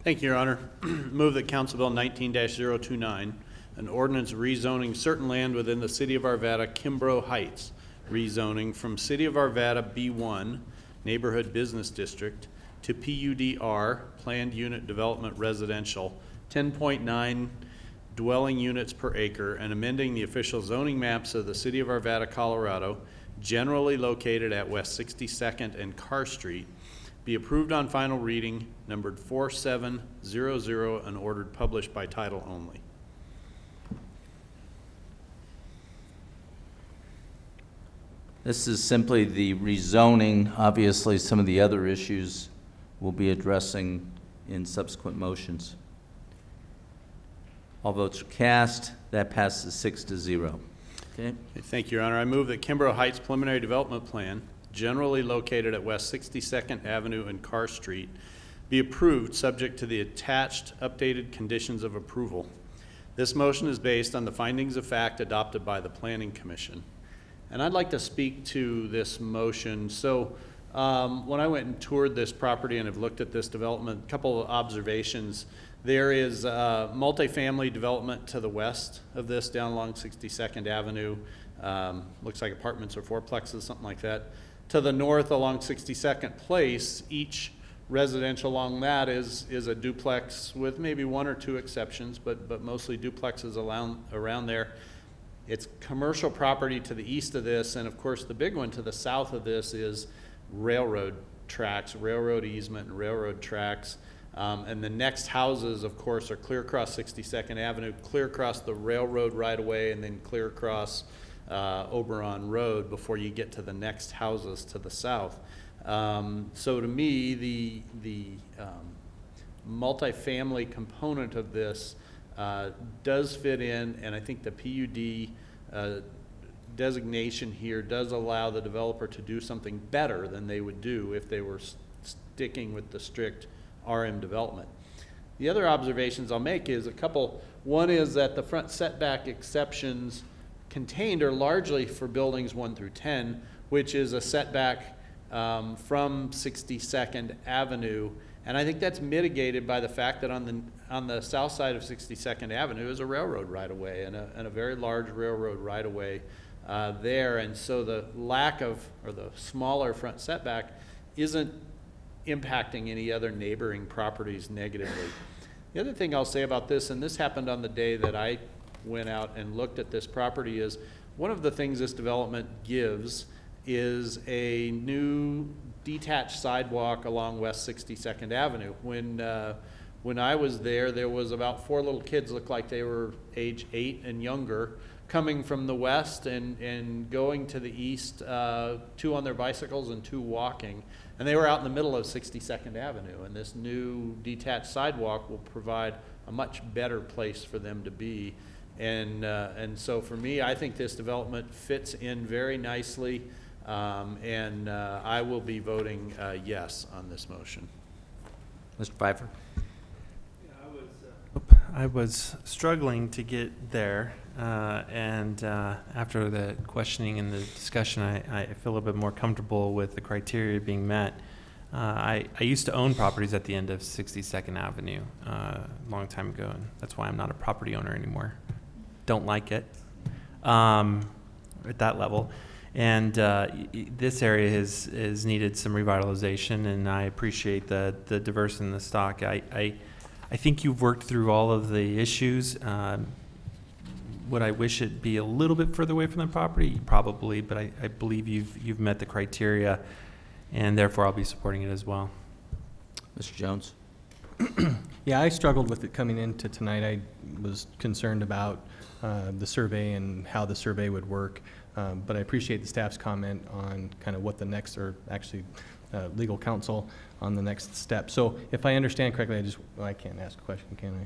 Thank you, Your Honor. Move that Council Bill 19-029, an ordinance rezoning certain land within the City of Arvada, Kimbrough Heights, rezoning from City of Arvada B1, Neighborhood Business District, to PUDR, Planned Unit Development Residential, 10.9 dwelling units per acre, and amending the official zoning maps of the City of Arvada, Colorado, generally located at West 62nd and Carr Street, be approved on final reading, numbered 4700, and ordered published by title only. This is simply the rezoning. Obviously, some of the other issues we'll be addressing in subsequent motions. All votes are cast. That passes 6-0. Okay. Thank you, Your Honor. I move that Kimbrough Heights Preliminary Development Plan, generally located at West 62nd Avenue and Carr Street, be approved subject to the attached updated conditions of approval. This motion is based on the findings of fact adopted by the Planning Commission. And I'd like to speak to this motion. So when I went and toured this property and have looked at this development, a couple of observations. There is multifamily development to the west of this down along 62nd Avenue. Looks like apartments or fourplexes, something like that. To the north along 62nd Place, each residential along that is a duplex with maybe one or two exceptions, but mostly duplexes around there. It's commercial property to the east of this, and of course the big one to the south of this is railroad tracks, railroad easement, and railroad tracks. And the next houses, of course, are clear across 62nd Avenue, clear across the railroad right away, and then clear across Oberon Road before you get to the next houses to the south. So to me, the multifamily component of this does fit in, and I think the PUD designation here does allow the developer to do something better than they would do if they were sticking with the strict RM development. The other observations I'll make is a couple. One is that the front setback exceptions contained are largely for buildings 1 through 10, which is a setback from 62nd Avenue. And I think that's mitigated by the fact that on the south side of 62nd Avenue is a railroad right-of-way and a very large railroad right-of-way there. And so the lack of, or the smaller front setback isn't impacting any other neighboring properties negatively. The other thing I'll say about this, and this happened on the day that I went out and looked at this property, is one of the things this development gives is a new detached sidewalk along West 62nd Avenue. When I was there, there was about 4 little kids, looked like they were age 8 and younger, coming from the west and going to the east, 2 on their bicycles and 2 walking. And they were out in the middle of 62nd Avenue, and this new detached sidewalk will provide a much better place for them to be. And so for me, I think this development fits in very nicely, and I will be voting yes on this motion. Mr. Pfeiffer? I was struggling to get there, and after the questioning and the discussion, I feel a little bit more comfortable with the criteria being met. I used to own properties at the end of 62nd Avenue a long time ago, and that's why I'm not a property owner anymore. Don't like it at that level. And this area has needed some revitalization, and I appreciate the diversity in the stock. I think you've worked through all of the issues. Would I wish it be a little bit further away from the property? Probably, but I believe you've met the criteria, and therefore I'll be supporting it as well. Mr. Jones? Yeah, I struggled with it coming into tonight. I was concerned about the survey and how the survey would work, but I appreciate the staff's comment on kind of what the next, or actually legal counsel on the next step. So if I understand correctly, I can't ask a question, can I?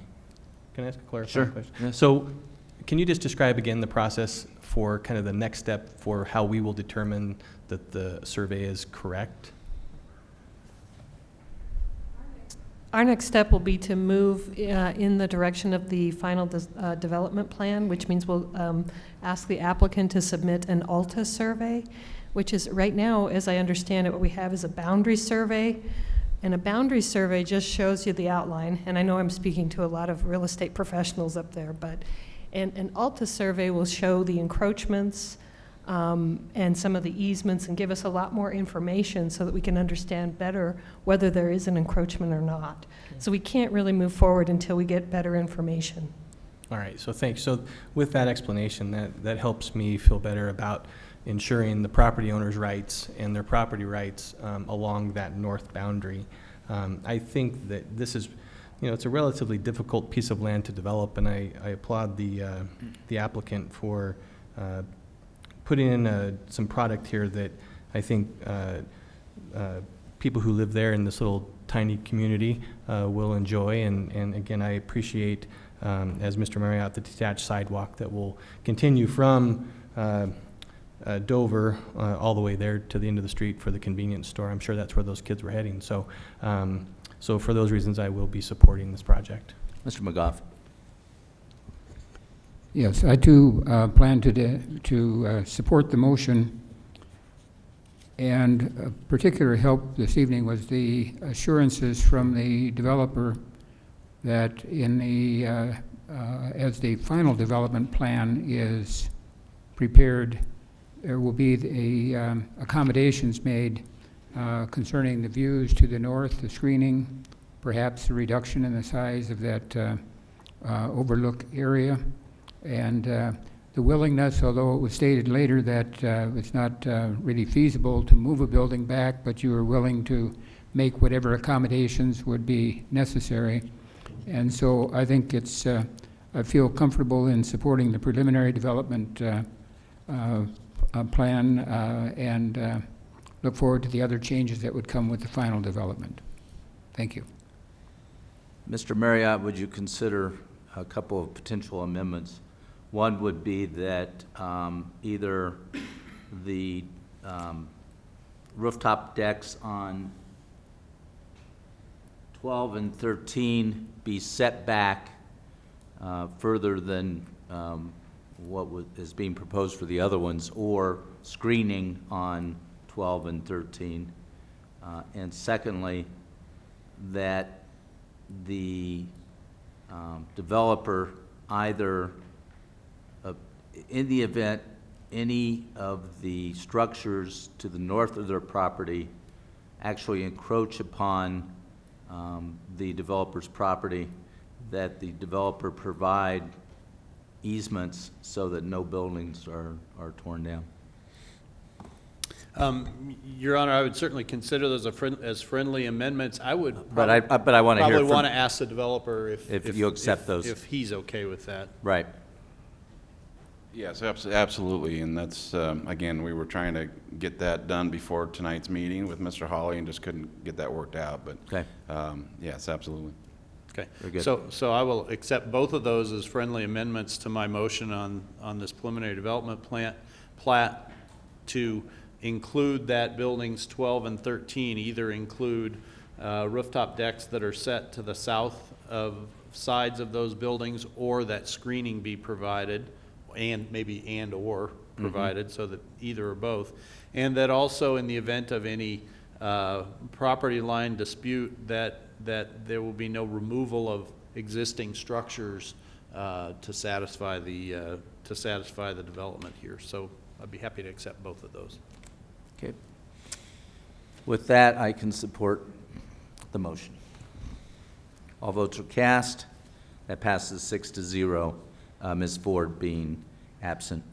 Can I ask a clarifying question? Yes. So can you just describe again the process for kind of the next step for how we will determine that the survey is correct? Our next step will be to move in the direction of the final development plan, which means we'll ask the applicant to submit an ALTA survey, which is right now, as I understand it, what we have is a boundary survey. And a boundary survey just shows you the outline. And I know I'm speaking to a lot of real estate professionals up there, but an ALTA survey will show the encroachments and some of the easements and give us a lot more information so that we can understand better whether there is an encroachment or not. So we can't really move forward until we get better information. All right, so thanks. So with that explanation, that helps me feel better about ensuring the property owner's rights and their property rights along that north boundary. I think that this is, it's a relatively difficult piece of land to develop, and I applaud the applicant for putting in some product here that I think people who live there in this little tiny community will enjoy. And again, I appreciate, as Mr. Marriott, the detached sidewalk that will continue from Dover all the way there to the end of the street for the convenience store. I'm sure that's where those kids were heading. So, so for those reasons, I will be supporting this project. Mr. McGough? Yes, I too plan to support the motion, and particular help this evening was the assurances from the developer that in the as the final development plan is prepared, there will be the accommodations made concerning the views to the north, the screening, perhaps the reduction in the size of that overlook area. And the willingness, although it was stated later that it's not really feasible to move a building back, but you are willing to make whatever accommodations would be necessary. And so I think it's, I feel comfortable in supporting the preliminary development plan and look forward to the other changes that would come with the final development. Thank you. Mr. Marriott, would you consider a couple of potential amendments? One would be that either the rooftop decks on 12 and 13 be set back further than what is being proposed for the other ones, or screening on 12 and 13. And secondly, that the developer either in the event any of the structures to the north of their property actually encroach upon the developer's property, that the developer provide easements so that no buildings are torn down. Your Honor, I would certainly consider those as friendly amendments. I would But I want to hear probably from, want to ask the developer if you accept those. if he's okay with that. Right. Yes, absolutely, and that's, again, we were trying to get that done before tonight's meeting with Mr. Hawley and just couldn't get that worked out, but okay. Yes, absolutely. Okay, very good. So I will accept both of those as friendly amendments to my motion on this preliminary development plat to include that buildings 12 and 13, either include rooftop decks that are set to the south of sides of those buildings, or that screening be provided, and maybe or provided, so that either or both. And that also in the event of any property line dispute, that there will be no removal of existing structures to satisfy the development here. So I'd be happy to accept both of those. Okay. With that, I can support the motion. All votes are cast. That passes 6-0, Ms. Ford being absent.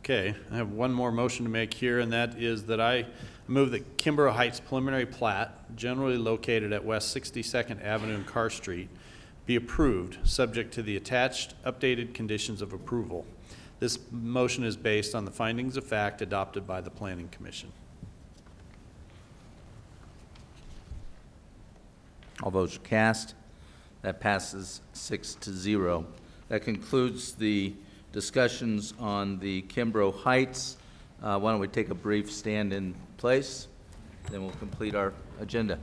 Okay, I have one more motion to make here, and that is that I move that Kimbrough Heights preliminary plat, generally located at West 62nd Avenue and Carr Street, be approved, subject to the attached updated conditions of approval. This motion is based on the findings of fact adopted by the Planning Commission. All votes are cast. That passes 6-0. That concludes the discussions on the Kimbrough Heights. Why don't we take a brief stand in place, then we'll complete our agenda.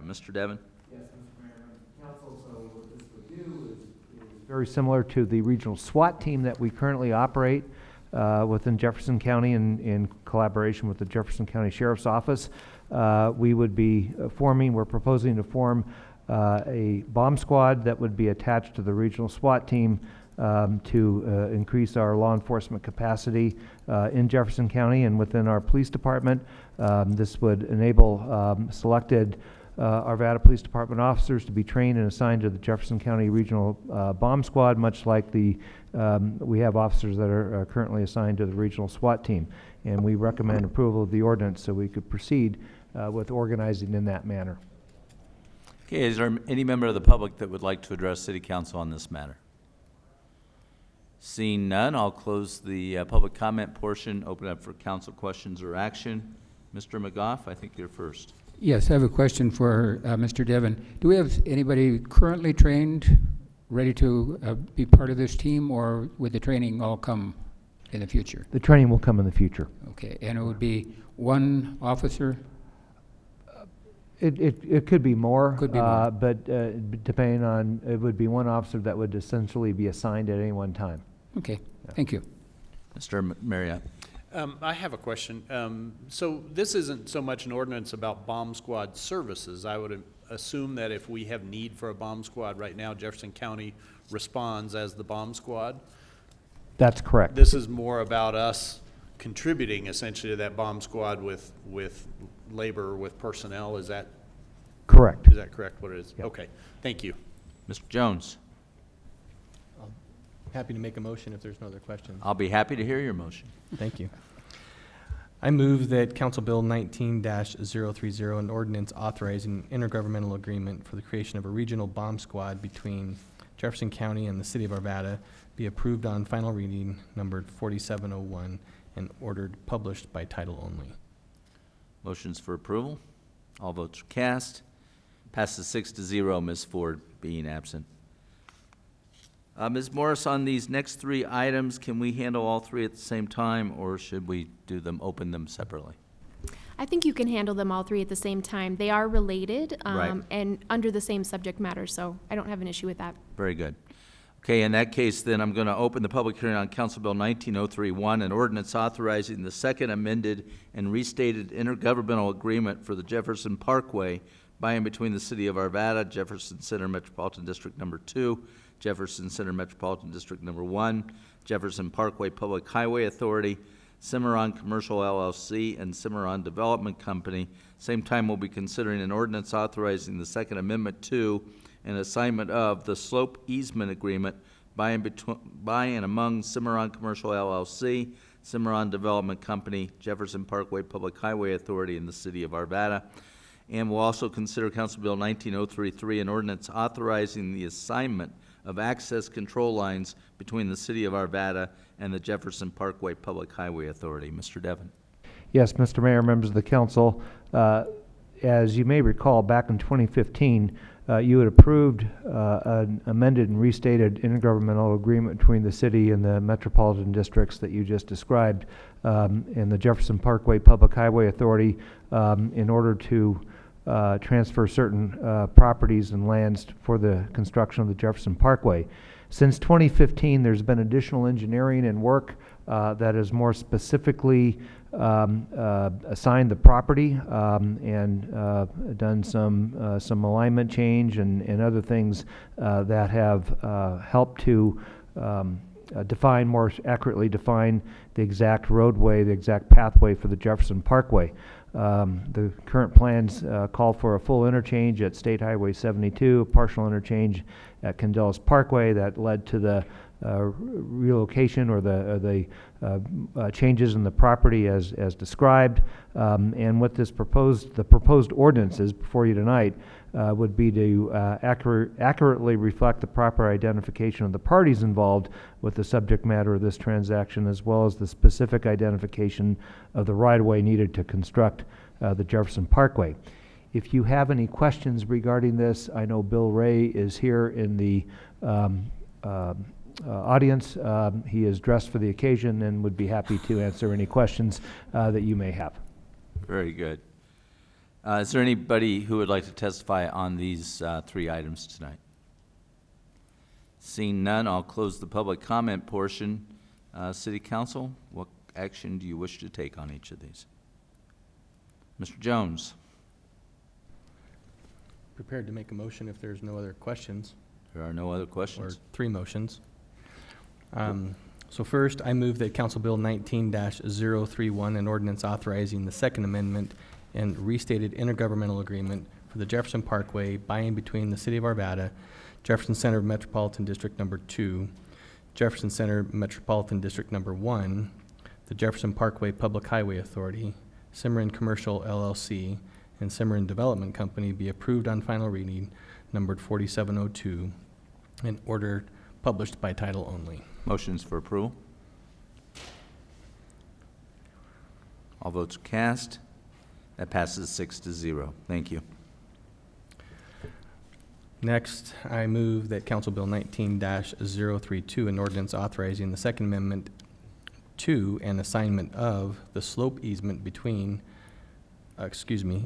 Mr. Devon? Yes, Mr. Mayor, Council, so what this would do is very similar to the regional SWAT team that we currently operate within Jefferson County in collaboration with the Jefferson County Sheriff's Office. We would be we're proposing to form a bomb squad that would be attached to the regional SWAT team to increase our law enforcement capacity in Jefferson County and within our police department. This would enable selected Arvada Police Department officers to be trained and assigned to the Jefferson County Regional Bomb Squad, much like we have officers that are currently assigned to the regional SWAT team. And we recommend approval of the ordinance so we could proceed with organizing in that manner. Okay, is there any member of the public that would like to address City Council on this matter? Seeing none, I'll close the public comment portion, open up for council questions or action. Mr. McGough, I think you're first. Yes, I have a question for Mr. Devon. Do we have anybody currently trained, ready to be part of this team, or would the training all come in the future? The training will come in the future. Okay, and it would be one officer? It could be more. Could be more. But depending on, it would be one officer that would essentially be assigned at any one time. Okay, thank you. Mr. Marriott. I have a question. So this isn't so much an ordinance about bomb squad services. I would assume that if we have need for a bomb squad right now, Jefferson County responds as the bomb squad. That's correct. This is more about us contributing essentially to that bomb squad with labor, with personnel. Is that correct? Is that correct? What it is? Yep. Okay. Thank you. Mr. Jones. Happy to make a motion if there's no other questions. I'll be happy to hear your motion. Thank you. I move that Council Bill 19-030, an ordinance authorizing intergovernmental agreement for the creation of a regional bomb squad between Jefferson County and the City of Arvada, be approved on final reading, numbered 4701, and ordered published by title only. Motions for approval. All votes are cast. Passes 6-0, Ms. Ford being absent. Ms. Morris, on these next three items, can we handle all three at the same time, or should we open them separately? I think you can handle them all three at the same time. They are related Right. and under the same subject matter, so I don't have an issue with that. Very good. Okay, in that case, then I'm going to open the public hearing on Council Bill 19031, an ordinance authorizing the second amended and restated intergovernmental agreement for the Jefferson Parkway by and between the City of Arvada, Jefferson Center Metropolitan District Number 2, Jefferson Center Metropolitan District Number 1, Jefferson Parkway Public Highway Authority, Cimarron Commercial LLC, and Cimarron Development Company. Same time, we'll be considering an ordinance authorizing the Second Amendment to and assignment of the slope easement agreement by and among Cimarron Commercial LLC, Cimarron Development Company, Jefferson Parkway Public Highway Authority, and the City of Arvada. And we'll also consider Council Bill 19033, an ordinance authorizing the assignment of access control lines between the City of Arvada and the Jefferson Parkway Public Highway Authority. Mr. Devon. Yes, Mr. Mayor, members of the council, as you may recall, back in 2015, you had approved an amended and restated intergovernmental agreement between the city and the metropolitan districts that you just described and the Jefferson Parkway Public Highway Authority in order to transfer certain properties and lands for the construction of the Jefferson Parkway. Since 2015, there's been additional engineering and work that has more specifically assigned the property and done some alignment change and other things that have helped to more accurately define the exact roadway, the exact pathway for the Jefferson Parkway. The current plans call for a full interchange at State Highway 72, a partial interchange at Candelas Parkway that led to the relocation or the changes in the property as described. And what the proposed ordinances before you tonight would be to accurately reflect the proper identification of the parties involved with the subject matter of this transaction, as well as the specific identification of the right-of-way needed to construct the Jefferson Parkway. If you have any questions regarding this, I know Bill Ray is here in the audience. He is dressed for the occasion and would be happy to answer any questions that you may have. Very good. Is there anybody who would like to testify on these 3 items tonight? Seeing none, I'll close the public comment portion. City Council, what action do you wish to take on each of these? Mr. Jones. Prepared to make a motion if there's no other questions. There are no other questions. Or 3 motions. So first, I move that Council Bill 19-031, an ordinance authorizing the Second Amendment and restated intergovernmental agreement for the Jefferson Parkway by and between the City of Arvada, Jefferson Center Metropolitan District Number 2, Jefferson Center Metropolitan District Number 1, the Jefferson Parkway Public Highway Authority, Cimarron Commercial LLC, and Cimarron Development Company be approved on final reading, numbered 4702, and ordered published by title only. Motions for approval. All votes cast. That passes 6-0. Thank you. Next, I move that Council Bill 19-032, an ordinance authorizing the Second Amendment to and assignment of the slope easement between,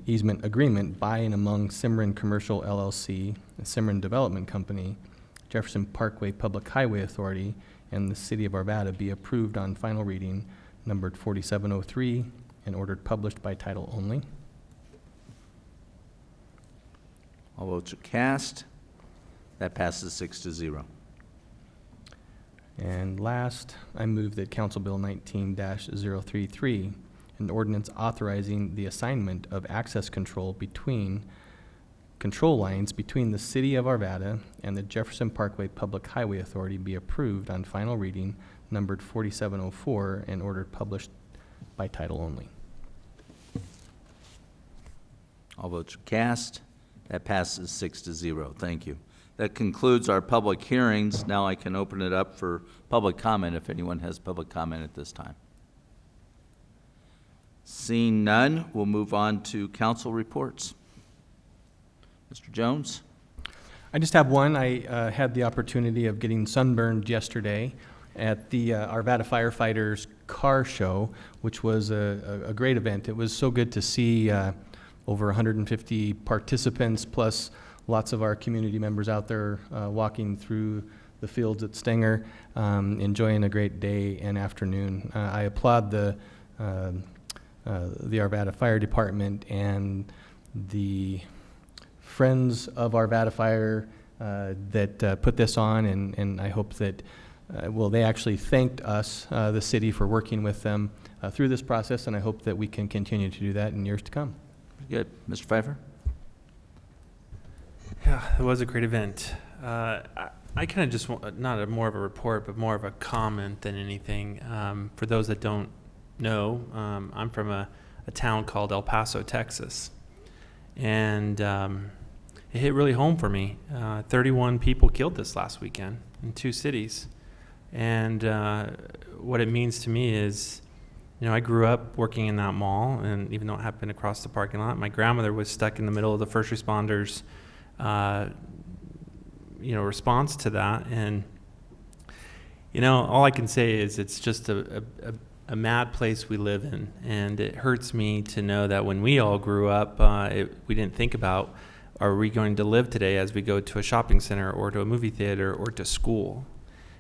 easement agreement by and among Cimarron Commercial LLC, the Cimarron Development Company, Jefferson Parkway Public Highway Authority, and the City of Arvada be approved on final reading, numbered 4703, and ordered published by title only. All votes are cast. That passes 6-0. And last, I move that Council Bill 19-033, an ordinance authorizing the assignment of access control lines between the City of Arvada and the Jefferson Parkway Public Highway Authority be approved on final reading, numbered 4704, and ordered published by title only. All votes are cast. That passes 6-0. Thank you. That concludes our public hearings. Now I can open it up for public comment if anyone has public comment at this time. Seeing none, we'll move on to council reports. Mr. Jones? I just have one. I had the opportunity of getting sunburned yesterday at the Arvada Firefighters Car Show, which was a great event. It was so good to see over 150 participants, plus lots of our community members out there walking through the fields at Stenger, enjoying a great day and afternoon. I applaud the Arvada Fire Department and the Friends of Arvada Fire that put this on, and I hope that, they actually thanked us, the city, for working with them through this process, and I hope that we can continue to do that in years to come. Good. Mr. Pfeiffer? Yeah, it was a great event. I kind of just want, not more of a report, but more of a comment than anything. For those that don't know, I'm from a town called El Paso, Texas. And it hit really home for me. 31 people killed this last weekend in 2 cities. And what it means to me is, I grew up working in that mall, and even though it happened across the parking lot, my grandmother was stuck in the middle of the first responders' response to that. And, all I can say is it's just a mad place we live in. And it hurts me to know that when we all grew up, we didn't think about, are we going to live today as we go to a shopping center or to a movie theater or to school?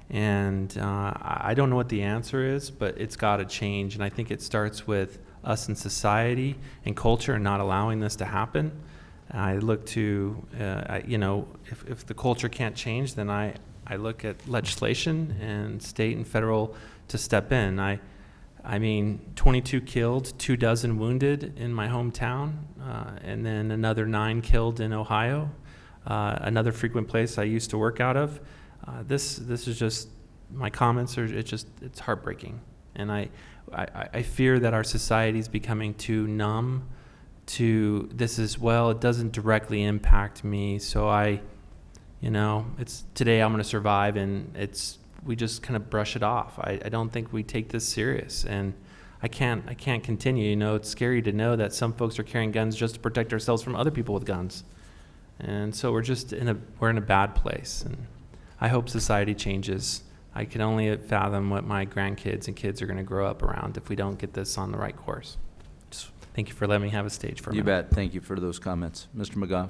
And I don't know what the answer is, but it's got to change. And I think it starts with us in society and culture and not allowing this to happen. I look to, if the culture can't change, then I look at legislation and state and federal to step in. I mean, 22 killed, 24 wounded in my hometown, and then another 9 killed in Ohio, another frequent place I used to work out of. This is just, my comments are, it's heartbreaking. And I fear that our society is becoming too numb to this as well. It doesn't directly impact me, so it's today I'm going to survive, and we just kind of brush it off. I don't think we take this serious, and I can't continue. It's scary to know that some folks are carrying guns just to protect ourselves from other people with guns, and so we're in a bad place. And I hope society changes. I can only fathom what my grandkids and kids are going to grow up around if we don't get this on the right course. Just Thank you for letting me have a stage for a You minute. bet. Thank you for those comments. Mr. McGough?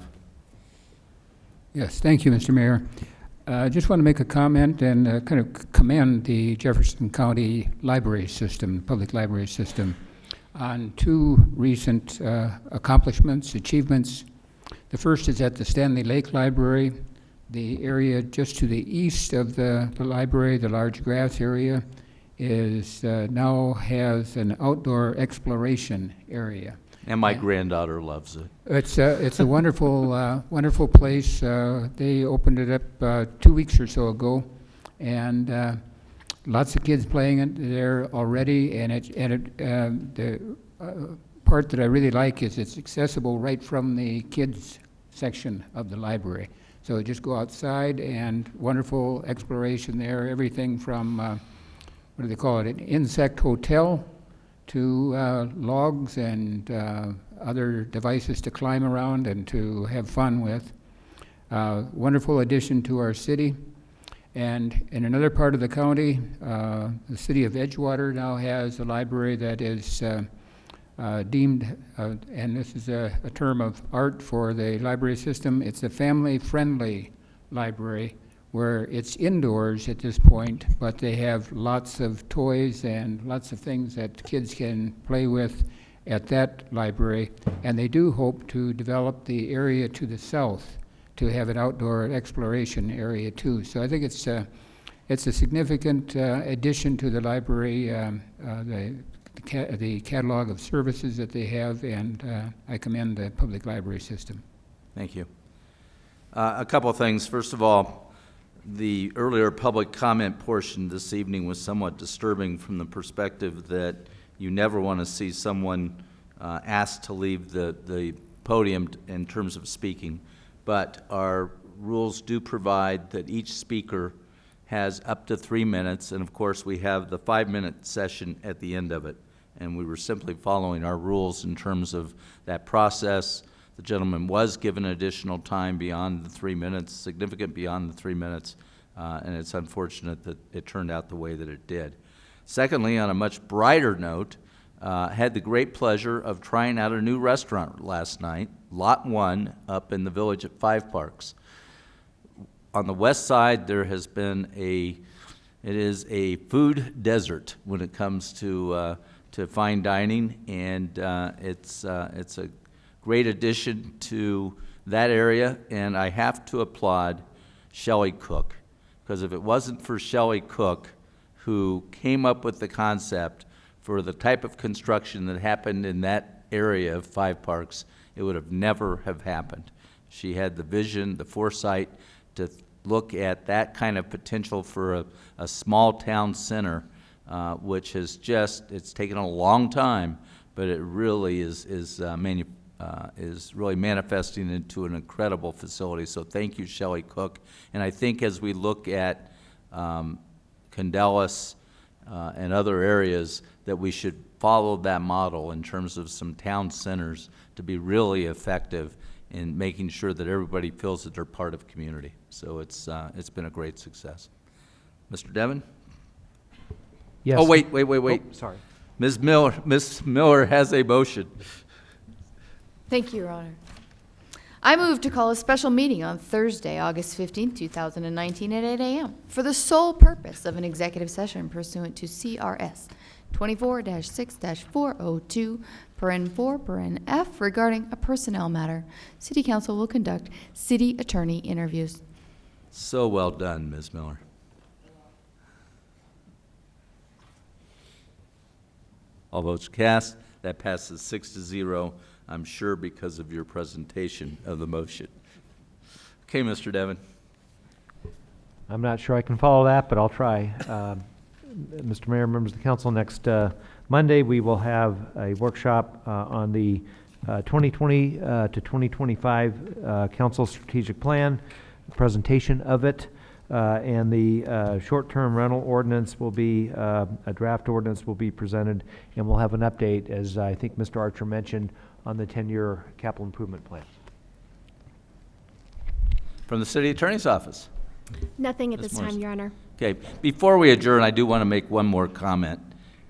Yes, thank you, Mr. Mayor. I just want to make a comment and kind of commend the Jefferson County library system, public library system, on two recent accomplishments, achievements. The first is at the Stanley Lake Library, the area just to the east of the library, the large grass area, is now has an outdoor exploration area. And my granddaughter loves it. It's a wonderful, wonderful place. They opened it up 2 weeks or so ago, and lots of kids playing it there already. And the part that I really like is it's accessible right from the kids section of the library. So just go outside, and wonderful exploration there. Everything from what do they call it? An insect hotel, to logs and other devices to climb around and to have fun with. Wonderful addition to our city. And in another part of the county, the city of Edgewater now has a library that is deemed, and this is a term of art for the library system, it's a family-friendly library, where it's indoors at this point, but they have lots of toys and lots of things that kids can play with at that library. And they do hope to develop the area to the south to have an outdoor exploration area too. So I think it's a significant addition to the library, the catalog of services that they have, and I commend the public library system. Thank you. A couple of things. First of all, the earlier public comment portion this evening was somewhat disturbing from the perspective that you never want to see someone asked to leave the podium in terms of speaking. But our rules do provide that each speaker has up to 3 minutes, and of course we have the 5-minute session at the end of it. And we were simply following our rules in terms of that process. The gentleman was given additional time beyond the 3 minutes, significant beyond the 3 minutes, and it's unfortunate that it turned out the way that it did. Secondly, on a much brighter note, had the great pleasure of trying out a new restaurant last night, Lot 1, up in the village at Five Parks. On the west side, there has been it is a food desert when it comes to fine dining, and it's a great addition to that area, and I have to applaud Shelley Cook, because if it wasn't for Shelley Cook, who came up with the concept for the type of construction that happened in that area of Five Parks, it would have never have happened. She had the vision, the foresight to look at that kind of potential for a small town center, which has it's taken a long time, but it really is really manifesting into an incredible facility. So thank you, Shelley Cook. And I think as we look at Candelas and other areas, that we should follow that model in terms of some town centers to be really effective in making sure that everybody feels that they're part of community. So it's been a great success. Mr. Devon? Yes. Oh, wait. Oh, sorry. Ms. Miller has a motion. Thank you, Your Honor. I move to call a special meeting on Thursday, August 15, 2019 at 8 a.m. for the sole purpose of an executive session pursuant to CRS 24-6-402, paren 4, paren F, regarding a personnel matter. City Council will conduct city attorney interviews. So well done, Ms. Miller. All votes cast. That passes 6-0. I'm sure because of your presentation of the motion. Okay, Mr. Devon. I'm not sure I can follow that, but I'll try. Mr. Mayor, members of the council, next Monday we will have a workshop on the 2020 to 2025 council strategic plan, presentation of it, and the short-term rental ordinance will be, a draft ordinance will be presented, and we'll have an update, as I think Mr. Archer mentioned, on the 10-year capital improvement plan. From the City Attorney's Office. Nothing at Ms. this time, Morrison. Your Honor. Okay, before we adjourn, I do want to make one more comment,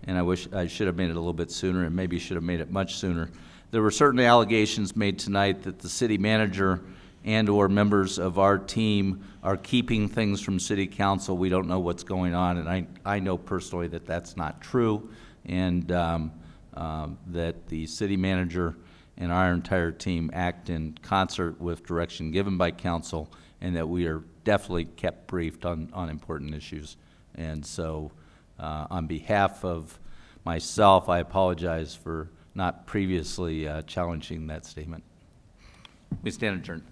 and I wish I should have made it a little bit sooner, and maybe should have made it much sooner. There were certainly allegations made tonight that the city manager and/or members of our team are keeping things from city council. We don't know what's going on, and I know personally that that's not true, and that the city manager and our entire team act in concert with direction given by council, and that we are definitely kept briefed on important issues. And so, on behalf of myself, I apologize for not previously challenging that statement. We stand adjourned.